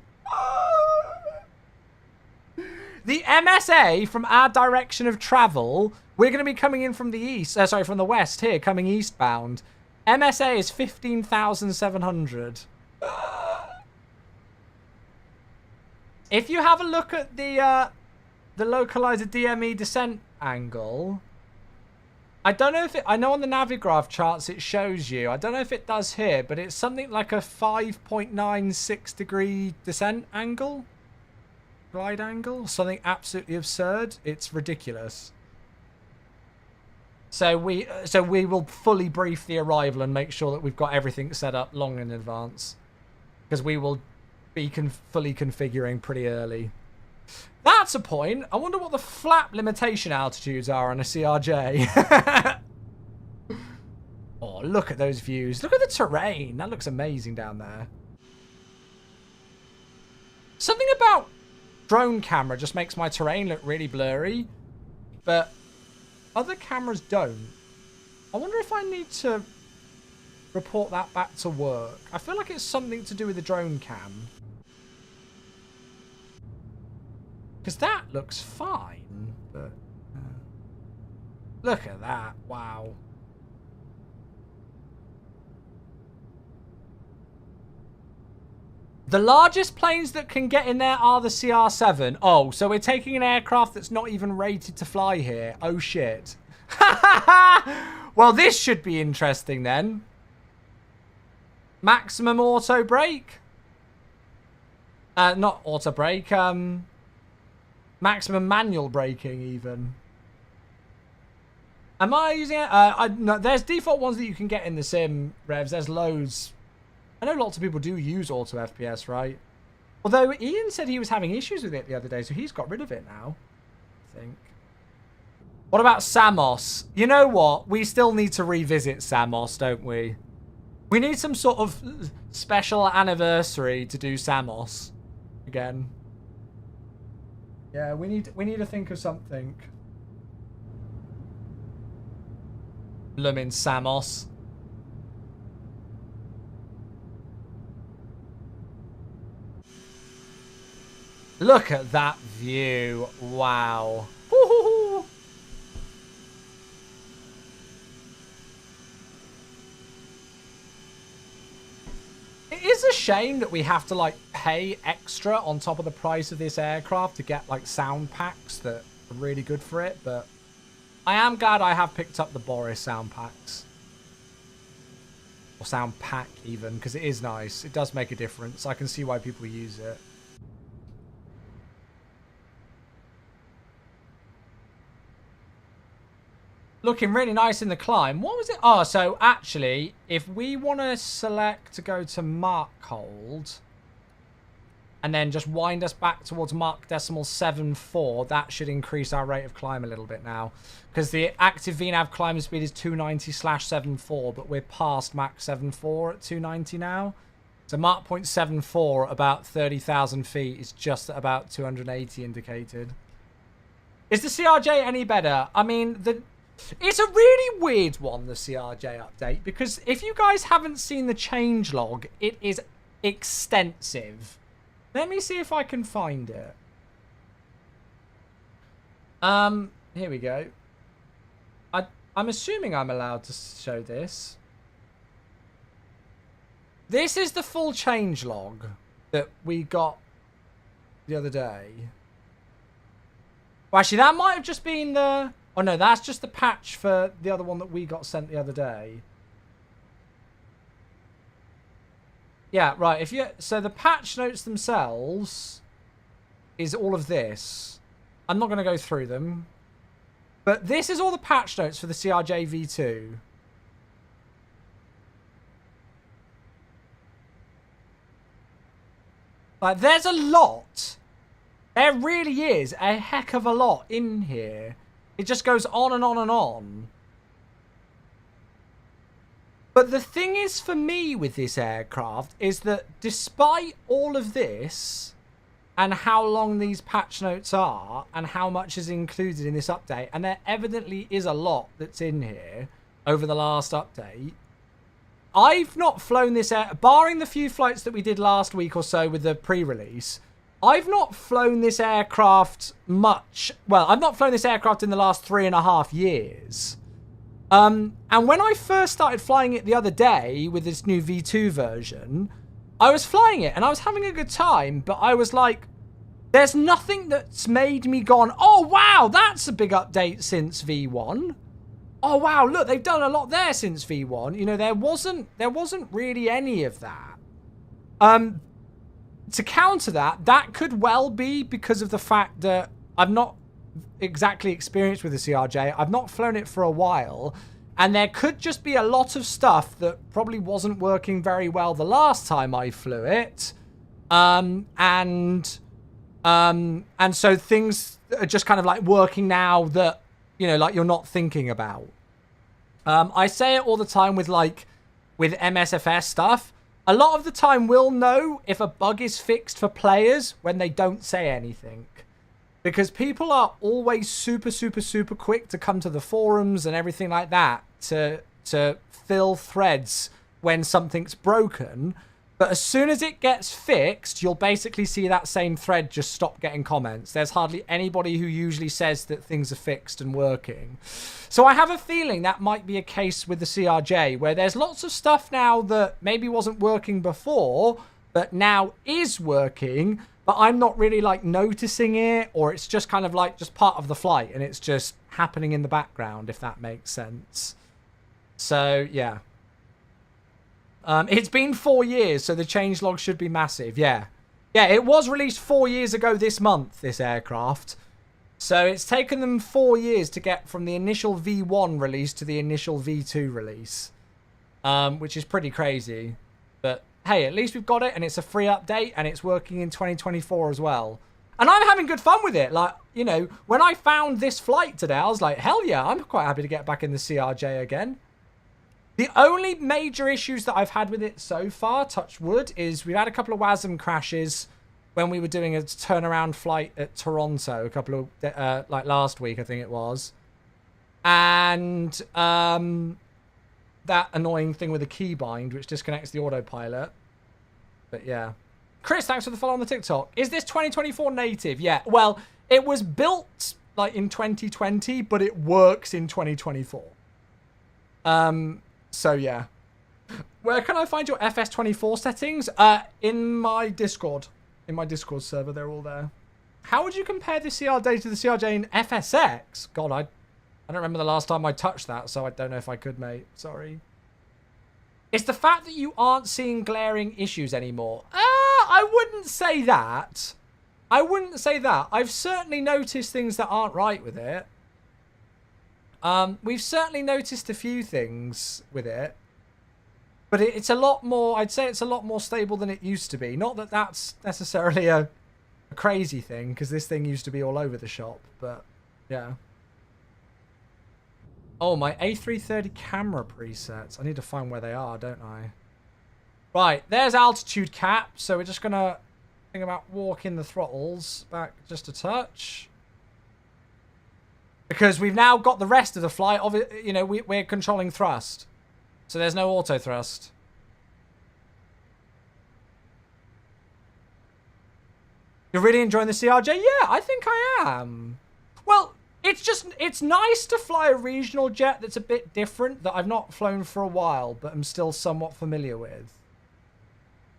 The MSA from our direction of travel, we're going to be coming in from the east, from the west here, coming eastbound. MSA is 15,700. If you have a look at the localizer DME descent angle, I don't know if it, I know on the Navigraph charts it shows you. I don't know if it does here, but it's something like a 5.96 degree descent angle. Glide angle. Something absolutely absurd. It's ridiculous. So we will fully brief the arrival and make sure that we've got everything set up long in advance. Because we will be fully configuring pretty early. That's a point. I wonder what the flap limitation altitudes are on a CRJ. Oh, look at those views. Look at the terrain. That looks amazing down there. Something about drone camera just makes my terrain look really blurry. But other cameras don't. I wonder if I need to report that back to work. I feel like it's something to do with the drone cam. Because that looks fine, but look at that. Wow. The largest planes that can get in there are the CR7. Oh, so we're taking an aircraft that's not even rated to fly here. Oh, shit. Well, this should be interesting then. Maximum auto brake? Not auto brake, maximum manual braking, even. Am I using it? No, there's default ones that you can get in the sim, Revs. There's loads. I know lots of people do use auto FPS, right? Although Ian said he was having issues with it the other day, so he's got rid of it now, I think. What about Samos? You know what? We still need to revisit Samos, don't we? We need some sort of special anniversary to do Samos again. Yeah, we need to think of something. Lumin Samos. Look at that view. Wow. Woo-hoo-hoo. It is a shame that we have to, like, pay extra on top of the price of this aircraft to get, like, sound packs that are really good for it, but I am glad I have picked up the Boris sound packs. Or sound pack, even, because it is nice. It does make a difference. I can see why people use it. Looking really nice in the climb. What was it? Oh, so actually, if we want to select to go to Markhold, and then just wind us back towards Mach 7.4, that should increase our rate of climb a little bit now. Because the active VNAV climb speed is 290/74, but we're past Mach 7.4 at 290 now. So Mach 0.74 about 30,000 feet is just at about 280 indicated. Is the CRJ any better? I mean, it's a really weird one, the CRJ update, because if you guys haven't seen the changelog, it is extensive. Let me see if I can find it. Here we go. I'm assuming I'm allowed to show this. This is the full changelog that we got the other day. Well, actually, that might have just been the... Oh, no, that's just the patch for the other one that we got sent the other day. Yeah, right. So the patch notes themselves is all of this. I'm not going to go through them. But this is all the patch notes for the CRJ V2. Like, there's a lot. There really is a heck of a lot in here. It just goes on and on and on. But the thing is for me with this aircraft is that despite all of this and how long these patch notes are and how much is included in this update, and there evidently is a lot that's in here over the last update, I've not flown this air, barring the few flights that we did last week or so with the pre-release, I've not flown this aircraft much. Well, I've not flown this aircraft in the last 3.5 years. And when I first started flying it the other day with this new V2 version, I was flying it and I was having a good time, but I was like, there's nothing that's made me gone, oh wow, that's a big update since V1. Oh wow, look, they've done a lot there since V1. You know, there wasn't really any of that. To counter that, that could well be because of the fact that I've not exactly experienced with the CRJ. I've not flown it for a while. And there could just be a lot of stuff that probably wasn't working very well the last time I flew it. And so things are just kind of like working now that, you know, like you're not thinking about. I say it all the time with MSFS stuff. A lot of the time we'll know if a bug is fixed for players when they don't say anything. Because people are always super, super, super quick to come to the forums and everything like that to fill threads when something's broken. But as soon as it gets fixed, you'll basically see that same thread just stop getting comments. There's hardly anybody who usually says that things are fixed and working. So I have a feeling that might be a case with the CRJ, where there's lots of stuff now that maybe wasn't working before, but now is working, but I'm not really like noticing it, or it's just kind of like just part of the flight and it's just happening in the background, if that makes sense. So, yeah. It's been 4 years, so the changelog should be massive. Yeah. Yeah, it was released 4 years ago this month, this aircraft. So it's taken them 4 years to get from the initial V1 release to the initial V2 release. Which is pretty crazy. But hey, at least we've got it, and it's a free update, and it's working in 2024 as well. And I'm having good fun with it. Like, you know, when I found this flight today, I was like, hell yeah, I'm quite happy to get back in the CRJ again. The only major issues that I've had with it so far, touch wood, is we've had a couple of WASM crashes when we were doing a turnaround flight at Toronto a couple of, like last week, I think it was. And that annoying thing with the keybind, which disconnects the autopilot. But yeah. Chris, thanks for the follow on the TikTok. Is this 2024 native? Yeah. Well, it was built like in 2020, but it works in 2024. So yeah. Where can I find your FS24 settings? In my Discord. In my Discord server, they're all there. How would you compare the CRJ to the CRJ in FSX? God, I don't remember the last time I touched that, so I don't know if I could, mate. Sorry. It's the fact that you aren't seeing glaring issues anymore. I wouldn't say that. I wouldn't say that. I've certainly noticed things that aren't right with it. We've certainly noticed a few things with it. But it's a lot more, I'd say it's a lot more stable than it used to be. Not that that's necessarily a crazy thing, because this thing used to be all over the shop, but yeah. Oh, my A330 camera presets. I need to find where they are, don't I? Right, there's altitude cap, so we're just going to think about walking the throttles back just a touch. Because we've now got the rest of the flight, you know, we're controlling thrust. So there's no auto thrust. You're really enjoying the CRJ? Yeah, I think I am. Well, it's nice to fly a regional jet that's a bit different, that I've not flown for a while, but I'm still somewhat familiar with.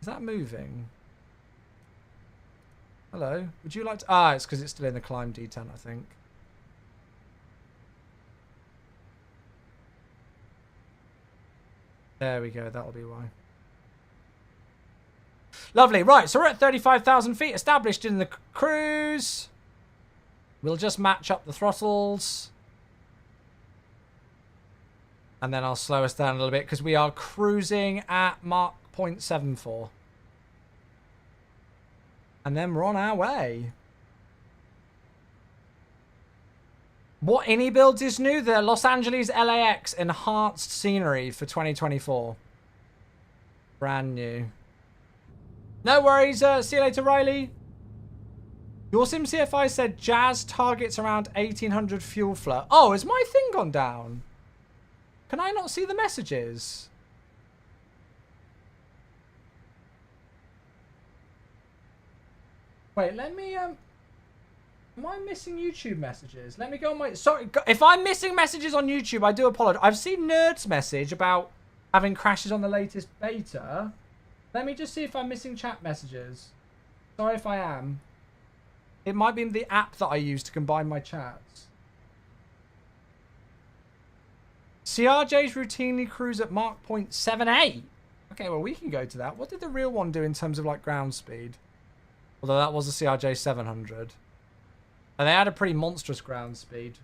Is that moving? Hello? Would you like to... Ah, it's because it's still in the climb detent, I think. There we go. That'll be why. Lovely. Right, so we're at 35,000 feet established in the cruise. We'll just match up the throttles. And then I'll slow us down a little bit because we are cruising at Mach 0.74. And then we're on our way. What iniBuilds is new? The Los Angeles LAX enhanced scenery for 2024. Brand new. No worries. See you later, Riley. Your SimCFI said Jazz targets around 1800 fuel flow. Oh, has my thing gone down? Can I not see the messages? Wait, let me... Am I missing YouTube messages? Let me go on my... Sorry, if I'm missing messages on YouTube, I do apologize. I've seen Nerd's message about having crashes on the latest beta. Let me just see if I'm missing chat messages. Sorry if I am. It might be in the app that I use to combine my chats. CRJs routinely cruise at Mach 0.78. Okay, well, we can go to that. What did the real one do in terms of, like, ground speed? Although that was a CRJ 700. And they had a pretty monstrous ground speed.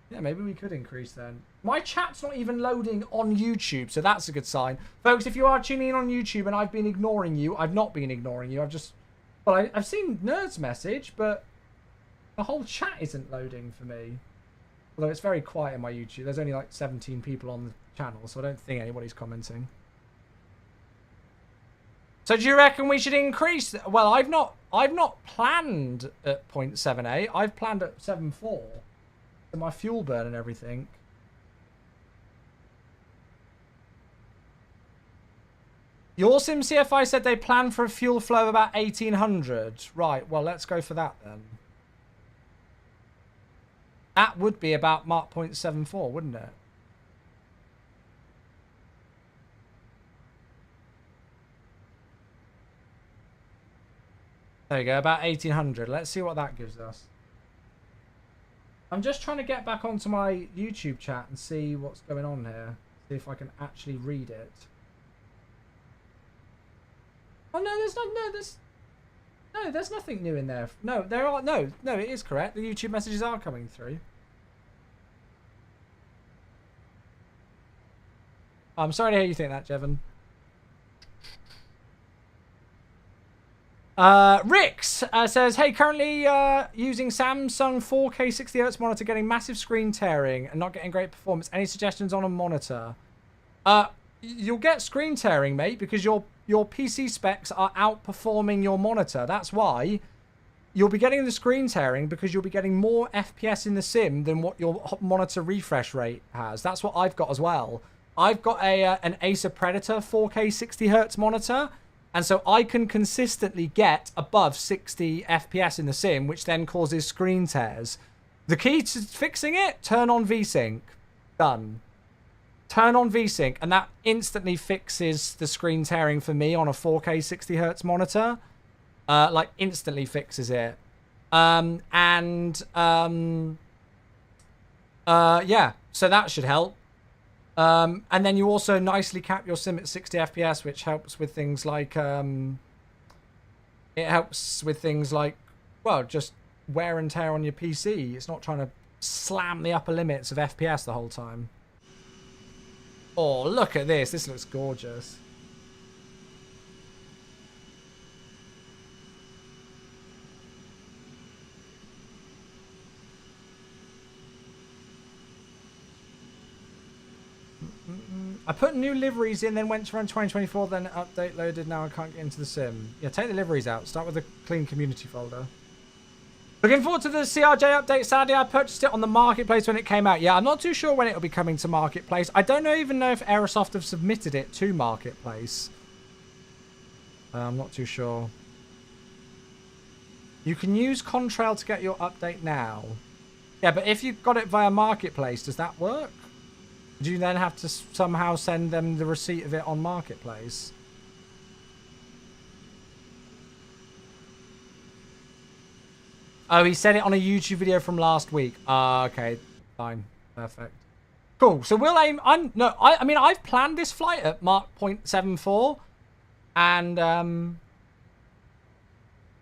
Yeah, maybe we could increase then. My chat's not even loading on YouTube, so that's a good sign. Folks, if you are tuning in on YouTube and I've been ignoring you, I've not been ignoring you. I've just... Well, I've seen Nerd's message, but the whole chat isn't loading for me. Although it's very quiet in my YouTube. There's only like 17 people on the channel, so I don't think anybody's commenting. So do you reckon we should increase? Well, I've not planned at 0.78. I've planned at 7.4. So my fuel burn and everything. Your SimCFI said they plan for a fuel flow of about 1800. Right, well, let's go for that then. That would be about Mach 0.74, wouldn't it? There you go, about 1800. Let's see what that gives us. I'm just trying to get back onto my YouTube chat and see what's going on here. See if I can actually read it. Oh no, there's nothing new in there. No, there are no, it is correct. The YouTube messages are coming through. I'm sorry to hear you think that, Jevon. Rix says, hey, currently using Samsung 4K 60Hz monitor, getting massive screen tearing and not getting great performance. Any suggestions on a monitor? You'll get screen tearing, mate, because your PC specs are outperforming your monitor. That's why you'll be getting the screen tearing, because you'll be getting more FPS in the sim than what your monitor refresh rate has. That's what I've got as well. I've got an Acer Predator 4K 60Hz monitor, and so I can consistently get above 60 FPS in the sim, which then causes screen tears. The key to fixing it, turn on VSync. Done. Turn on VSync, and that instantly fixes the screen tearing for me on a 4K 60Hz monitor. Like, instantly fixes it. Yeah, so that should help. And then you also nicely cap your sim at 60 FPS, which helps with things like, well, just wear and tear on your PC. It's not trying to slam the upper limits of FPS the whole time. Oh, look at this. This looks gorgeous. I put new liveries in, then went to run 2024, then update loaded. Now I can't get into the sim. Yeah, take the liveries out. Start with the clean community folder. Looking forward to the CRJ update. Sadly, I purchased it on the marketplace when it came out. Yeah, I'm not too sure when it will be coming to marketplace. I don't even know if Aerosoft have submitted it to marketplace. I'm not too sure. You can use Contrail to get your update now. Yeah, but if you've got it via marketplace, does that work? Do you then have to somehow send them the receipt of it on marketplace? Oh, he said it on a YouTube video from last week. Okay, fine, perfect, cool. So we'll aim. I mean, I've planned this flight at Mach 0.74,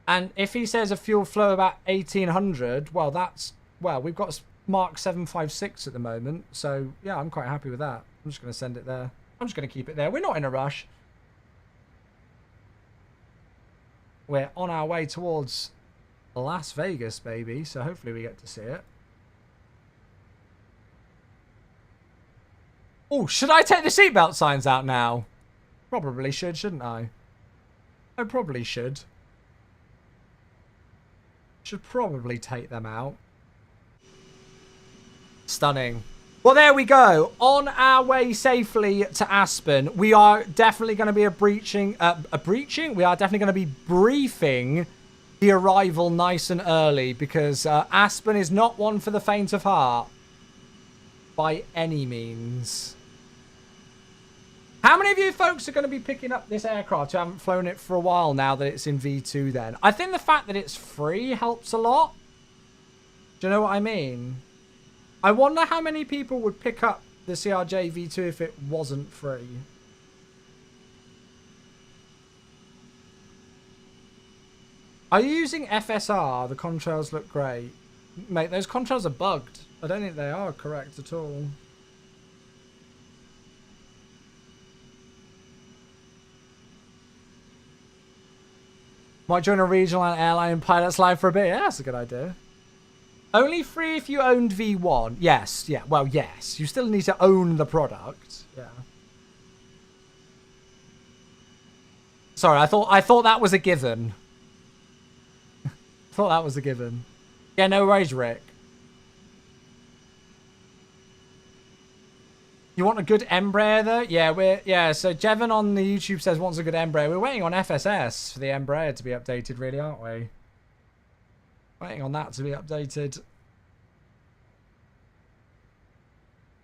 and if he says a fuel flow about 1800, well, we've got Mach 756 at the moment, so yeah, I'm quite happy with that. I'm just going to send it there. I'm just going to keep it there. We're not in a rush. We're on our way towards Las Vegas, baby, so hopefully we get to see it. Oh, should I take the seatbelt signs out now? Probably should, shouldn't I? I probably should. Should probably take them out. Stunning. Well, there we go. On our way safely to Aspen. We are definitely going to be We are definitely going to be briefing the arrival nice and early, because Aspen is not one for the faint of heart. By any means. How many of you folks are going to be picking up this aircraft who haven't flown it for a while now that it's in V2 then? I think the fact that it's free helps a lot. Do you know what I mean? I wonder how many people would pick up the CRJ V2 if it wasn't free. Are you using FSR? The contrails look great. Mate, those contrails are bugged. I don't think they are correct at all. Might join a regional airline pilots line for a bit. Yeah, that's a good idea. Only free if you owned V1. Yes, yeah. Well, yes. You still need to own the product. Yeah. Sorry, I thought that was a given. Thought that was a given. Yeah, no worries, Rick. You want a good Embraer though? Yeah, so Jevon on the YouTube says wants a good Embraer. We're waiting on FSS for the Embraer to be updated, really, aren't we? Waiting on that to be updated.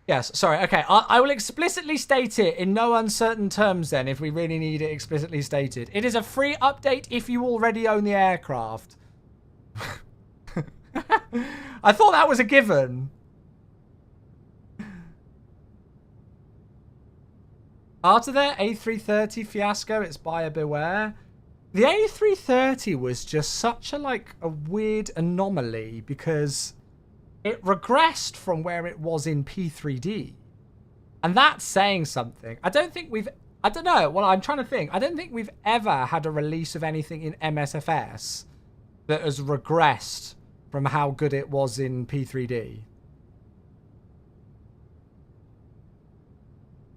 Yes, sorry, okay. I will explicitly state it in no uncertain terms then, if we really need it explicitly stated. It is a free update if you already own the aircraft. I thought that was a given. After their A330 fiasco, it's buyer beware. The A330 was just such a weird anomaly because it regressed from where it was in P3D. And that's saying something. I don't know. Well, I'm trying to think. I don't think we've ever had a release of anything in MSFS that has regressed from how good it was in P3D.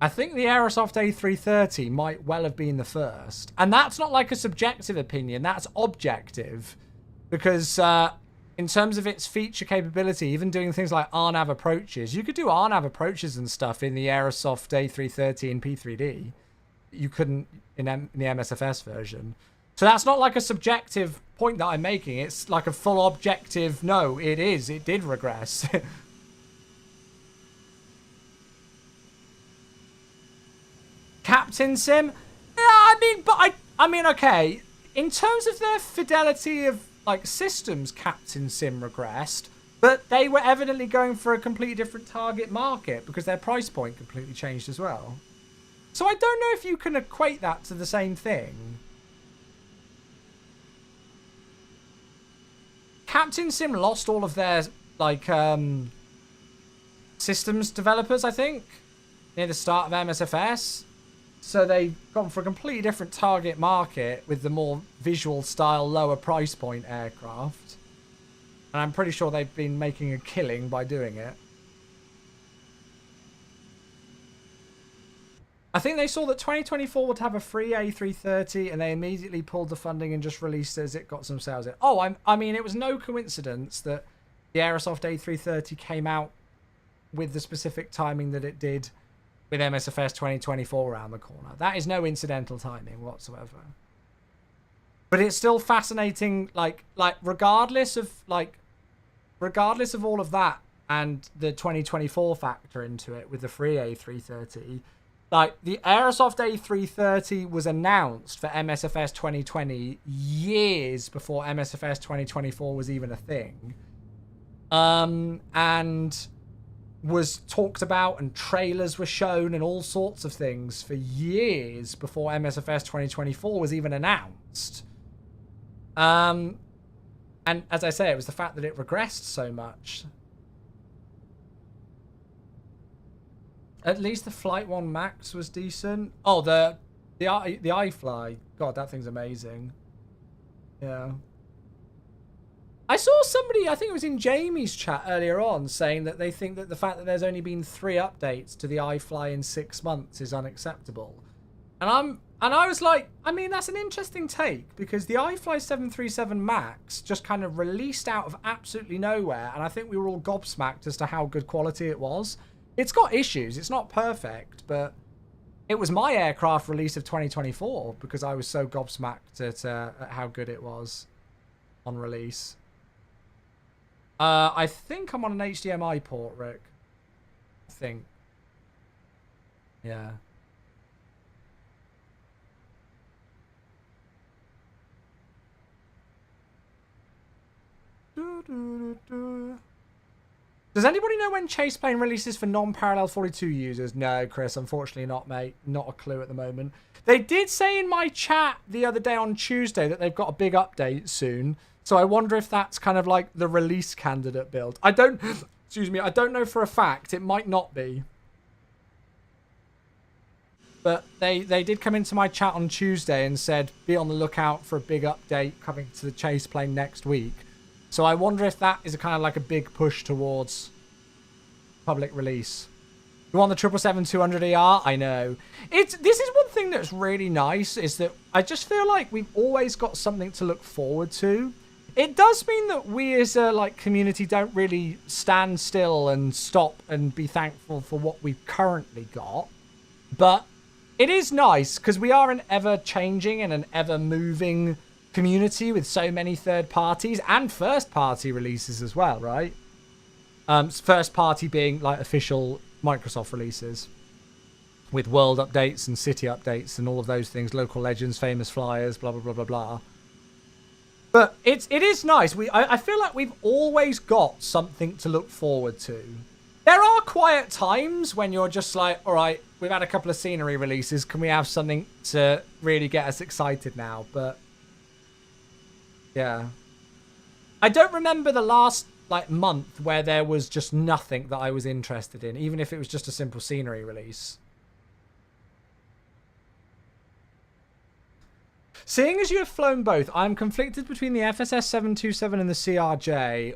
I think the Aerosoft A330 might well have been the first. And that's not like a subjective opinion. That's objective. Because in terms of its feature capability, even doing things like RNAV approaches, you could do RNAV approaches and stuff in the Aerosoft A330 in P3D. You couldn't in the MSFS version. So that's not like a subjective point that I'm making. It's like a full objective, no, it is. It did regress. Captain Sim? Yeah, I mean, okay. In terms of their fidelity of, systems, Captain Sim regressed. But they were evidently going for a completely different target market because their price point completely changed as well. So I don't know if you can equate that to the same thing. Captain Sim lost all of their, systems developers, I think. near the start of MSFS. So they've gone for a completely different target market with the more visual style, lower price point aircraft. And I'm pretty sure they've been making a killing by doing it. I think they saw that 2024 would have a free A330 and they immediately pulled the funding and just released it as it got some sales in. Oh, I mean, it was no coincidence that the Aerosoft A330 came out with the specific timing that it did with MSFS 2024 around the corner. That is no incidental timing whatsoever. But it's still fascinating, like regardless of all of that and the 2024 factor into it with the free A330, like the Aerosoft A330 was announced for MSFS 2020 years before MSFS 2024 was even a thing. And was talked about and trailers were shown and all sorts of things for years before MSFS 2024 was even announced. And as I say, it was the fact that it regressed so much. At least the Flight 1 Max was decent. Oh, the iFly. God, that thing's amazing. Yeah. I saw somebody, I think it was in Jamie's chat earlier on, saying that they think that the fact that there's only been 3 updates to the iFly in 6 months is unacceptable. And I was like, I mean, that's an interesting take, because the iFly 737 MAX just kind of released out of absolutely nowhere, and I think we were all gobsmacked as to how good quality it was. It's got issues, it's not perfect, but it was my aircraft release of 2024 because I was so gobsmacked at how good it was on release. I think I'm on an HDMI port, Rick. I think. Yeah. Does anybody know when Chaseplane releases for non-parallel 42 users? No, Chris, unfortunately not, mate. Not a clue at the moment. They did say in my chat the other day on Tuesday that they've got a big update soon. So I wonder if that's kind of like the release candidate build. I don't, excuse me, I don't know for a fact. It might not be. But they did come into my chat on Tuesday and said, be on the lookout for a big update coming to the Chaseplane next week. So I wonder if that is a kind of like a big push towards public release. You want the 777-200ER? I know. This is one thing that's really nice, is that I just feel like we've always got something to look forward to. It does mean that we as a community don't really stand still and stop and be thankful for what we've currently got. But it is nice because we are an ever-changing and an ever-moving community with so many third parties and first party releases as well, right? First party being like official Microsoft releases with world updates and city updates and all of those things, local legends, famous flyers, blah blah blah blah blah. But it is nice. I feel like we've always got something to look forward to. There are quiet times when you're just like, all right, we've had a couple of scenery releases, can we have something to really get us excited now? But yeah, I don't remember the last month where there was just nothing that I was interested in, even if it was just a simple scenery release. Seeing as you have flown both, I'm conflicted between the FSS 727 and the CRJ.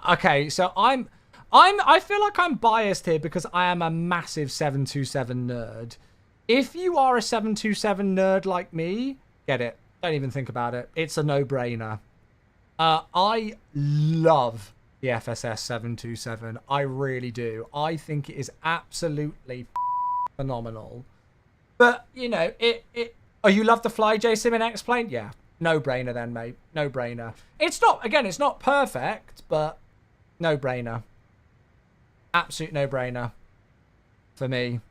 Okay, so I feel like I'm biased here because I am a massive 727 nerd. If you are a 727 nerd like me, get it. Don't even think about it. It's a no-brainer. I love the FSS 727. I really do. I think it is absolutely phenomenal. But, you know, oh, you love the Fly J-Sim in X-Plane? Yeah. No-brainer then, mate. No-brainer. It's not, again, it's not perfect, but no-brainer. Absolute no-brainer for me.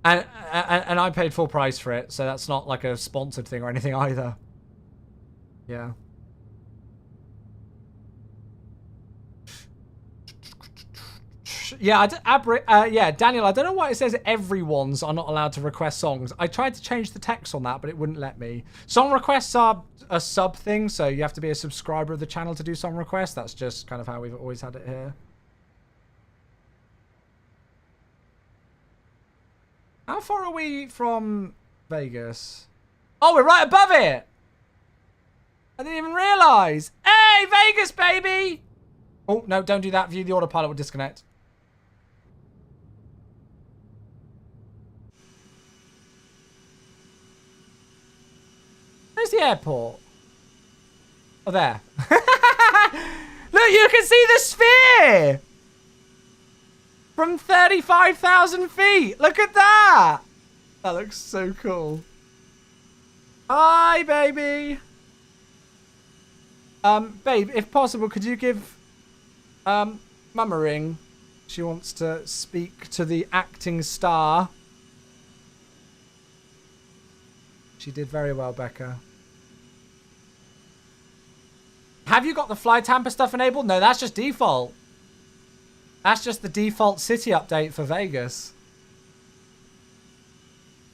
And I paid full price for it, so that's not like a sponsored thing or anything either. Yeah. Yeah, yeah, Daniel, I don't know why it says everyone's are not allowed to request songs. I tried to change the text on that, but it wouldn't let me. Song requests are a sub thing, so you have to be a subscriber of the channel to do song requests. That's just kind of how we've always had it here. How far are we from Vegas? Oh, we're right above it. I didn't even realize. Hey, Vegas, baby. Oh, no, don't do that. View the autopilot will disconnect. Where's the airport? Oh, there. Look, you can see the sphere. From 35,000 feet. Look at that. That looks so cool. Hi, baby. Babe, if possible, could you give Mum a ring? She wants to speak to the acting star. She did very well, Becca. Have you got the fly tamper stuff enabled? No, that's just default. That's just the default city update for Vegas.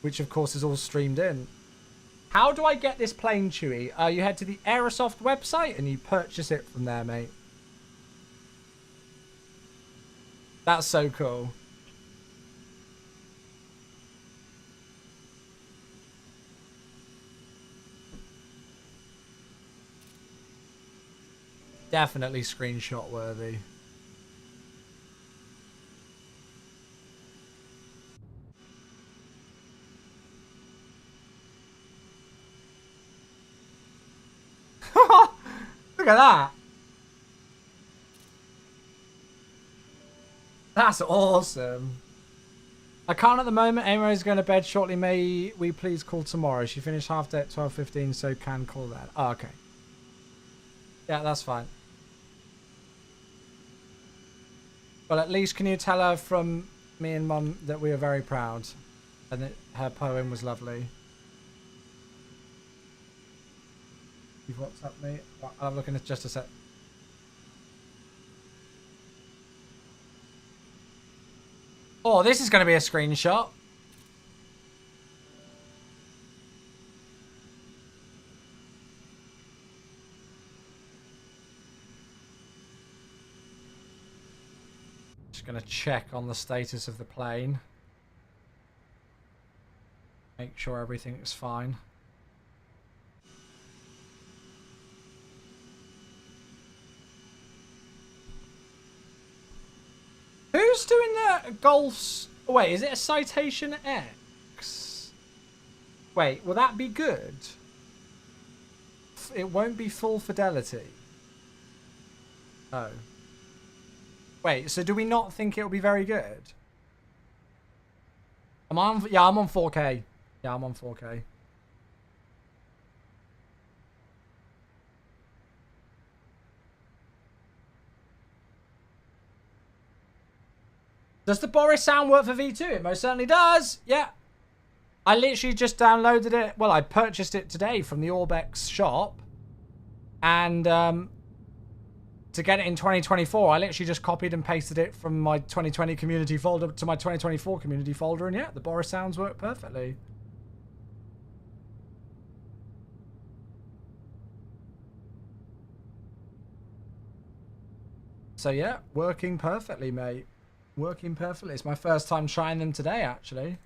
Which, of course, is all streamed in. How do I get this plane, Chewy? You head to the Aerosoft website and you purchase it from there, mate. That's so cool. Definitely screenshot worthy. Look at that. That's awesome. I can't at the moment. Amy is going to bed shortly. May we please call tomorrow? She finished half day at 12:15, so can call that. Oh, okay. Yeah, that's fine. Well, at least can you tell her from me and Mum that we are very proud and that her poem was lovely. You've WhatsApped me. I'll have a look in just a sec. Oh, this is going to be a screenshot. Just going to check on the status of the plane. Make sure everything is fine. Who's doing the Golf's... Wait, is it a Citation X? Wait, will that be good? It won't be full fidelity. Oh. Wait, so do we not think it'll be very good? Am I on... Yeah, I'm on 4K. Yeah, I'm on 4K. Does the Boris sound work for V2? It most certainly does. Yeah. I literally just downloaded it. Well, I purchased it today from the Orbex shop. And to get it in 2024, I literally just copied and pasted it from my 2020 community folder to my 2024 community folder. And yeah, the Boris sounds work perfectly. So yeah, working perfectly, mate. Working perfectly. It's my first time trying them today, actually.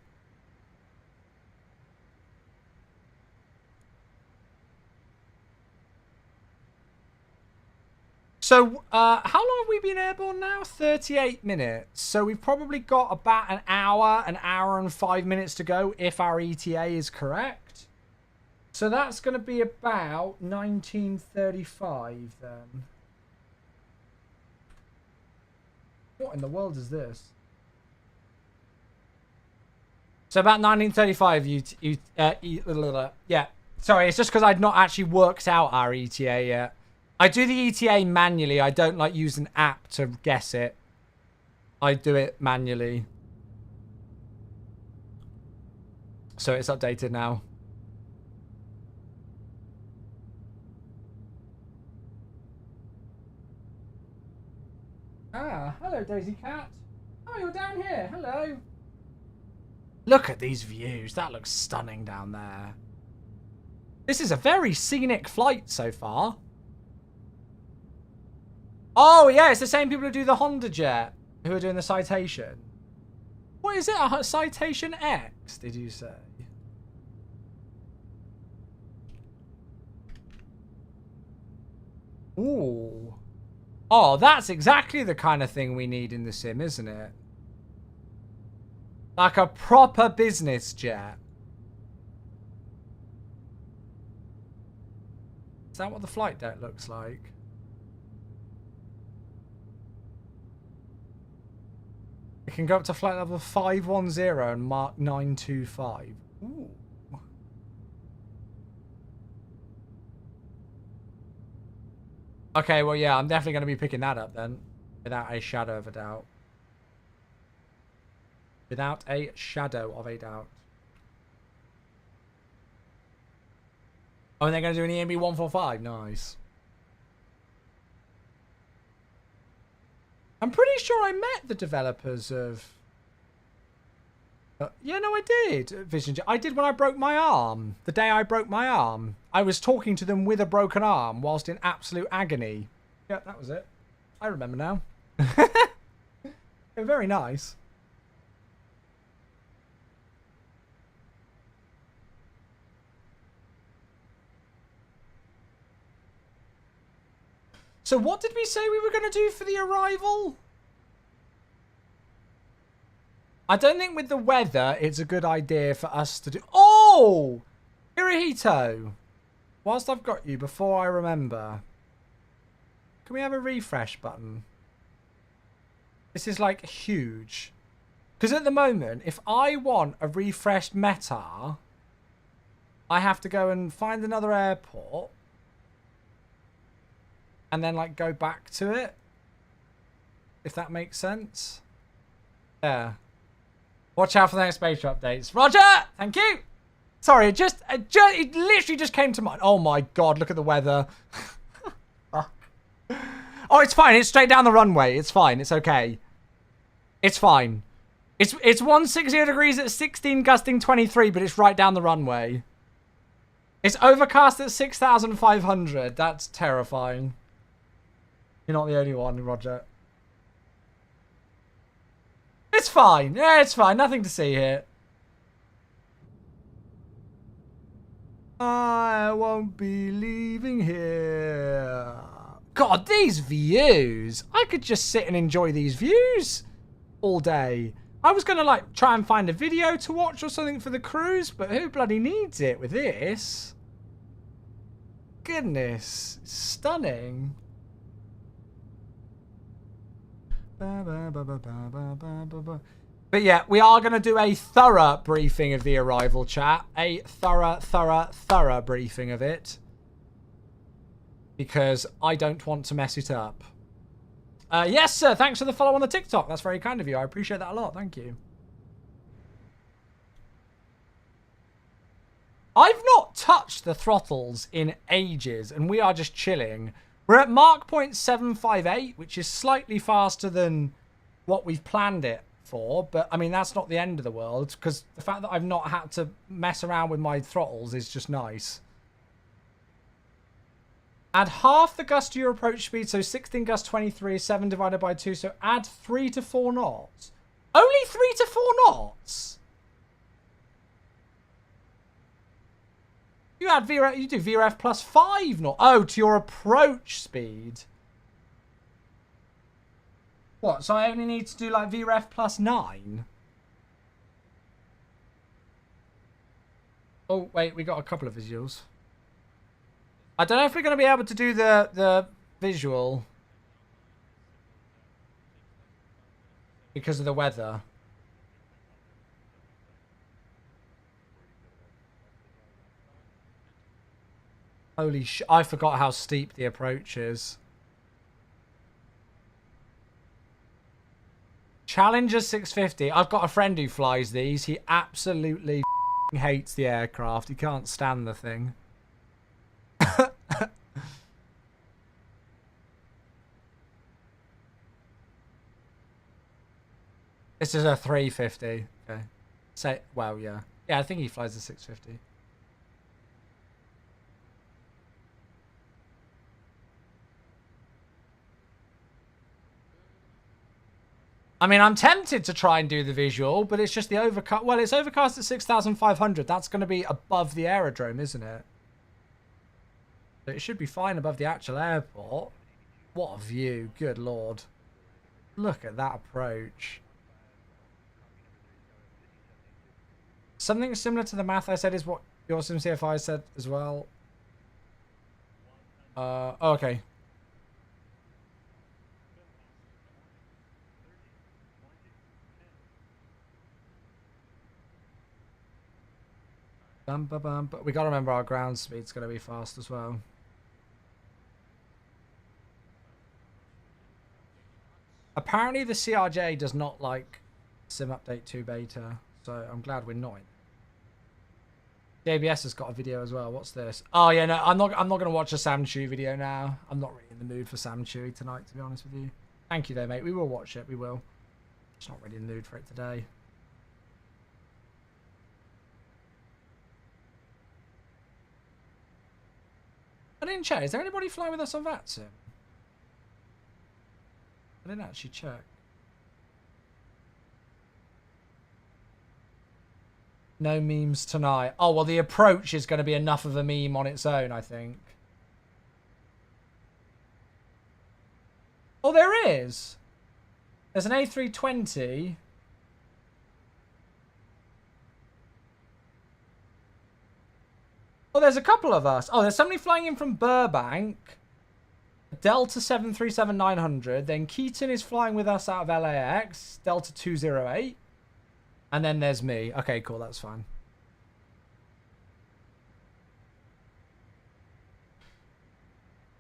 So, how long have we been airborne now? 38 minutes. So we've probably got about an hour and 5 minutes to go if our ETA is correct. So that's going to be about 1935 then. What in the world is this? So about 1935, yeah. Sorry, it's just because I'd not actually worked out our ETA yet. I do the ETA manually. I don't like use an app to guess it. I do it manually. So it's updated now. Ah, hello, Daisy Cat. Oh, you're down here. Hello. Look at these views. That looks stunning down there. This is a very scenic flight so far. Oh, yeah, it's the same people who do the Honda Jet who are doing the Citation. What is it? A Citation X, did you say? Ooh. Oh, that's exactly the kind of thing we need in the sim, isn't it? Like a proper business jet. Is that what the flight deck looks like? It can go up to flight level 510 and Mark 925. Ooh. Okay, well, yeah, I'm definitely going to be picking that up then. Without a shadow of a doubt. Without a shadow of a doubt. Oh, and they're going to do an EMB 145. Nice. I'm pretty sure I met the developers of... yeah, no, I did. Vision Jet. I did when I broke my arm. The day I broke my arm. I was talking to them with a broken arm whilst in absolute agony. Yeah, that was it. I remember now. They're very nice. So what did we say we were going to do for the arrival? I don't think with the weather it's a good idea for us to do... Oh! Hirohito! Whilst I've got you, before I remember... Can we have a refresh button? This is like huge. Because at the moment, if I want a refreshed meta, I have to go and find another airport. And then like go back to it. If that makes sense. Yeah. Watch out for the next space updates. Roger! Thank you! Sorry, it literally just came to mind. Oh my god, look at the weather. Oh, it's fine. It's straight down the runway. It's fine. It's okay. It's fine. It's 160 degrees at 16, gusting 23, but it's right down the runway. It's overcast at 6,500. That's terrifying. You're not the only one, Roger. It's fine. Yeah, it's fine. Nothing to see here. I won't be leaving here. God, these views. I could just sit and enjoy these views all day. I was going to like try and find a video to watch or something for the cruise, but who bloody needs it with this? Goodness. Stunning. But yeah, we are going to do a thorough briefing of the arrival, chat. A thorough briefing of it. Because I don't want to mess it up. Yes, sir. Thanks for the follow on the TikTok. That's very kind of you. I appreciate that a lot. Thank you. I've not touched the throttles in ages, and we are just chilling. We're at Mach 0.758, which is slightly faster than what we've planned it for. But, I mean, that's not the end of the world, because the fact that I've not had to mess around with my throttles is just nice. Add half the gust to your approach speed, so 16 gust 23, 7 divided by 2, so add 3 to 4 knots. Only 3 to 4 knots? You add VRF, you do VRF plus 5 knots. Oh, to your approach speed. What, so I only need to do like VRF plus 9? Oh, wait, we got a couple of visuals. I don't know if we're going to be able to do the visual because of the weather. Holy sh! I forgot how steep the approach is. Challenger 650. I've got a friend who flies these. He absolutely hates the aircraft. He can't stand the thing. This is a 350. Okay. Say, well, yeah. Yeah, I think he flies a 650. I mean, I'm tempted to try and do the visual, but it's just the overcast. Well, it's overcast at 6,500. That's going to be above the aerodrome, isn't it? So it should be fine above the actual airport. What a view. Good Lord. Look at that approach. Something similar to the math I said is what your SimCFI said as well. Oh, okay. But we got to remember our ground speed's going to be fast as well. Apparently the CRJ does not like Sim Update 2 beta, so I'm glad we're not. JBS has got a video as well. What's this? Oh yeah, no, I'm not going to watch a Sam Chew video now. I'm not really in the mood for Sam Chewy tonight, to be honest with you. Thank you though, mate. We will watch it. We will. Just not really in the mood for it today. I didn't check. Is there anybody flying with us on that sim? I didn't actually check. No memes tonight. Oh, well, the approach is going to be enough of a meme on its own, I think. Oh, there is. There's an A320. Oh, there's a couple of us. Oh, there's somebody flying in from Burbank. Delta 737-900. Then Keaton is flying with us out of LAX. Delta 208. And then there's me. Okay, cool. That's fine.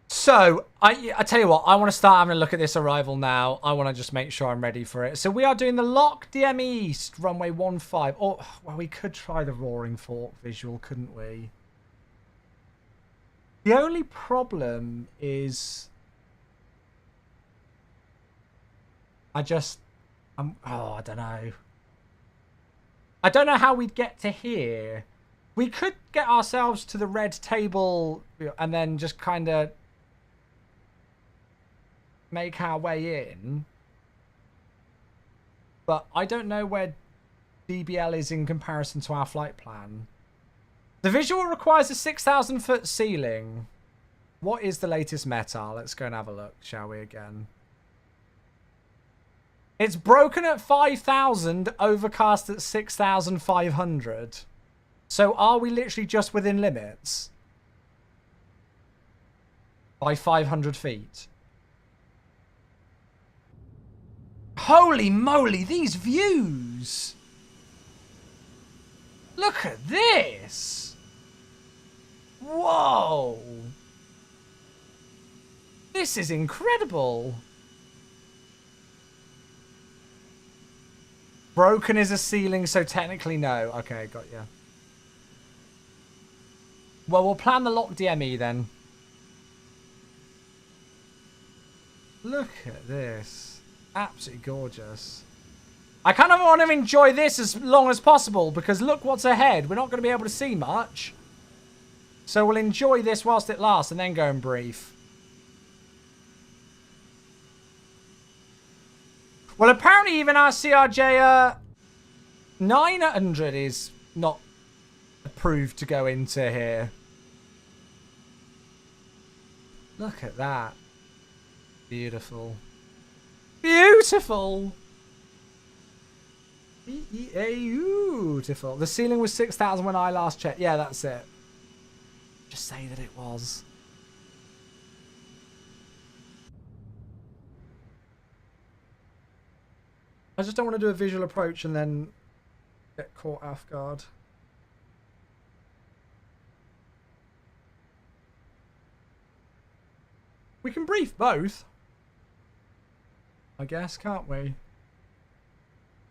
So, I tell you what. I want to start having a look at this arrival now. I want to just make sure I'm ready for it. So, we are doing the LOC DM East, runway 15. Oh, well, we could try the Roaring Fork visual, couldn't we? The only problem is... I don't know. I don't know how we'd get to here. We could get ourselves to the red table and then just kind of make our way in. But I don't know where DBL is in comparison to our flight plan. The visual requires a 6,000 foot ceiling. What is the latest meta? Let's go and have a look, shall we, again? It's broken at 5,000, overcast at 6,500. So are we literally just within limits? By 500 feet. Holy moly, these views! Look at this! Whoa! This is incredible! Broken is a ceiling, so technically no. Okay, got ya. Well, we'll plan the LOC DME then. Look at this. Absolutely gorgeous. I kind of want to enjoy this as long as possible because look what's ahead. We're not going to be able to see much. So we'll enjoy this whilst it lasts and then go and brief. Well, apparently even our CRJ 900 is not approved to go into here. Look at that. Beautiful. Beautiful. Beautiful. The ceiling was 6,000 when I last checked. Yeah, that's it. Just say that it was. I just don't want to do a visual approach and then get caught off guard. We can brief both, I guess, can't we?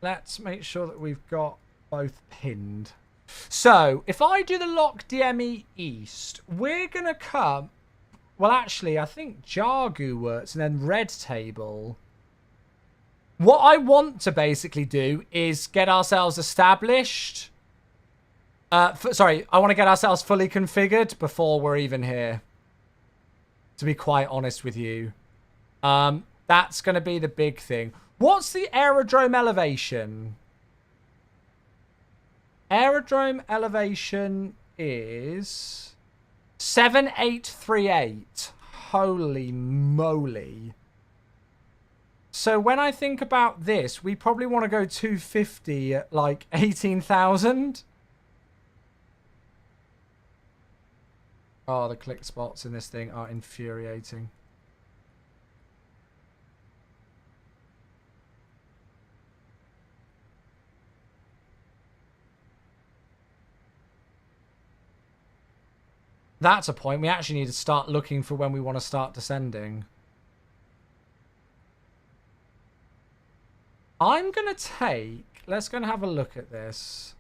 Let's make sure that we've got both pinned. So, if I do the LOC DME East, we're going to come... Well, actually, I think Jargu works and then Red Table. What I want to basically do is get ourselves established. Sorry, I want to get ourselves fully configured before we're even here. To be quite honest with you. That's going to be the big thing. What's the aerodrome elevation? Aerodrome elevation is 7838. Holy moly. So when I think about this, we probably want to go 250 at like 18,000. Oh, the click spots in this thing are infuriating. That's a point. We actually need to start looking for when we want to start descending. I'm going to take... Let's go and have a look at this.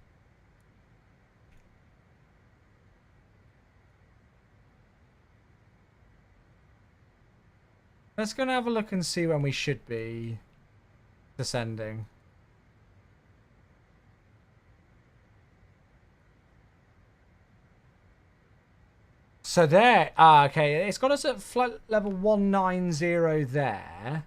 Let's go and have a look and see when we should be descending. So there, okay, it's got us at flight level 190 there.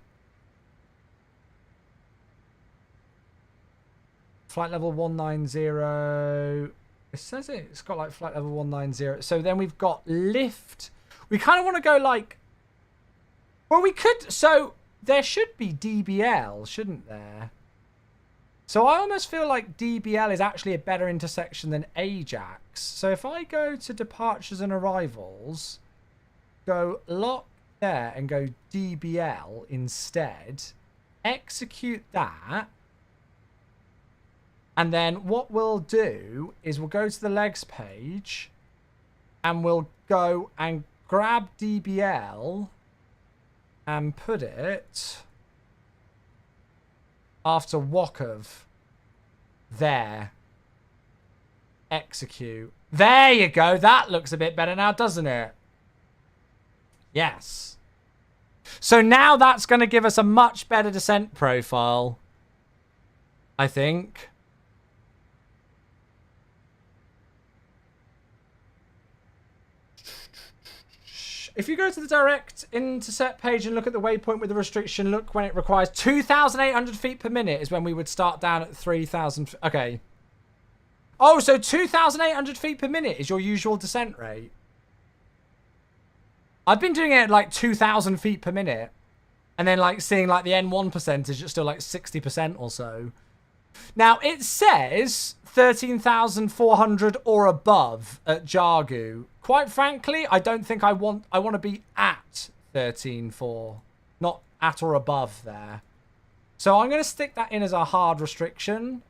Flight level 190. It says it's got like flight level 190. So then we've got lift. We kind of want to go like... Well, we could... So there should be DBL, shouldn't there? So I almost feel like DBL is actually a better intersection than Ajax. So if I go to departures and arrivals, go lock there and go DBL instead, execute that, and then what we'll do is we'll go to the legs page and we'll go and grab DBL and put it after Wakov. There. Execute. There you go. That looks a bit better now, doesn't it? Yes. So now that's going to give us a much better descent profile, I think. If you go to the direct intercept page and look at the waypoint with the restriction, look when it requires 2,800 feet per minute is when we would start down at 3,000. Okay. Oh, so 2,800 feet per minute is your usual descent rate. I've been doing it at like 2,000 feet per minute. And then like seeing like the N1 percentage at still like 60% or so. Now it says 13,400 or above at Jargu. Quite frankly, I don't think I want to be at 13.4, not at or above there. So I'm going to stick that in as a hard restriction.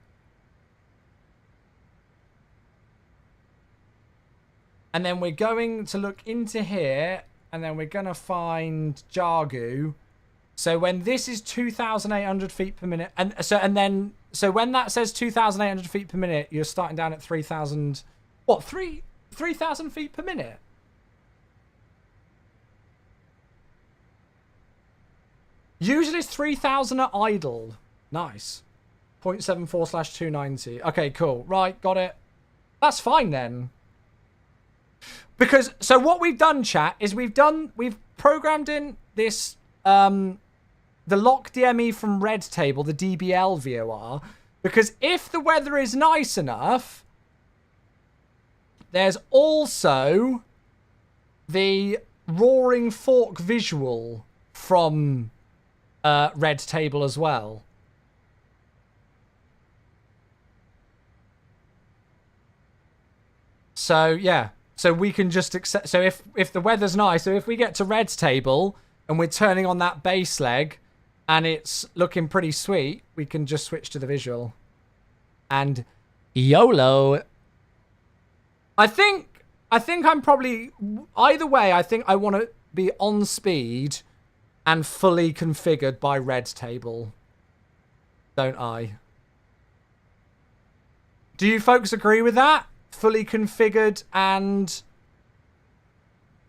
And then we're going to look into here, and then we're going to find Jargu. So when this is 2,800 feet per minute, so when that says 2,800 feet per minute, you're starting down at 3,000. What, 3,000 feet per minute? Usually it's 3,000 at idle. Nice. 0.74/290. Okay, cool. Right, got it. That's fine then. Because, so what we've done, chat, is we've programmed in this, the lock DME from Red Table, the DBL VOR, because if the weather is nice enough, there's also the Roaring Fork visual from Red Table as well. So, yeah. So we can just accept... So if the weather's nice, so if we get to Red Table and we're turning on that base leg and it's looking pretty sweet, we can just switch to the visual. And YOLO. I think I'm probably... Either way, I think I want to be on speed and fully configured by Red Table. Don't I? Do you folks agree with that? Fully configured and...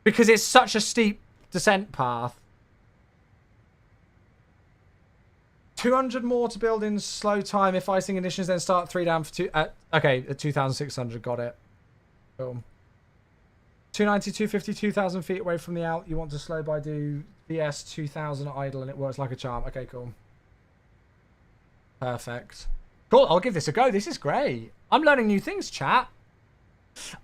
Because it's such a steep descent path. 200 more to build in slow time if icing conditions, then start 3 down for 2... okay, at 2,600, got it. Cool. 290, 250, 2,000 feet away from the out. You want to slow by, do VS 2,000 idle and it works like a charm. Okay, cool. Perfect. Cool, I'll give this a go. This is great. I'm learning new things, chat.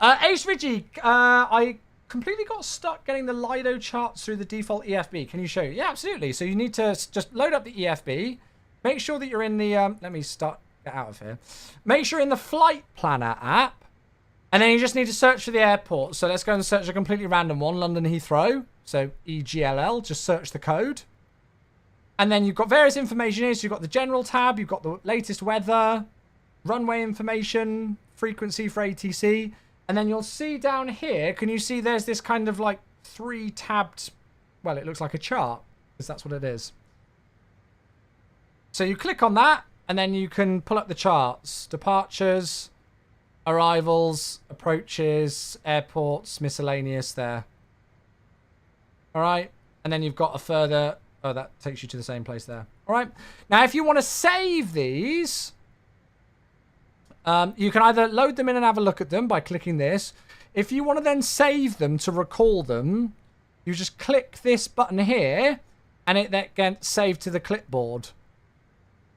Ace Ridgy, I completely got stuck getting the Lido charts through the default EFB. Can you show? Yeah, absolutely. So you need to just load up the EFB. Make sure that you're in the... let me get out of here. Make sure you're in the Flight Planner app. And then you just need to search for the airport. So let's go and search a completely random one, London Heathrow. So EGLL, just search the code. And then you've got various information here. So you've got the general tab, you've got the latest weather, runway information, frequency for ATC. And then you'll see down here, can you see there's this kind of like 3-tabbed, well, it looks like a chart, because that's what it is. So you click on that, and then you can pull up the charts. Departures, arrivals, approaches, airports, miscellaneous there. All right. And then you've got a further... Oh, that takes you to the same place there. All right. Now, if you want to save these, you can either load them in and have a look at them by clicking this. If you want to then save them to recall them, you just click this button here, and it then gets saved to the clipboard.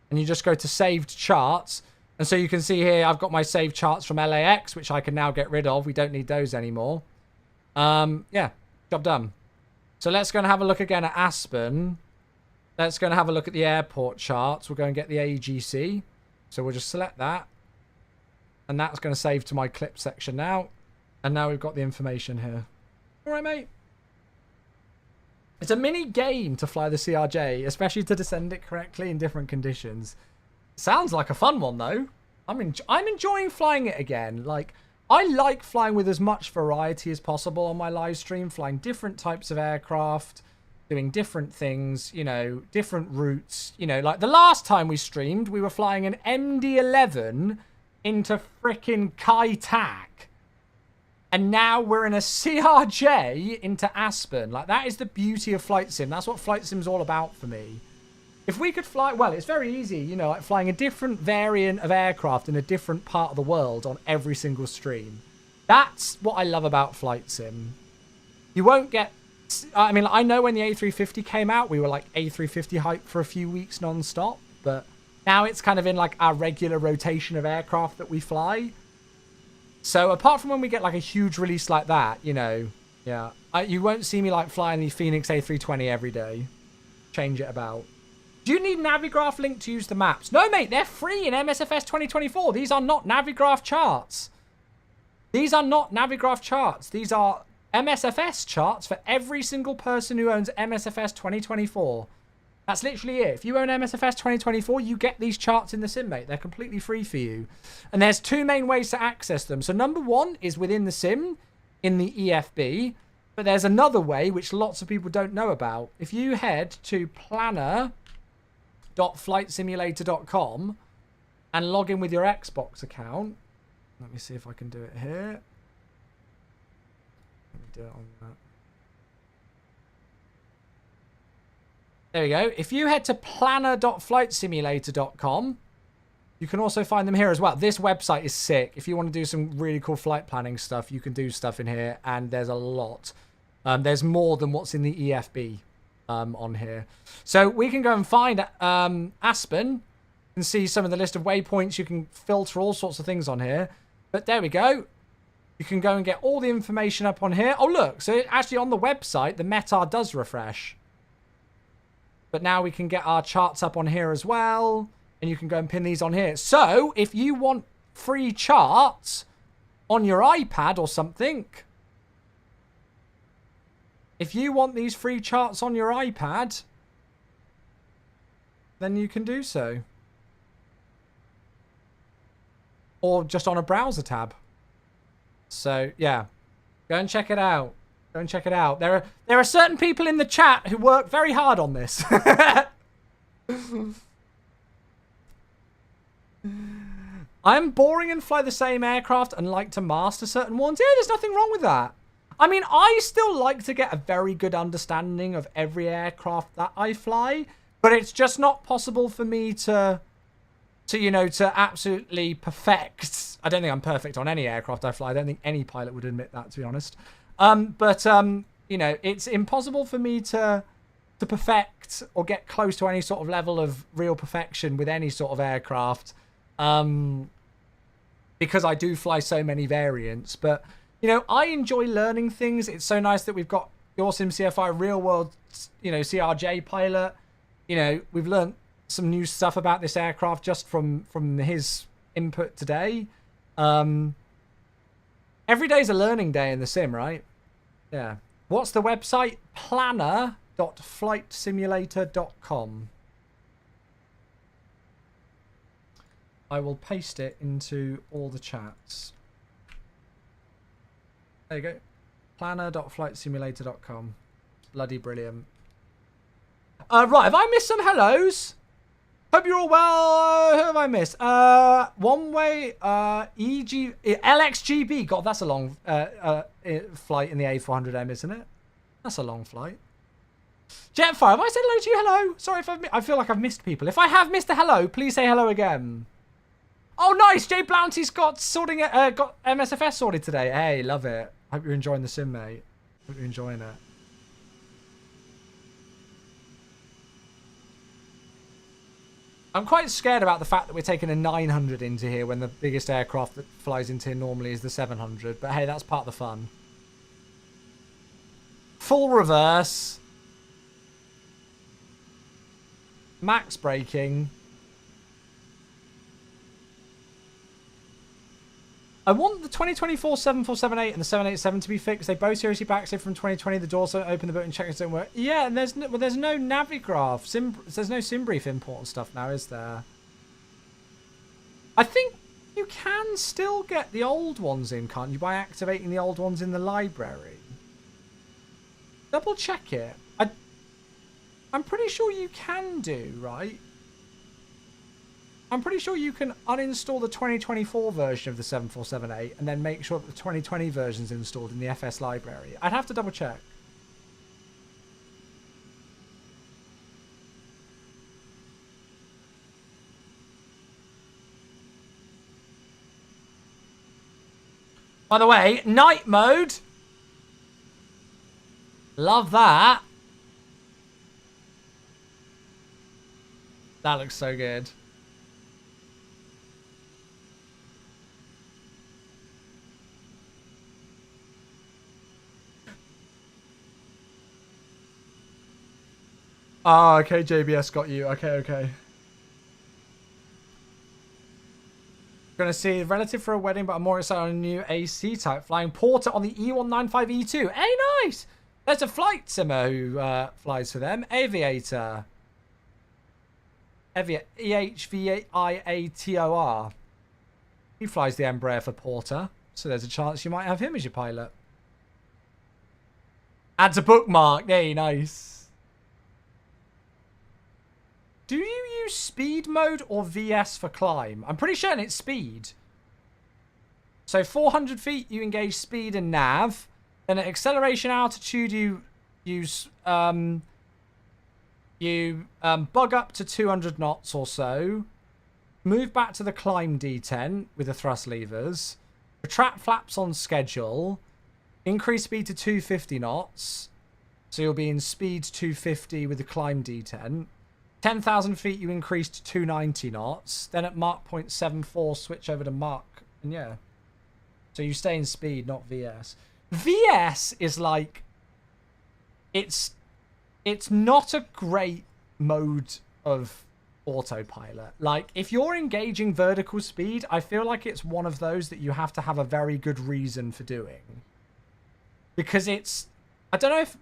And you just go to saved charts. And so you can see here, I've got my saved charts from LAX, which I can now get rid of. We don't need those anymore. Yeah, job done. So let's go and have a look again at Aspen. Let's go and have a look at the airport charts. We'll go and get the AGC. So we'll just select that. And that's going to save to my clip section now. And now we've got the information here. All right, mate. It's a mini game to fly the CRJ, especially to descend it correctly in different conditions. Sounds like a fun one, though. I'm enjoying flying it again. Like, I like flying with as much variety as possible on my live stream, flying different types of aircraft, doing different things, you know, different routes. You know, like the last time we streamed, we were flying an MD-11 into frickin' Kai-Tak. And now we're in a CRJ into Aspen. Like, that is the beauty of Flight Sim. That's what Flight Sim's all about for me. If we could fly... Well, it's very easy, you know, like flying a different variant of aircraft in a different part of the world on every single stream. That's what I love about Flight Sim. You won't get... I mean, I know when the A350 came out, we were like A350 hype for a few weeks non-stop. But now it's kind of in like our regular rotation of aircraft that we fly. So apart from when we get like a huge release like that, you know, yeah, you won't see me like flying the Phoenix A320 every day. Change it about. Do you need Navigraph link to use the maps? No, mate, they're free in MSFS 2024. These are not Navigraph charts. These are not Navigraph charts. These are MSFS charts for every single person who owns MSFS 2024. That's literally it. If you own MSFS 2024, you get these charts in the sim, mate. They're completely free for you. And there's 2 main ways to access them. So number 1 is within the sim in the EFB. But there's another way, which lots of people don't know about. If you head to planner.flightsimulator.com and log in with your Xbox account. Let me see if I can do it here. Let me do it on that. There we go. If you head to planner.flightsimulator.com, you can also find them here as well. This website is sick. If you want to do some really cool flight planning stuff, you can do stuff in here, and there's a lot. There's more than what's in the EFB on here. So we can go and find Aspen and see some of the list of waypoints. You can filter all sorts of things on here. But there we go. You can go and get all the information up on here. Oh, look. So actually on the website, the METAR does refresh. But now we can get our charts up on here as well. And you can go and pin these on here. So if you want free charts on your iPad or something, if you want these free charts on your iPad, then you can do so. Or just on a browser tab. So, yeah. Go and check it out. Go and check it out. There are certain people in the chat who work very hard on this. I'm boring and fly the same aircraft and like to master certain ones. Yeah, there's nothing wrong with that. I mean, I still like to get a very good understanding of every aircraft that I fly, but it's just not possible for me to you know, to absolutely perfect. I don't think I'm perfect on any aircraft I fly. I don't think any pilot would admit that, to be honest. You know, it's impossible for me to to perfect or get close to any sort of level of real perfection with any sort of aircraft, because I do fly so many variants. But, you know, I enjoy learning things. It's so nice that we've got your SimCFI real world, you know, CRJ pilot. You know, we've learned some new stuff about this aircraft just from his input today. Every day's a learning day in the sim, right? Yeah. What's the website? planner.flightsimulator.com. I will paste it into all the chats. There you go. Planner.flightsimulator.com. Bloody brilliant. Right, have I missed some hellos? Hope you're all well. Who have I missed? One way, LXGB. God, that's a long flight in the A400M, isn't it? That's a long flight. Jetfire, have I said hello to you? Hello. Sorry if I feel like I've missed people. If I have missed a hello, please say hello again. Oh, nice. Jay Bounty's got MSFS sorted today. Hey, love it. Hope you're enjoying the sim, mate. Hope you're enjoying it. I'm quite scared about the fact that we're taking a 900 into here when the biggest aircraft that flies into here normally is the 700. But hey, that's part of the fun. Full reverse. Max braking. I want the 2024 7478 and the 787 to be fixed. They both seriously backslid from 2020. The doors don't open, the boot and checkers don't work. Yeah, and there's no Navigraph. There's no SimBrief import and stuff now, is there? I think you can still get the old ones in, can't you, by activating the old ones in the library? Double check it. I'm pretty sure you can do, right? I'm pretty sure you can uninstall the 2024 version of the 7478 and then make sure that the 2020 version's installed in the FS library. I'd have to double check. By the way, night mode. Love that. That looks so good. Oh, okay, JBS got you. Okay. Gonna see relative for a wedding, but I'm more excited on a new AC type flying Porter on the E195E2. Hey, nice! There's a flight simmer who flies for them. Aviator. EHVIATOR. He flies the Embraer for Porter, so there's a chance you might have him as your pilot. Adds a bookmark. Hey, nice. Do you use speed mode or VS for climb? I'm pretty sure it's speed. So 400 feet, you engage speed and nav. Then at acceleration altitude, you use bug up to 200 knots or so. Move back to the climb detent with the thrust levers. Retract flaps on schedule. Increase speed to 250 knots. So you'll be in speed 250 with the climb detent. 10,000 feet, you increase to 290 knots. Then at Mach 0.74, switch over to Mach. And yeah. So you stay in speed, not VS. VS is like... It's not a great mode of autopilot. Like, if you're engaging vertical speed, I feel like it's one of those that you have to have a very good reason for doing. Because it's... I don't know if...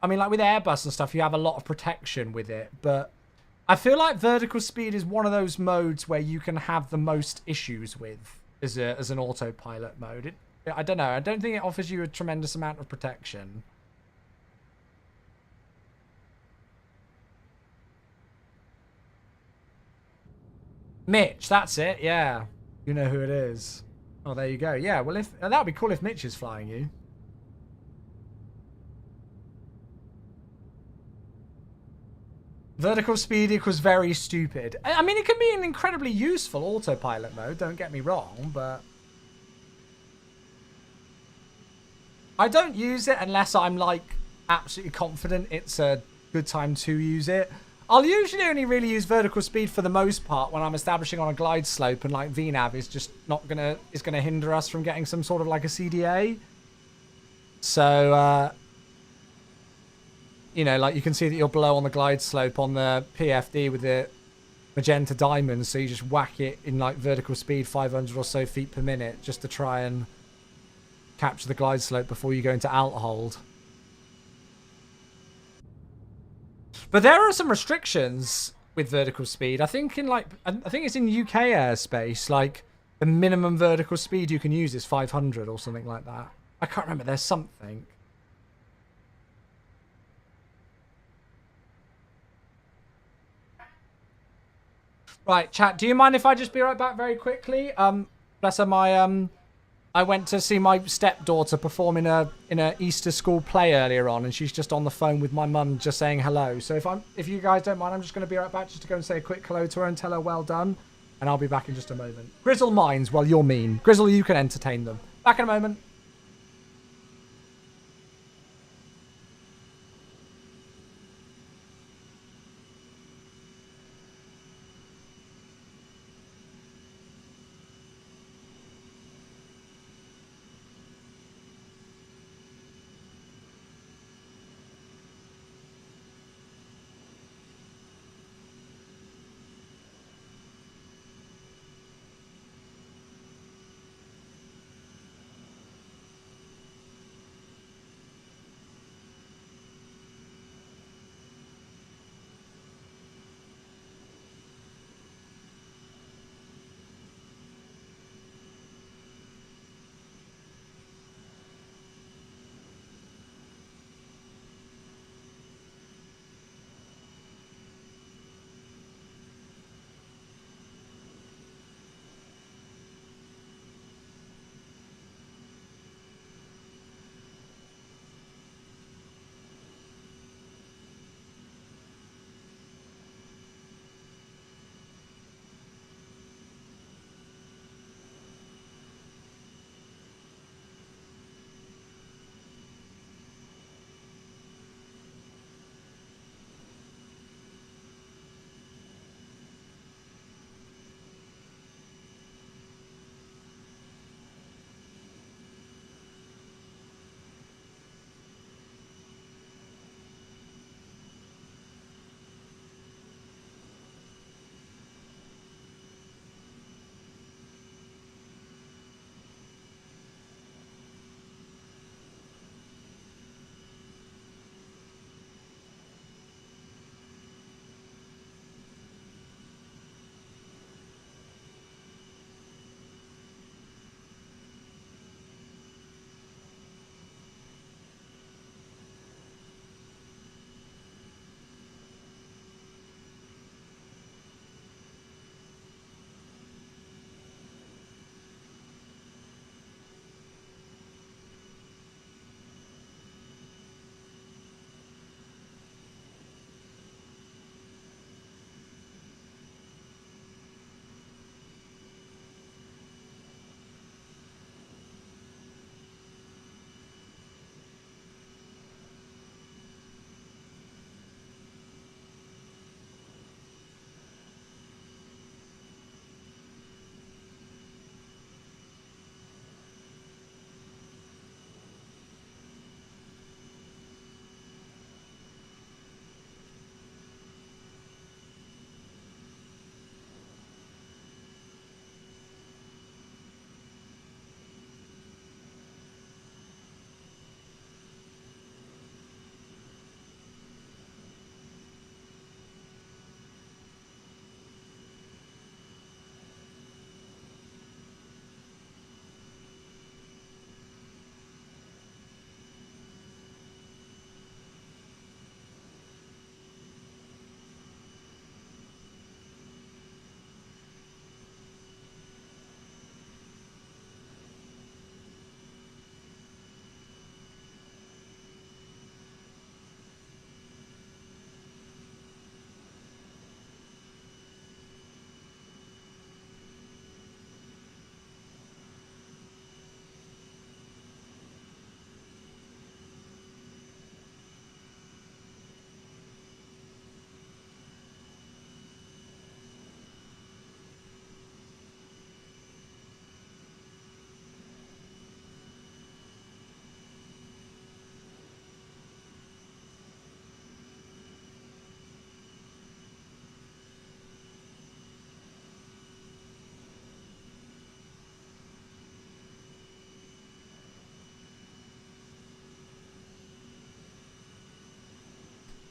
I mean, like with Airbus and stuff, you have a lot of protection with it, but I feel like vertical speed is one of those modes where you can have the most issues with as an autopilot mode. I don't know. I don't think it offers you a tremendous amount of protection. Mitch, that's it. Yeah, you know who it is. Oh, there you go. Yeah, well, if that would be cool if Mitch is flying you. Vertical speed equals very stupid. I mean, it can be an incredibly useful autopilot mode, don't get me wrong, but... I don't use it unless I'm, like, absolutely confident it's a good time to use it. I'll usually only really use vertical speed for the most part when I'm establishing on a glide slope and like VNAV is just is gonna hinder us from getting some sort of like a CDA. So you know, like you can see that you're below on the glide slope on the PFD with the magenta diamonds, so you just whack it in like vertical speed 500 or so feet per minute just to try and capture the glide slope before you go into alt hold. But there are some restrictions with vertical speed. I think it's in UK airspace, like the minimum vertical speed you can use is 500 or something like that. I can't remember, there's something. Right, chat, do you mind if I just be right back very quickly? Bless her, I went to see my stepdaughter perform in a Easter school play earlier on, and she's just on the phone with my mum just saying hello. So if you guys don't mind, I'm just going to be right back just to go and say a quick hello to her and tell her well done, and I'll be back in just a moment. Grizzle minds, well, you're mean. Grizzle, you can entertain them. Back in a moment.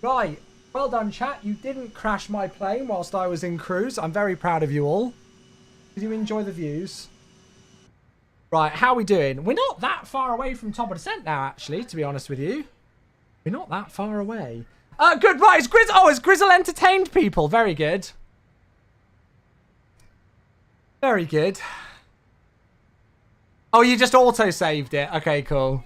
Right. Well done, chat. You didn't crash my plane whilst I was in cruise. I'm very proud of you all. Did you enjoy the views? Right, how are we doing? We're not that far away from top of descent now, actually, to be honest with you. We're not that far away. Good, right, it's Grizz. Oh, it's Grizzle entertained people. Very good. Very good. Oh, you just auto-saved it. Okay, cool.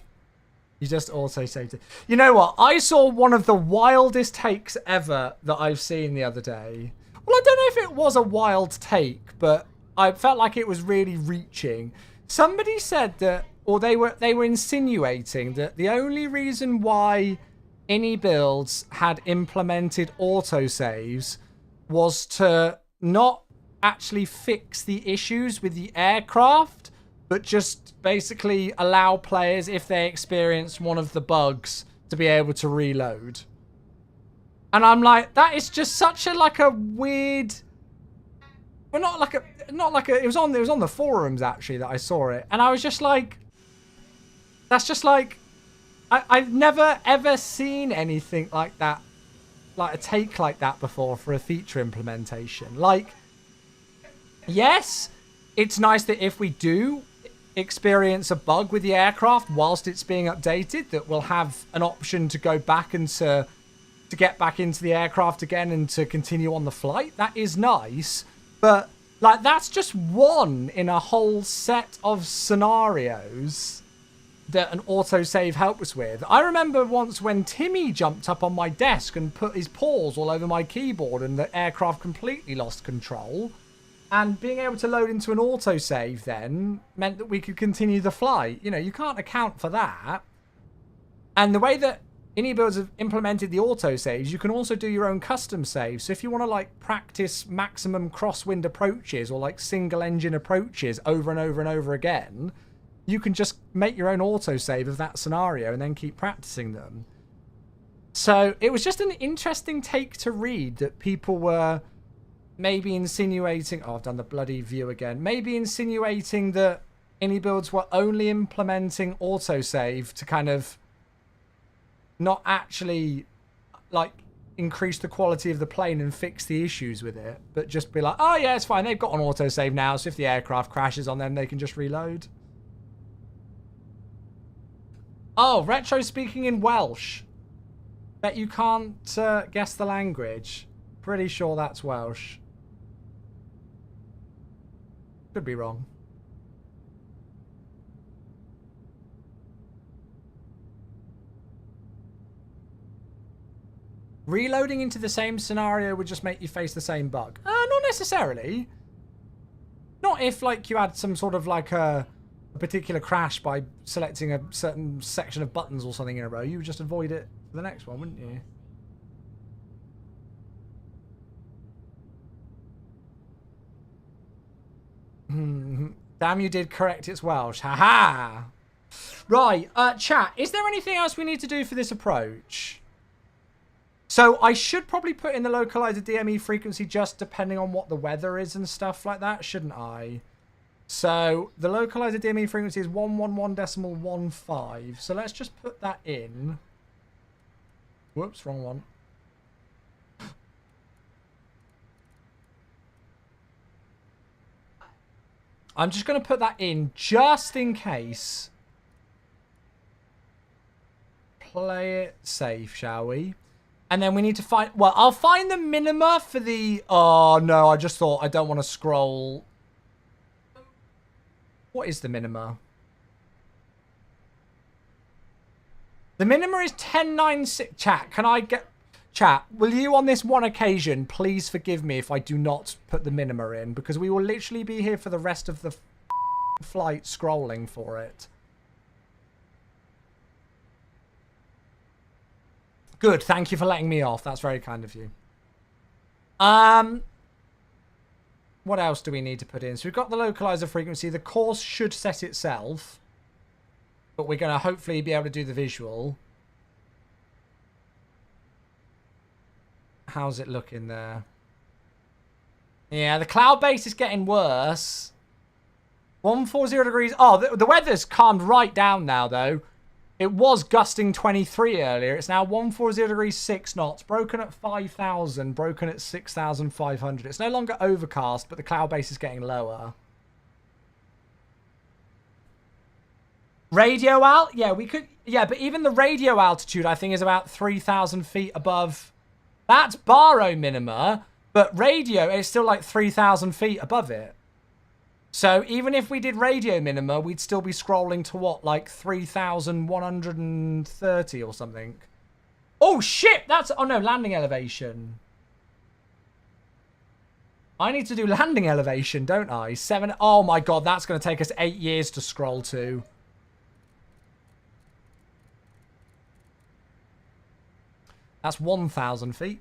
You just auto-saved it. You know what? I saw one of the wildest takes ever that I've seen the other day. Well, I don't know if it was a wild take, but I felt like it was really reaching. Somebody said that, or they were insinuating that the only reason why iniBuilds had implemented autosaves was to not actually fix the issues with the aircraft, but just basically allow players, if they experience one of the bugs, to be able to reload. And I'm like, that is just such a like a weird. Well, not like a. It was on the forums actually that I saw it, and I was just like, that's just like, I've never ever seen anything like that, like a take like that before for a feature implementation. Like, yes, it's nice that if we do experience a bug with the aircraft whilst it's being updated, that we'll have an option to go back and to get back into the aircraft again and to continue on the flight. That is nice, but like that's just one in a whole set of scenarios that an autosave helped us with. I remember once when Timmy jumped up on my desk and put his paws all over my keyboard and the aircraft completely lost control. And being able to load into an autosave then meant that we could continue the flight. You know, you can't account for that. And the way that iniBuilds have implemented the autosaves, you can also do your own custom saves. So if you want to like practice maximum crosswind approaches or like single engine approaches over and over and over again, you can just make your own autosave of that scenario and then keep practicing them. So it was just an interesting take to read that people were maybe insinuating, oh, I've done the bloody view again, maybe insinuating that iniBuilds were only implementing autosave to kind of not actually like increase the quality of the plane and fix the issues with it, but just be like, oh yeah, it's fine, they've got an autosave now, so if the aircraft crashes on them, they can just reload. Oh, Retro speaking in Welsh. Bet you can't guess the language. Pretty sure that's Welsh. Could be wrong. Reloading into the same scenario would just make you face the same bug. Not necessarily. Not if like you had some sort of like a particular crash by selecting a certain section of buttons or something in a row. You would just avoid it for the next one, wouldn't you? Damn, you did correct, it's Welsh. Haha! Right, chat, is there anything else we need to do for this approach? So I should probably put in the localizer DME frequency just depending on what the weather is and stuff like that, shouldn't I? So the localizer DME frequency is 111.15. So let's just put that in. Whoops, wrong one. I'm just going to put that in just in case. Play it safe, shall we? And then we need to find... Well, I'll find the minima for the... Oh, no, I just thought I don't want to scroll. What is the minima? The minima is 1096. Chat, can I get... Chat, will you on this one occasion please forgive me if I do not put the minima in? Because we will literally be here for the rest of the flight scrolling for it. Good, thank you for letting me off. That's very kind of you. What else do we need to put in? So we've got the localizer frequency. The course should set itself. But we're going to hopefully be able to do the visual. How's it looking there? Yeah, the cloud base is getting worse. 140 degrees. Oh, the weather's calmed right down now, though. It was gusting 23 earlier. It's now 140 degrees, 6 knots. Broken at 5,000. Broken at 6,500. It's no longer overcast, but the cloud base is getting lower. Radio alt? Yeah, we could... Yeah, but even the radio altitude, I think, is about 3,000 feet above... That's baro minima, but radio is still like 3,000 feet above it. So even if we did radio minima, we'd still be scrolling to what, like 3,130 or something. Oh shit, that's, oh no, landing elevation. I need to do landing elevation, don't I? Oh my god, that's going to take us 8 years to scroll to. That's 1,000 feet.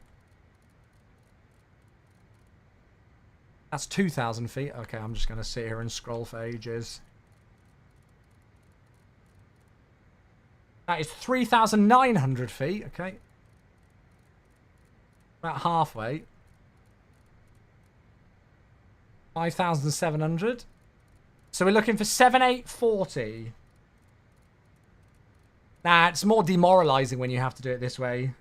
That's 2,000 feet. Okay, I'm just going to sit here and scroll for ages. That is 3,900 feet. Okay. About halfway. 5,700. So we're looking for 7,840. Nah, it's more demoralizing when you have to do it this way.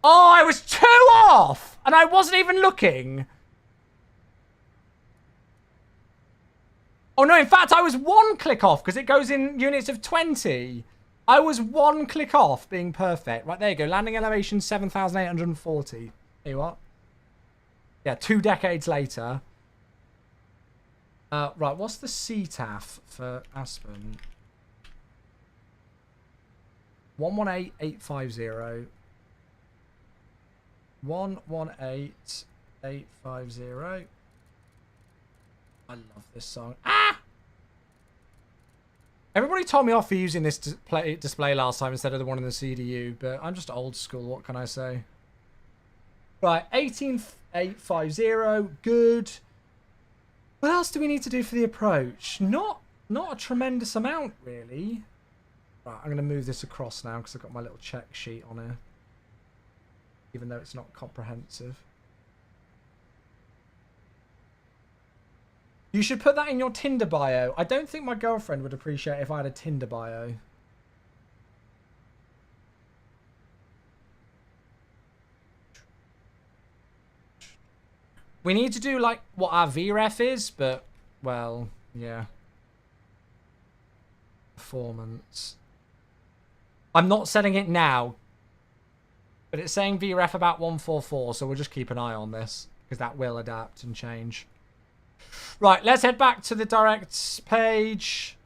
Oh, I was 2 off! And I wasn't even looking. Oh no, in fact, I was 1 click off because it goes in units of 20. I was 1 click off being perfect. Right, there you go. Landing elevation 7,840. There you are. Yeah, 2 decades later. Right, what's the CTAF for Aspen? 118,850. 118,850. I love this song. Ah! Everybody told me off for using this display last time instead of the one in the CDU, but I'm just old school. What can I say? Right, 18,850. Good. What else do we need to do for the approach? Not a tremendous amount, really. Right, I'm going to move this across now because I've got my little check sheet on here. Even though it's not comprehensive. You should put that in your Tinder bio. I don't think my girlfriend would appreciate if I had a Tinder bio. We need to do like what our VREF is, but, well, yeah. Performance. I'm not setting it now. But it's saying VREF about 144, so we'll just keep an eye on this. Because that will adapt and change. Right, let's head back to the directs page.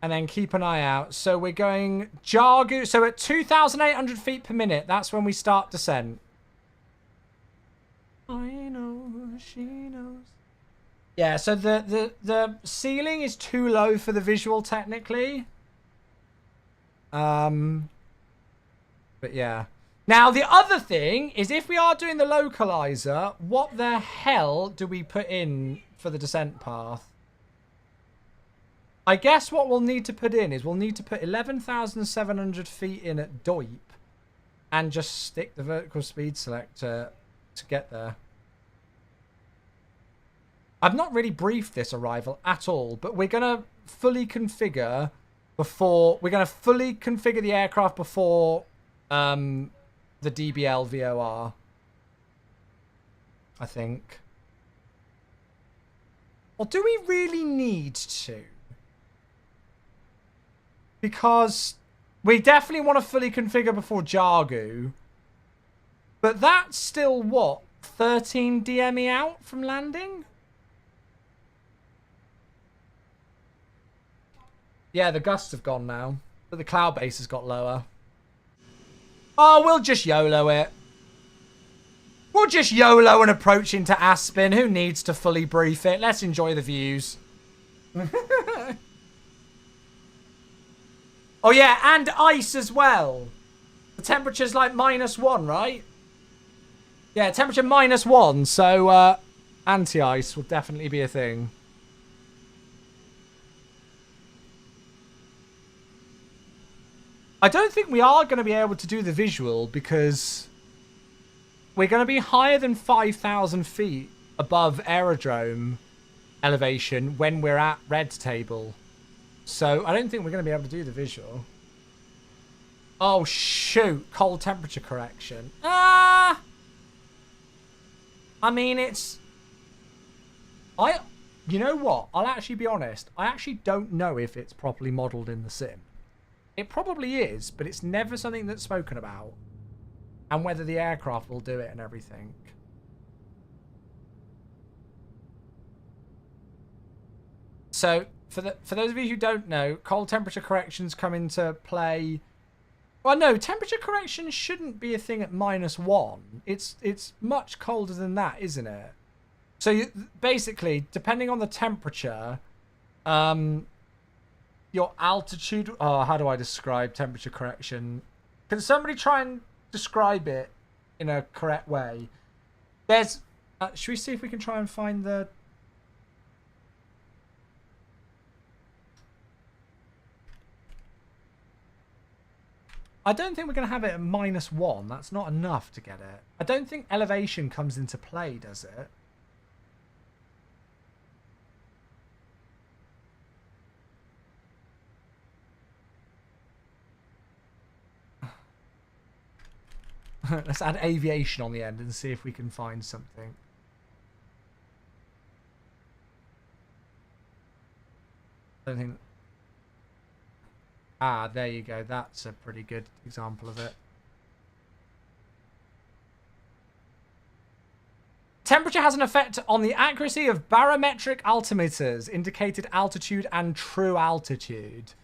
And then keep an eye out. So we're going Jargu. So at 2,800 feet per minute, that's when we start descent. I know, she knows. Yeah, so the ceiling is too low for the visual, technically. But yeah. Now, the other thing is if we are doing the localizer, what the hell do we put in for the descent path? I guess what we'll need to put in is we'll need to put 11,700 feet in at Doip and just stick the vertical speed selector to get there. I've not really briefed this arrival at all, but we're going to fully configure before... We're going to fully configure the aircraft before... the DBL VOR, I think. Or do we really need to? Because we definitely want to fully configure before Jargu. But that's still, what, 13 DME out from landing? Yeah, the gusts have gone now. But the cloud base has got lower. Oh, we'll just YOLO it. We'll just YOLO and approach into Aspen. Who needs to fully brief it? Let's enjoy the views. Oh, yeah, and ice as well. The temperature's like -1, right? Yeah, temperature -1. So, anti-ice will definitely be a thing. I don't think we are going to be able to do the visual because we're going to be higher than 5,000 feet above aerodrome elevation when we're at red table. So I don't think we're going to be able to do the visual. Oh, shoot. Cold temperature correction. I mean, it's... You know what? I'll actually be honest. I actually don't know if it's properly modelled in the sim. It probably is, but it's never something that's spoken about. And whether the aircraft will do it and everything. So, for those of you who don't know, cold temperature corrections come into play... Well, no, temperature correction shouldn't be a thing at -1. It's much colder than that, isn't it? So basically, depending on the temperature, your altitude... Oh, how do I describe temperature correction? Can somebody try and describe it in a correct way? There's... should we see if we can try and find the... I don't think we're going to have it at -1. That's not enough to get it. I don't think elevation comes into play, does it? Let's add aviation on the end and see if we can find something. I don't think... Ah, there you go. That's a pretty good example of it. Temperature has an effect on the accuracy of barometric altimeters, indicated altitude and true altitude.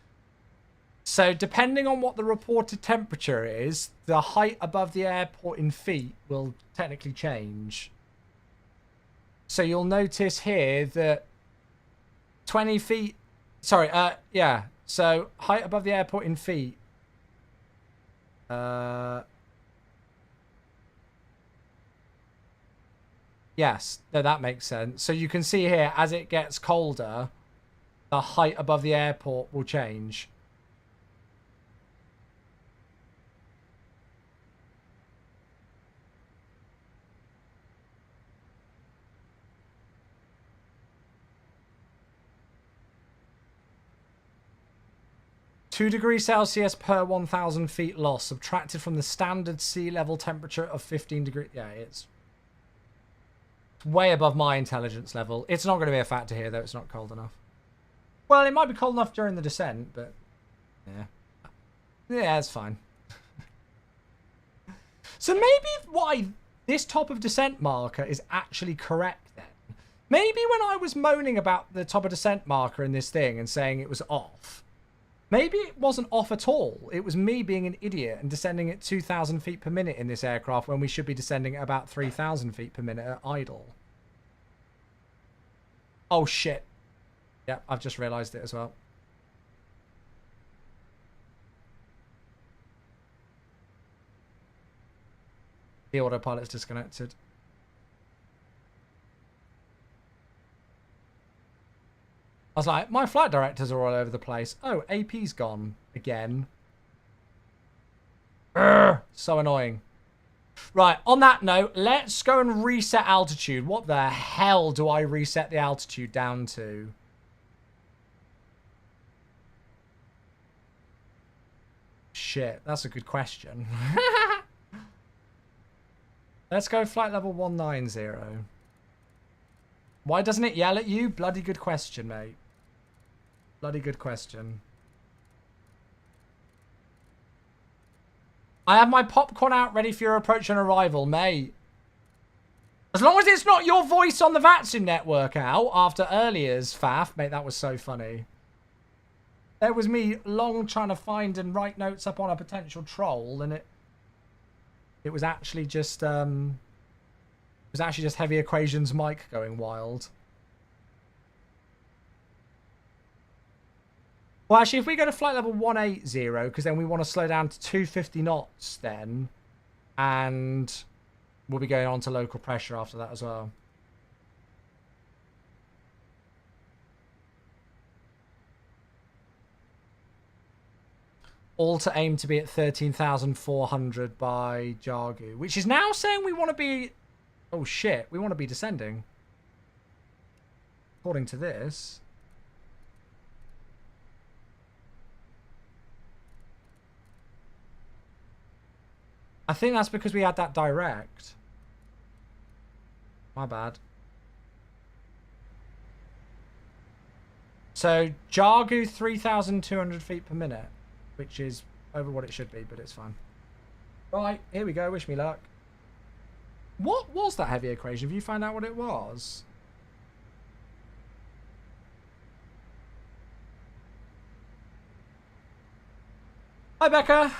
So depending on what the reported temperature is, the height above the airport in feet will technically change. So you'll notice here that 20 feet... Sorry, yeah. So height above the airport in feet. Yes, no, that makes sense. So you can see here, as it gets colder, the height above the airport will change. °C per 1,000 feet loss, subtracted from the standard sea level temperature of 15 degrees. Yeah, it's way above my intelligence level. It's not going to be a factor here, though. It's not cold enough. Well, it might be cold enough during the descent, but yeah. Yeah, it's fine. So maybe why this top of descent marker is actually correct then. Maybe when I was moaning about the top of descent marker in this thing and saying it was off, maybe it wasn't off at all. It was me being an idiot and descending at 2,000 feet per minute in this aircraft when we should be descending at about 3,000 feet per minute at idle. Oh, shit. Yeah, I've just realised it as well. The autopilot's disconnected. I was like, my flight directors are all over the place. Oh, AP's gone again. Urgh, so annoying. Right, on that note, let's go and reset altitude. What the hell do I reset the altitude down to? Shit, that's a good question. Let's go flight level 190. Why doesn't it yell at you? Bloody good question, mate. Bloody good question. I have my popcorn out ready for your approach and arrival, mate. As long as it's not your voice on the vaccine network out after earlier's faff. Mate, that was so funny. There was me long trying to find and write notes up on a potential troll, and it was actually just Heavy Equations Mike going wild. Well, actually, if we go to flight level 180, because then we want to slow down to 250 knots then, and we'll be going on to local pressure after that as well. All to aim to be at 13,400 by Jagu, which is now saying we want to be... Oh, shit. We want to be descending. According to this. I think that's because we had that direct. My bad. So, Jargu 3,200 feet per minute, which is over what it should be, but it's fine. Right, here we go. Wish me luck. What was that heavy equation? Have you found out what it was? Hi, Becca.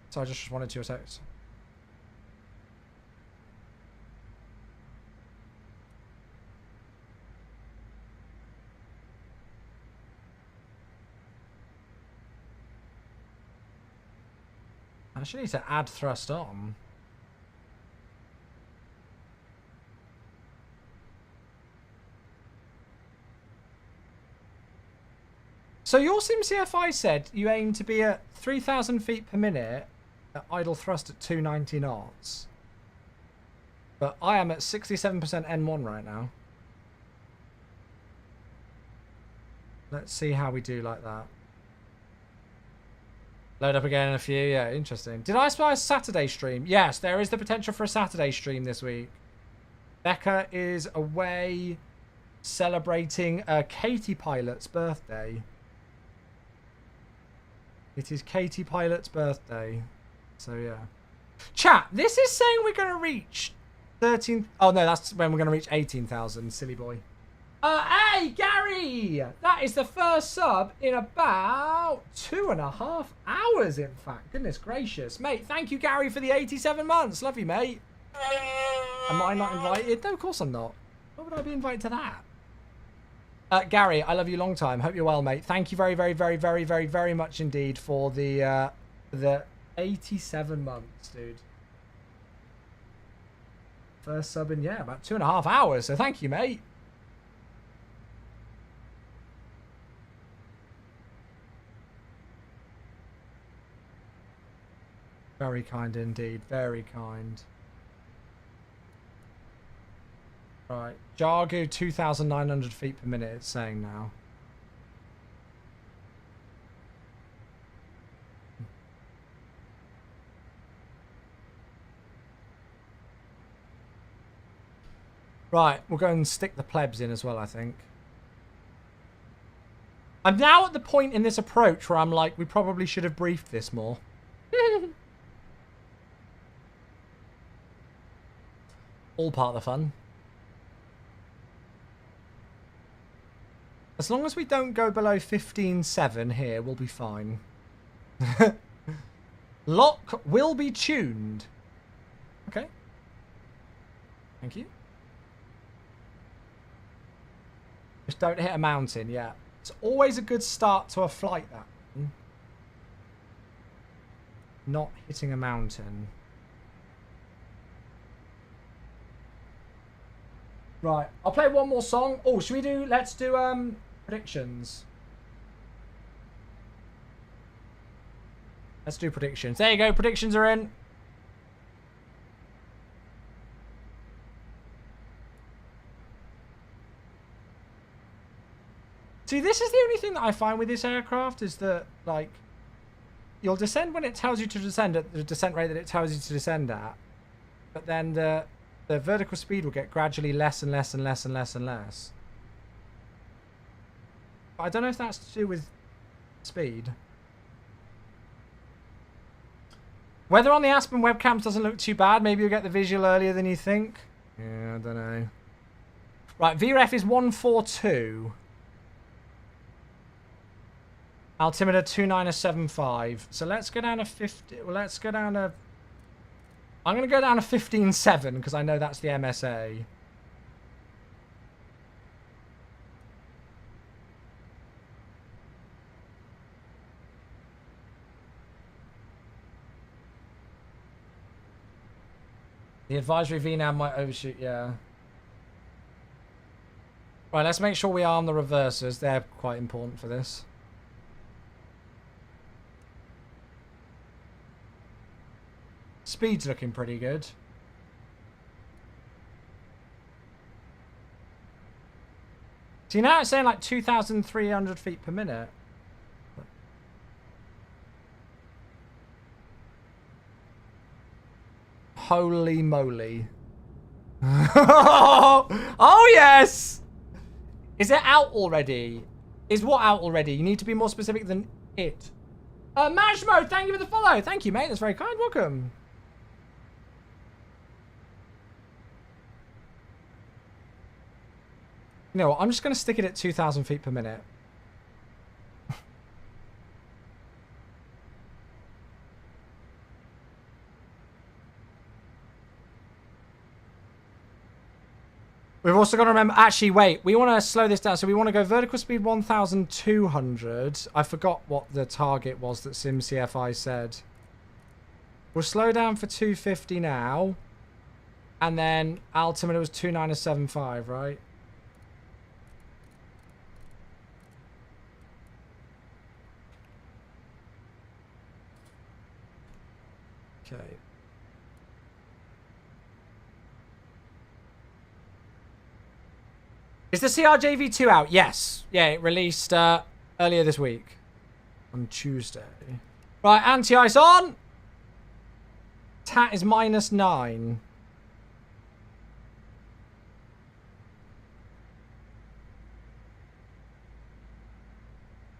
So I just responded to your text. I actually need to add thrust on. So your SimCFI said you aim to be at 3,000 feet per minute at idle thrust at 290 knots. But I am at 67% N1 right now. Let's see how we do like that. Load up again in a few. Yeah, interesting. Did I spy a Saturday stream? Yes, there is the potential for a Saturday stream this week. Becca is away celebrating Katie Pilot's birthday. It is Katie Pilot's birthday. So, yeah. Chat, this is saying we're going to reach 13... Oh, no, that's when we're going to reach 18,000. Silly boy. Hey, Gary! That is the first sub in about 2.5 hours, in fact. Goodness gracious. Mate, thank you, Gary, for the 87 months. Love you, mate. Am I not invited? No, of course I'm not. Why would I be invited to that? Gary, I love you long time. Hope you're well, mate. Thank you very, very, very, very, very, very much indeed for the 87 months, dude. First sub in, yeah, about 2.5 hours. So thank you, mate. Very kind indeed. Very kind. Right. Jargu 2,900 feet per minute, it's saying now. Right. We'll go and stick the plebs in as well, I think. I'm now at the point in this approach where I'm like, we probably should have briefed this more. All part of the fun. As long as we don't go below 15.7 here, we'll be fine. Lock will be tuned. Okay. Thank you. Just don't hit a mountain, yeah. It's always a good start to a flight, that. Not hitting a mountain. Right, I'll play one more song. Oh, should we do, let's do predictions. Let's do predictions. There you go, predictions are in. See, this is the only thing that I find with this aircraft is that, like, you'll descend when it tells you to descend at the descent rate that it tells you to descend at. But then the vertical speed will get gradually less and less and less and less and less. But I don't know if that's to do with speed. Weather on the Aspen webcams doesn't look too bad. Maybe you'll get the visual earlier than you think. Yeah, I don't know. Right, VREF is 142. Altimeter 2975. So let's go down to 50. Well, let's go down to... I'm going to go down to 15.7 because I know that's the MSA. The advisory VNAV might overshoot, yeah. Right, let's make sure we arm the reversers. They're quite important for this. Speed's looking pretty good. See, now it's saying like 2,300 feet per minute. Holy moly. Oh, yes! Is it out already? Is what out already? You need to be more specific than it. Mash Mode, thank you for the follow. Thank you, mate. That's very kind. Welcome. You know what? I'm just going to stick it at 2,000 feet per minute. We've also got to remember, actually, wait, we want to slow this down. So we want to go vertical speed 1,200. I forgot what the target was that SimCFI said. We'll slow down for 250 now. And then altimeter was 2975, right? Okay. Is the CRJ V2 out? Yes. Yeah, it released earlier this week. On Tuesday. Right, anti-ice on! TAT is -9.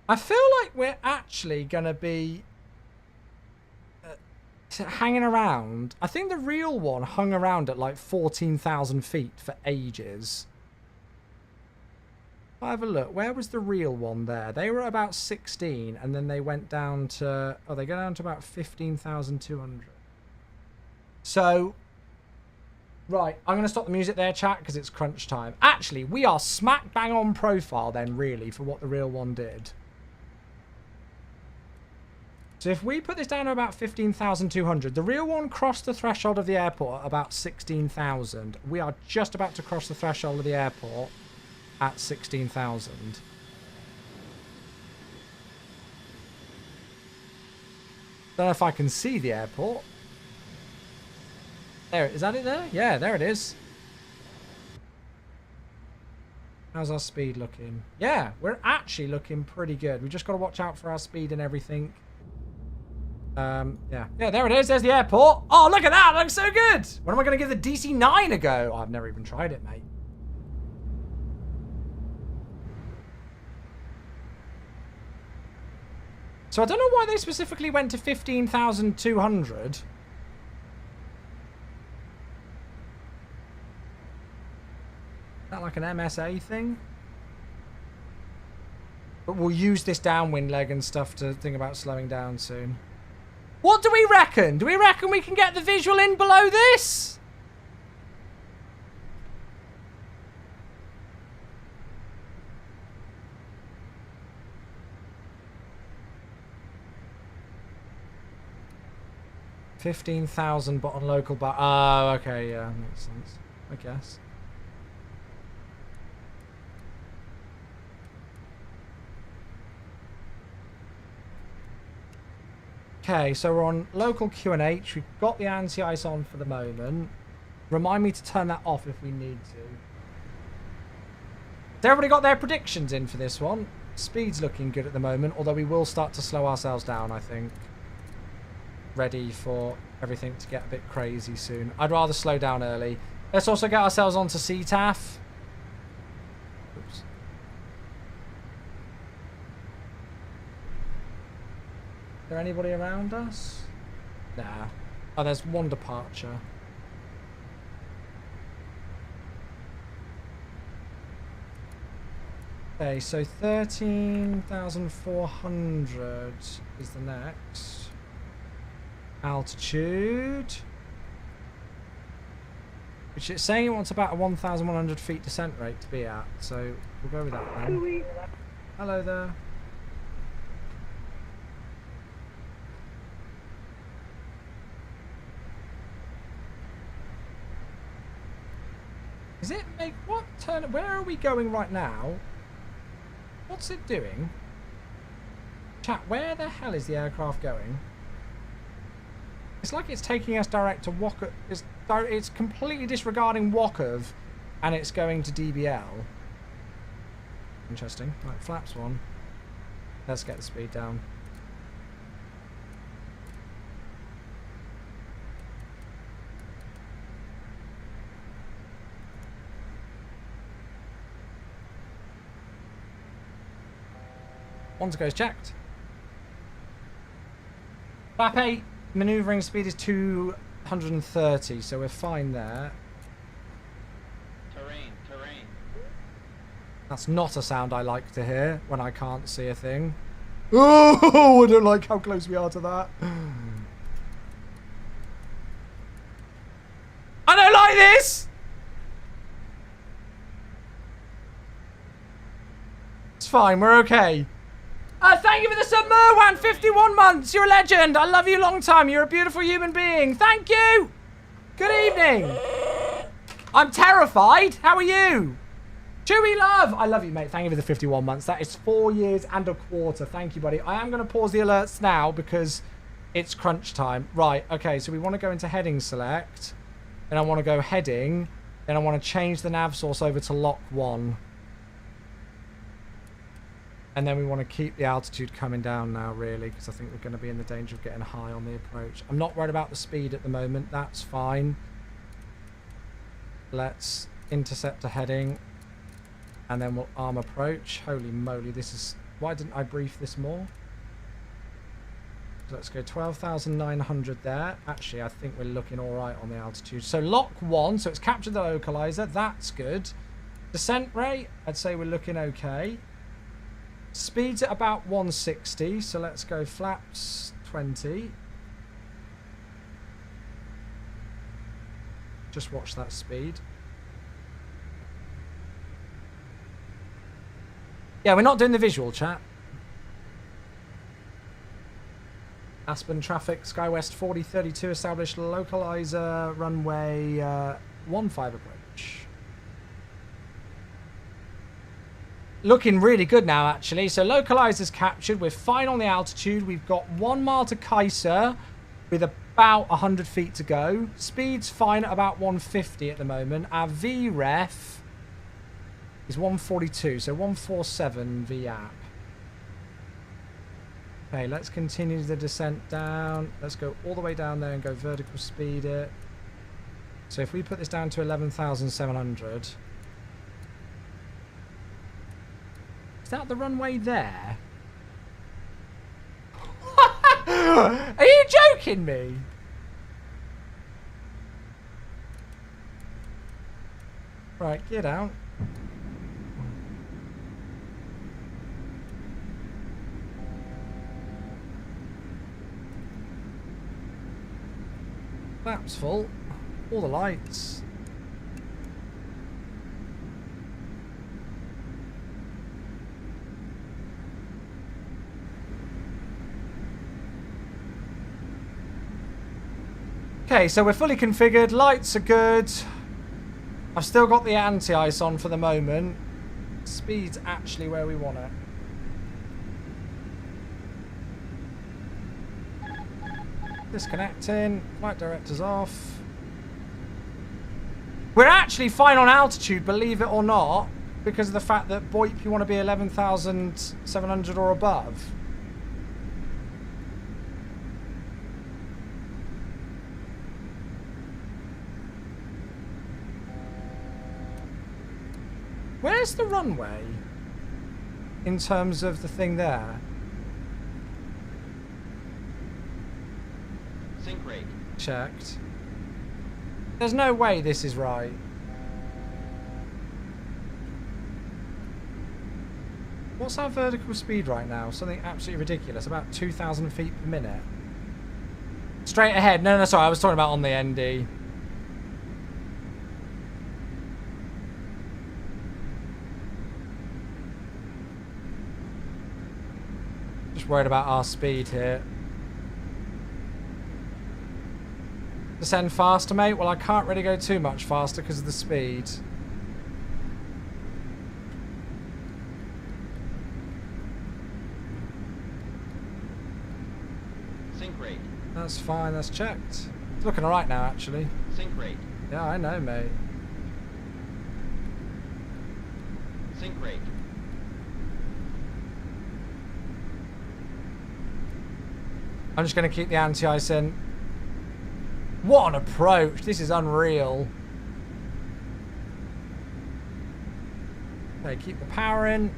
I feel like we're actually going to be hanging around. I think the real one hung around at like 14,000 feet for ages. I'll have a look. Where was the real one there? They were at about 16 and then they went down to... Oh, they go down to about 15,200. So... Right, I'm going to stop the music there, chat, because it's crunch time. Actually, we are smack bang on profile then, really, for what the real one did. So if we put this down to about 15,200, the real one crossed the threshold of the airport at about 16,000. We are just about to cross the threshold of the airport at 16,000. Don't know if I can see the airport. There, is that it there? Yeah, there it is. How's our speed looking? Yeah, we're actually looking pretty good. We just got to watch out for our speed and everything. Yeah, there it is. There's the airport. Oh, look at that. It looks so good. When am I going to give the DC-9 a go? Oh, I've never even tried it, mate. So I don't know why they specifically went to 15,200. Is that like an MSA thing? But we'll use this downwind leg and stuff to think about slowing down soon. What do we reckon? Do we reckon we can get the visual in below this? $15,000 but on local bar. Oh, okay, yeah, makes sense. I guess. Okay, so we're on local QNH. We've got the anti-ice on for the moment. Remind me to turn that off if we need to. Has everybody got their predictions in for this one? Speed's looking good at the moment, although we will start to slow ourselves down, I think. Ready for everything to get a bit crazy soon. I'd rather slow down early. Let's also get ourselves onto CTAF. Oops. Is there anybody around us? Nah. Oh, there's one departure. Okay, so 13,400 is the next. Altitude. Which it's saying it wants about a 1,100 feet descent rate to be at. So we'll go with that then. Hello there. Is it make what turn? Where are we going right now? What's it doing? Chat, where the hell is the aircraft going? It's like it's taking us direct to Wakov. It's completely disregarding Wakov, and it's going to DBL. Interesting. Right, flaps one. Let's get the speed down. 1 to go is checked. Flap 8, manoeuvring speed is 230, so we're fine there. Terrain. That's not a sound I like to hear when I can't see a thing. Oh, I don't like how close we are to that. I don't like this! It's fine, we're okay. Thank you for the sub, Merwan, 51 months. You're a legend. I love you long time. You're a beautiful human being. Thank you. Good evening. I'm terrified. How are you? Chewy love. I love you, mate. Thank you for the 51 months. That is 4 years and a quarter. Thank you, buddy. I am going to pause the alerts now because it's crunch time. Right. Okay. So we want to go into heading select. Then I want to go heading. Then I want to change the nav source over to lock 1. And then we want to keep the altitude coming down now, really, because I think we're going to be in the danger of getting high on the approach. I'm not worried about the speed at the moment. That's fine. Let's intercept a heading. And then we'll arm approach. Holy moly, this is... Why didn't I brief this more? So let's go 12,900 there. Actually, I think we're looking all right on the altitude. So lock 1, so it's captured the localizer. That's good. Descent rate, I'd say we're looking okay. Speed's at about 160, so let's go flaps 20. Just watch that speed. Yeah, we're not doing the visual, chat. Aspen traffic, SkyWest 4032 established localizer, runway 15 approach. Looking really good now, actually. So localizer's captured. We're fine on the altitude. We've got 1 mile to KASE with about 100 feet to go. Speed's fine at about 150 at the moment. Our VREF is 142, so 147 VAP. Okay, let's continue the descent down. Let's go all the way down there and go vertical speed it. So if we put this down to 11,700... Is that the runway there? Are you joking me? Right, get out. Flaps full. All the lights. Okay, so we're fully configured. Lights are good. I've still got the anti-ice on for the moment. Speed's actually where we want it. Disconnecting. Flight director's off. We're actually fine on altitude, believe it or not, because of the fact that BOIP you want to be 11,700 or above. Where's the runway in terms of the thing there? Sync rate. Checked. There's no way this is right. What's our vertical speed right now? Something absolutely ridiculous. About 2,000 feet per minute. Straight ahead. No, sorry. I was talking about on the ND. Just worried about our speed here. Descend faster, mate? Well, I can't really go too much faster because of the speed. Sync rate. That's fine, that's checked. It's looking alright now, actually. Sync rate. Yeah, I know, mate. Sync rate. I'm just going to keep the anti-ice in. What an approach. This is unreal. Okay, keep the power in.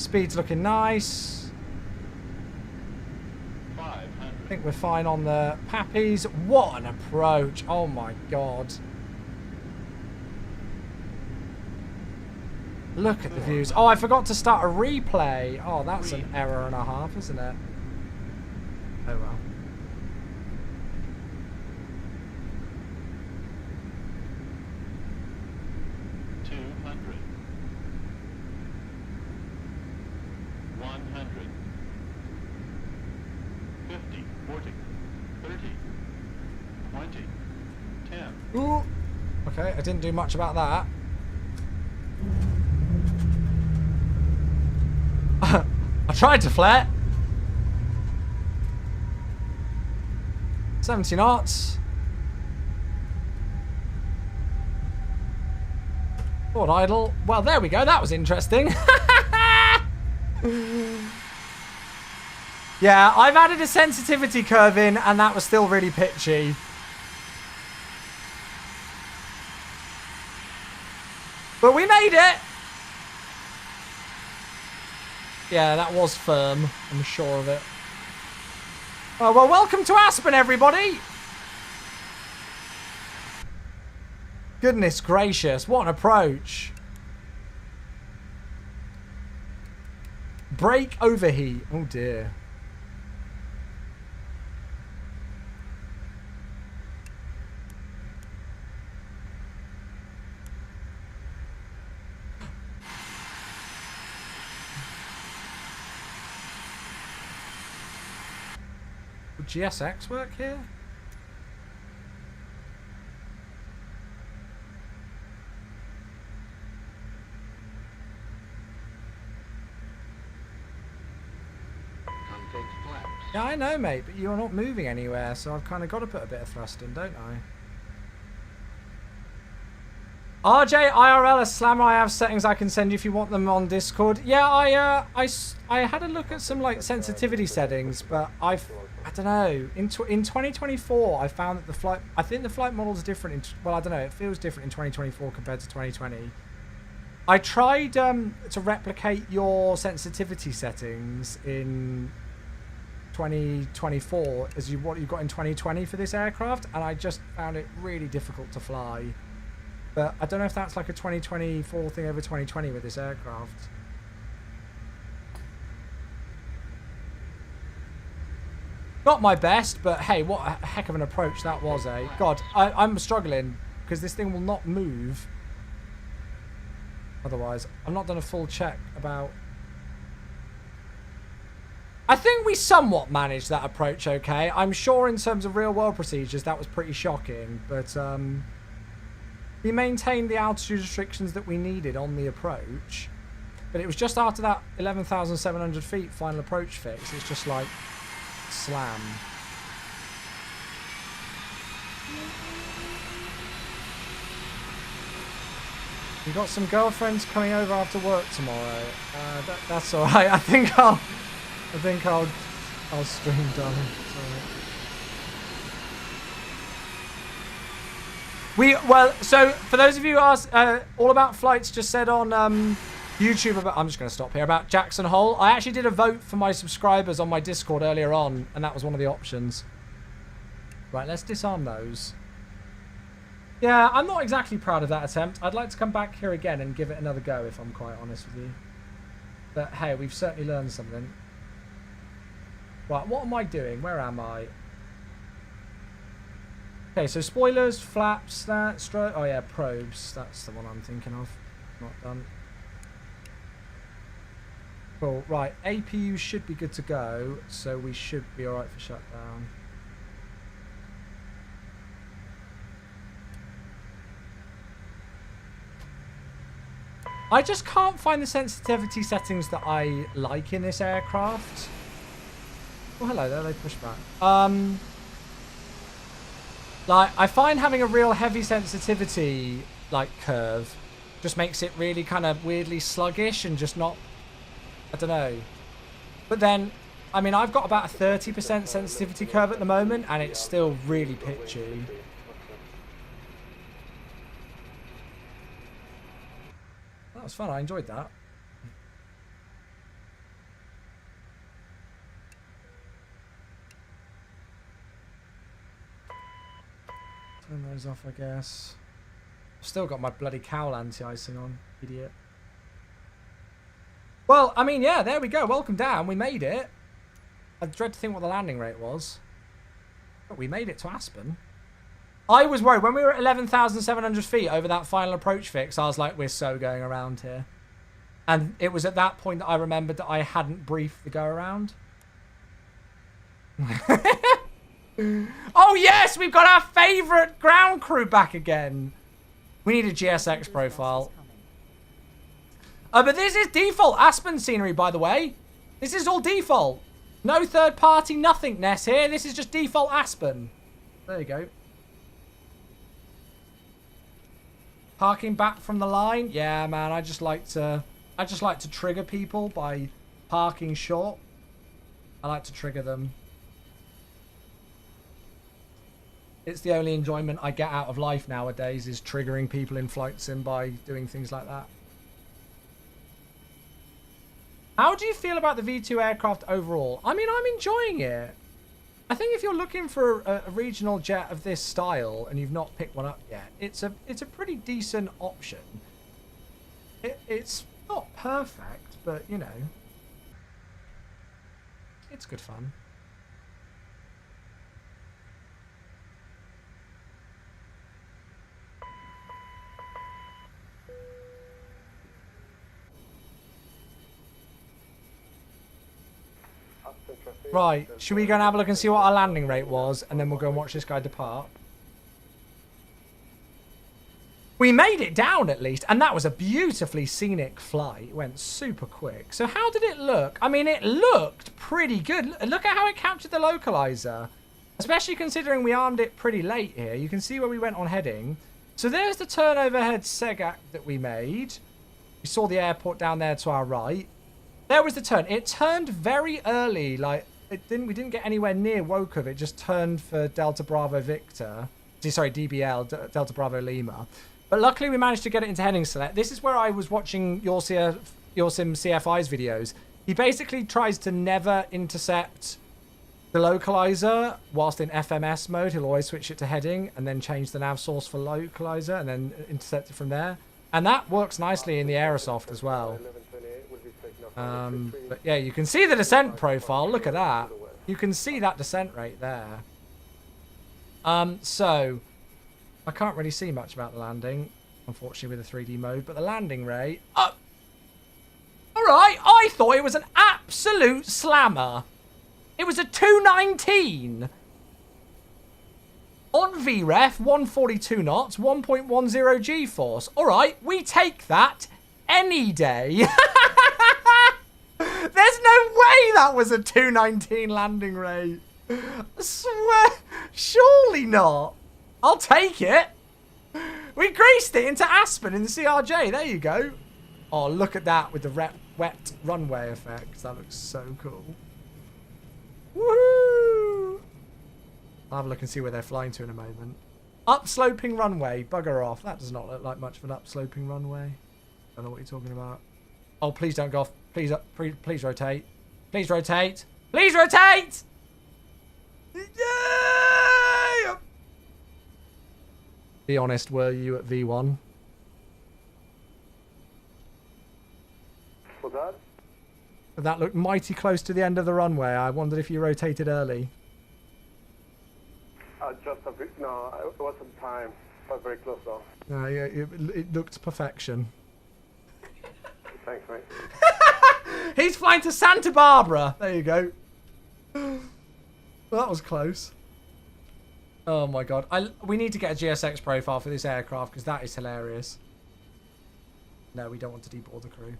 Speed's looking nice. 500. I think we're fine on the Pappies. What an approach. Oh my God. Look at the views. Oh, I forgot to start a replay. Oh, that's an error and a half, isn't it? Oh well. Ooh. Okay, I didn't do much about that. I tried to flare. 70 knots. Forward idle. Well, there we go. That was interesting. Yeah, I've added a sensitivity curve in, and that was still really pitchy. But we made it! Yeah, that was firm. I'm sure of it. Oh, well, welcome to Aspen, everybody! Goodness gracious, what an approach. Brake overheat. Oh, dear. Would GSX work here? Yeah, I know, mate, but you're not moving anywhere, so I've kind of got to put a bit of thrust in, don't I? RJ, IRL, a slammer, I have settings I can send you if you want them on Discord. Yeah, I had a look at some, like, sensitivity settings, but I don't know. In 2024, I found that the flight... I think the flight model's different. Well, I don't know. It feels different in 2024 compared to 2020. I tried to replicate your sensitivity settings in 2024 as what you got in 2020 for this aircraft, and I just found it really difficult to fly. But I don't know if that's like a 2024 thing over 2020 with this aircraft. Not my best, but hey, what a heck of an approach that was, eh? God, I'm struggling because this thing will not move. Otherwise, I've not done a full check about... I think we somewhat managed that approach okay. I'm sure in terms of real-world procedures that was pretty shocking, but we maintained the altitude restrictions that we needed on the approach. But it was just after that 11,700 feet final approach fix, it's just like... slam. You got some girlfriends coming over after work tomorrow. That's all right. I think I'll stream down. Well, so for those of you who asked, All About Flights just said on YouTube about, I'm just going to stop here, about Jackson Hole. I actually did a vote for my subscribers on my Discord earlier on, and that was one of the options. Right, let's disarm those. Yeah, I'm not exactly proud of that attempt. I'd like to come back here again and give it another go, if I'm quite honest with you. But hey, we've certainly learned something. Right, what am I doing? Where am I? Okay, so spoilers, flaps, oh yeah, probes. That's the one I'm thinking of. Not done. Cool. Right, APU should be good to go, so we should be alright for shutdown. I just can't find the sensitivity settings that I like in this aircraft. Oh, hello there, they pushed back. Like, I find having a real heavy sensitivity, like, curve just makes it really kind of weirdly sluggish and just not... I don't know. But then, I mean, I've got about a 30% sensitivity curve at the moment, and it's still really pitchy. That was fun. I enjoyed that. Those off, I guess. Still got my bloody cowl anti-icing on, idiot. Well, I mean, yeah, there we go. Welcome down. We made it. I dread to think what the landing rate was. But we made it to Aspen. I was worried. When we were at 11,700 feet over that final approach fix, I was like, we're so going around here. And it was at that point that I remembered that I hadn't briefed the go-around. Oh, yes! We've got our favourite ground crew back again. We need a GSX profile. But this is default Aspen scenery, by the way. This is all default. No third party, nothingness here. This is just default Aspen. There you go. Parking back from the line. Yeah, man, I just like to trigger people by parking short. I like to trigger them. It's the only enjoyment I get out of life nowadays is triggering people in flight sim by doing things like that. How do you feel about the V2 aircraft overall? I mean, I'm enjoying it. I think if you're looking for a regional jet of this style and you've not picked one up yet, it's a pretty decent option. It's not perfect, but you know, it's good fun. Right, should we go and have a look and see what our landing rate was, and then we'll go and watch this guy depart? We made it down at least, and that was a beautifully scenic flight. It went super quick. So how did it look? I mean, it looked pretty good. Look at how it captured the localizer, especially considering we armed it pretty late here. You can see where we went on heading. So there's the turn overhead SEGAC that we made. We saw the airport down there to our right. There was the turn. It turned very early, like we didn't get anywhere near Wokov. It just turned for Delta Bravo Victor. Sorry, DBL, Delta Bravo Lima. But luckily we managed to get it into heading select. This is where I was watching your Sim CFI's videos. He basically tries to never intercept the localizer whilst in FMS mode. He'll always switch it to heading and then change the nav source for localizer and then intercept it from there. And that works nicely in the Aerosoft as well. But yeah, you can see the descent profile. Look at that. You can see that descent rate there. So I can't really see much about the landing, unfortunately, with the 3D mode. But the landing rate... all right, I thought it was an absolute slammer. It was a 219. On VREF, 142 knots, 1.10 G-force. All right, we take that any day. There's no way that was a 219 landing rate. I swear. Surely not. I'll take it. We greased it into Aspen in the CRJ. There you go. Oh, look at that with the wet runway effects. That looks so cool. Woohoo! I'll have a look and see where they're flying to in a moment. Upsloping runway. Bugger off. That does not look like much of an upsloping runway. I don't know what you're talking about. Oh, please don't go off. Please, please rotate. Please rotate. Please rotate! Yeah! Be honest, were you at V1? What's that? That looked mighty close to the end of the runway. I wondered if you rotated early. Just a bit. No, it wasn't time. But very close though. No, yeah, it looked perfection. Thanks, mate. He's flying to Santa Barbara. There you go. Well, that was close. Oh my god. We need to get a GSX profile for this aircraft because that is hilarious. No, we don't want to deboard the crew.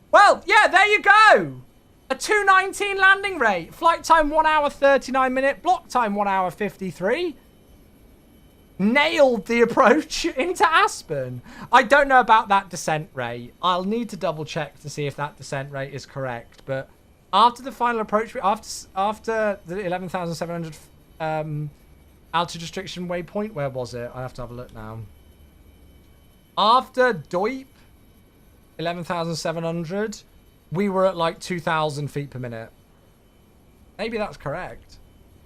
Well, yeah, there you go. A 219 landing rate. Flight time 1 hour 39 minute. Block time 1 hour 53. Nailed the approach into Aspen. I don't know about that descent rate. I'll need to double check to see if that descent rate is correct. But after the final approach, after the 11,700 altitude restriction waypoint, where was it? I have to have a look now. After DOIP, 11,700, we were at like 2,000 feet per minute. Maybe that's correct.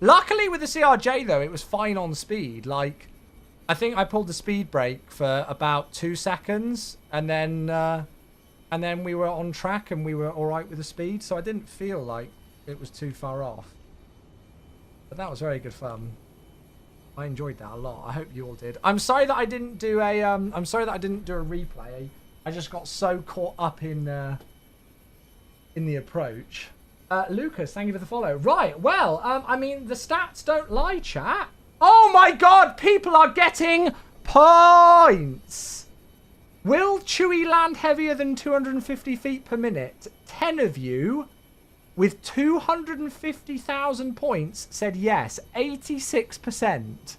Luckily with the CRJ though, it was fine on speed. Like, I think I pulled the speed brake for about 2 seconds, and then we were on track and we were all right with the speed, so I didn't feel like it was too far off. But that was very good fun. I enjoyed that a lot. I hope you all did. I'm sorry that I didn't do a replay. I just got so caught up in the approach. Lucas, thank you for the follow. Right, well, I mean, the stats don't lie, chat. Oh my god, people are getting points. Will Chewie land heavier than 250 feet per minute? 10 of you with 250,000 points said yes, 86%.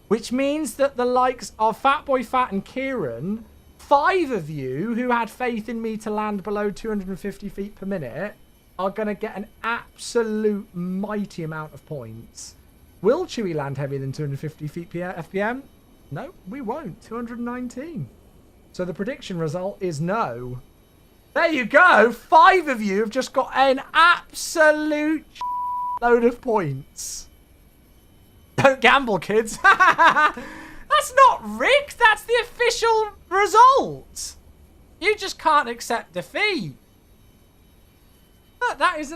Which means that the likes of Fatboy Fat and Kieran, 5 of you who had faith in me to land below 250 feet per minute, are going to get an absolute mighty amount of points. Will Chewie land heavier than 250 feet FPM? No, we won't. 219. So the prediction result is no. There you go. 5 of you have just got an absolute load of points. Don't gamble, kids. That's not rigged. That's the official result. You just can't accept defeat. That is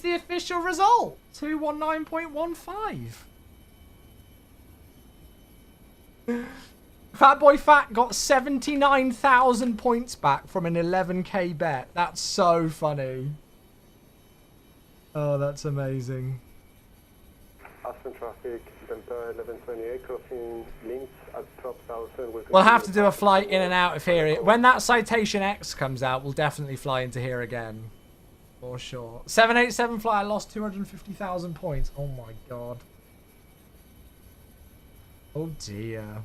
the official result. 219.15. Fatboy Fat got 79,000 points back from an 11k bet. That's so funny. Oh, that's amazing. Aspen traffic, Delta 1128, crossing links at 12,000. We'll have to do a flight in and out of here. When that Citation X comes out, we'll definitely fly into here again. For sure. 787 flight, I lost 250,000 points. Oh my god. Oh dear.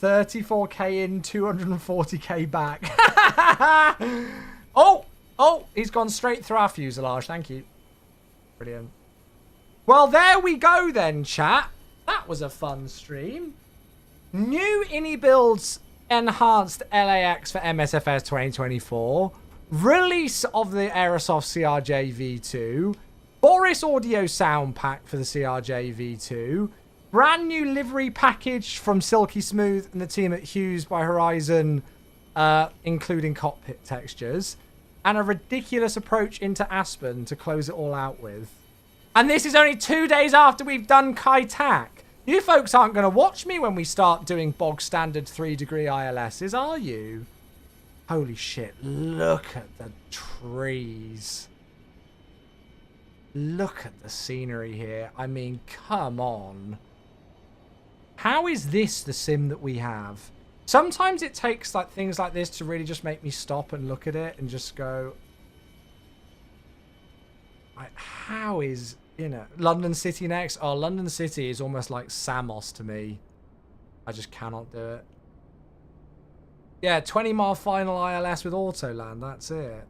34k in, 240k back. Oh, he's gone straight through our fuselage. Thank you. Brilliant. Well, there we go then, chat. That was a fun stream. New iniBuilds enhanced LAX for MSFS 2024. Release of the Aerosoft CRJ V2. Boris Audio sound pack for the CRJ V2. Brand new livery package from Silky Smooth and the team at Hughes by Horizon, including cockpit textures. And a ridiculous approach into Aspen to close it all out with. And this is only 2 days after we've done Kai-Tak. You folks aren't going to watch me when we start doing bog standard 3-degree ILSs, are you? Holy shit, look at the trees. Look at the scenery here. I mean, come on. How is this the sim that we have? Sometimes it takes like things like this to really just make me stop and look at it and just go, like, how is, you know, London City next? Oh, London City is almost like Samos to me. I just cannot do it. Yeah, 20-mile final ILS with Autoland. That's it.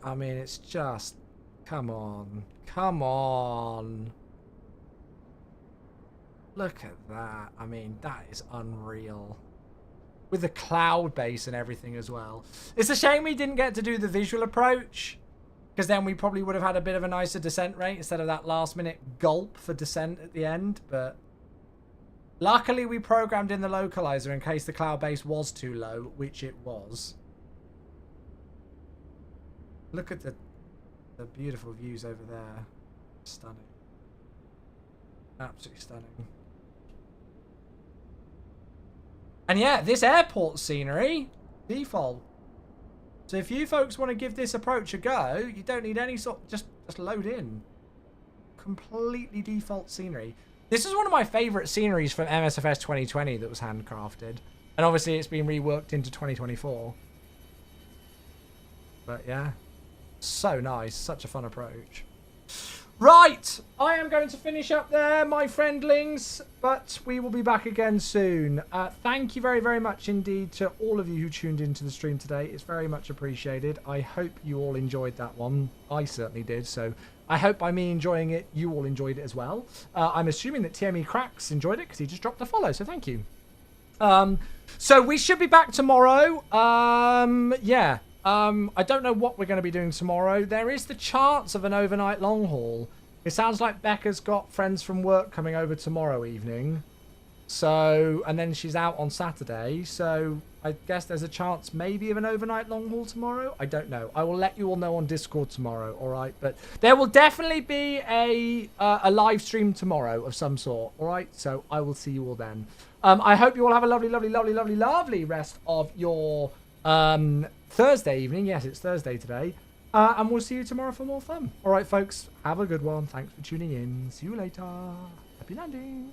I mean, it's just... Come on. Come on. Look at that. I mean, that is unreal. With the cloud base and everything as well. It's a shame we didn't get to do the visual approach. Because then we probably would have had a bit of a nicer descent rate instead of that last-minute gulp for descent at the end. But... luckily, we programmed in the localizer in case the cloud base was too low, which it was. Look at the beautiful views over there. Stunning. Absolutely stunning. And yeah, this airport scenery, default. So if you folks want to give this approach a go, you don't need any sort, just load in. Completely default scenery. This is one of my favourite sceneries from MSFS 2020 that was handcrafted. And obviously it's been reworked into 2024. But yeah, so nice. Such a fun approach. Right, I am going to finish up there, my friendlings. But we will be back again soon. Thank you very, very much indeed to all of you who tuned into the stream today. It's very much appreciated. I hope you all enjoyed that one. I certainly did, so... I hope by me enjoying it, you all enjoyed it as well. I'm assuming that TME Cracks enjoyed it because he just dropped a follow, so thank you. So we should be back tomorrow. Yeah. I don't know what we're going to be doing tomorrow. There is the chance of an overnight long haul. It sounds like Becca's got friends from work coming over tomorrow evening. So, and then she's out on Saturday. So I guess there's a chance maybe of an overnight long haul tomorrow. I don't know. I will let you all know on Discord tomorrow. All right. But there will definitely be a live stream tomorrow of some sort. All right. So I will see you all then. I hope you all have a lovely, lovely, lovely, lovely, lovely rest of your Thursday evening. Yes, it's Thursday today. And we'll see you tomorrow for more fun. All right, folks. Have a good one. Thanks for tuning in. See you later. Happy landing.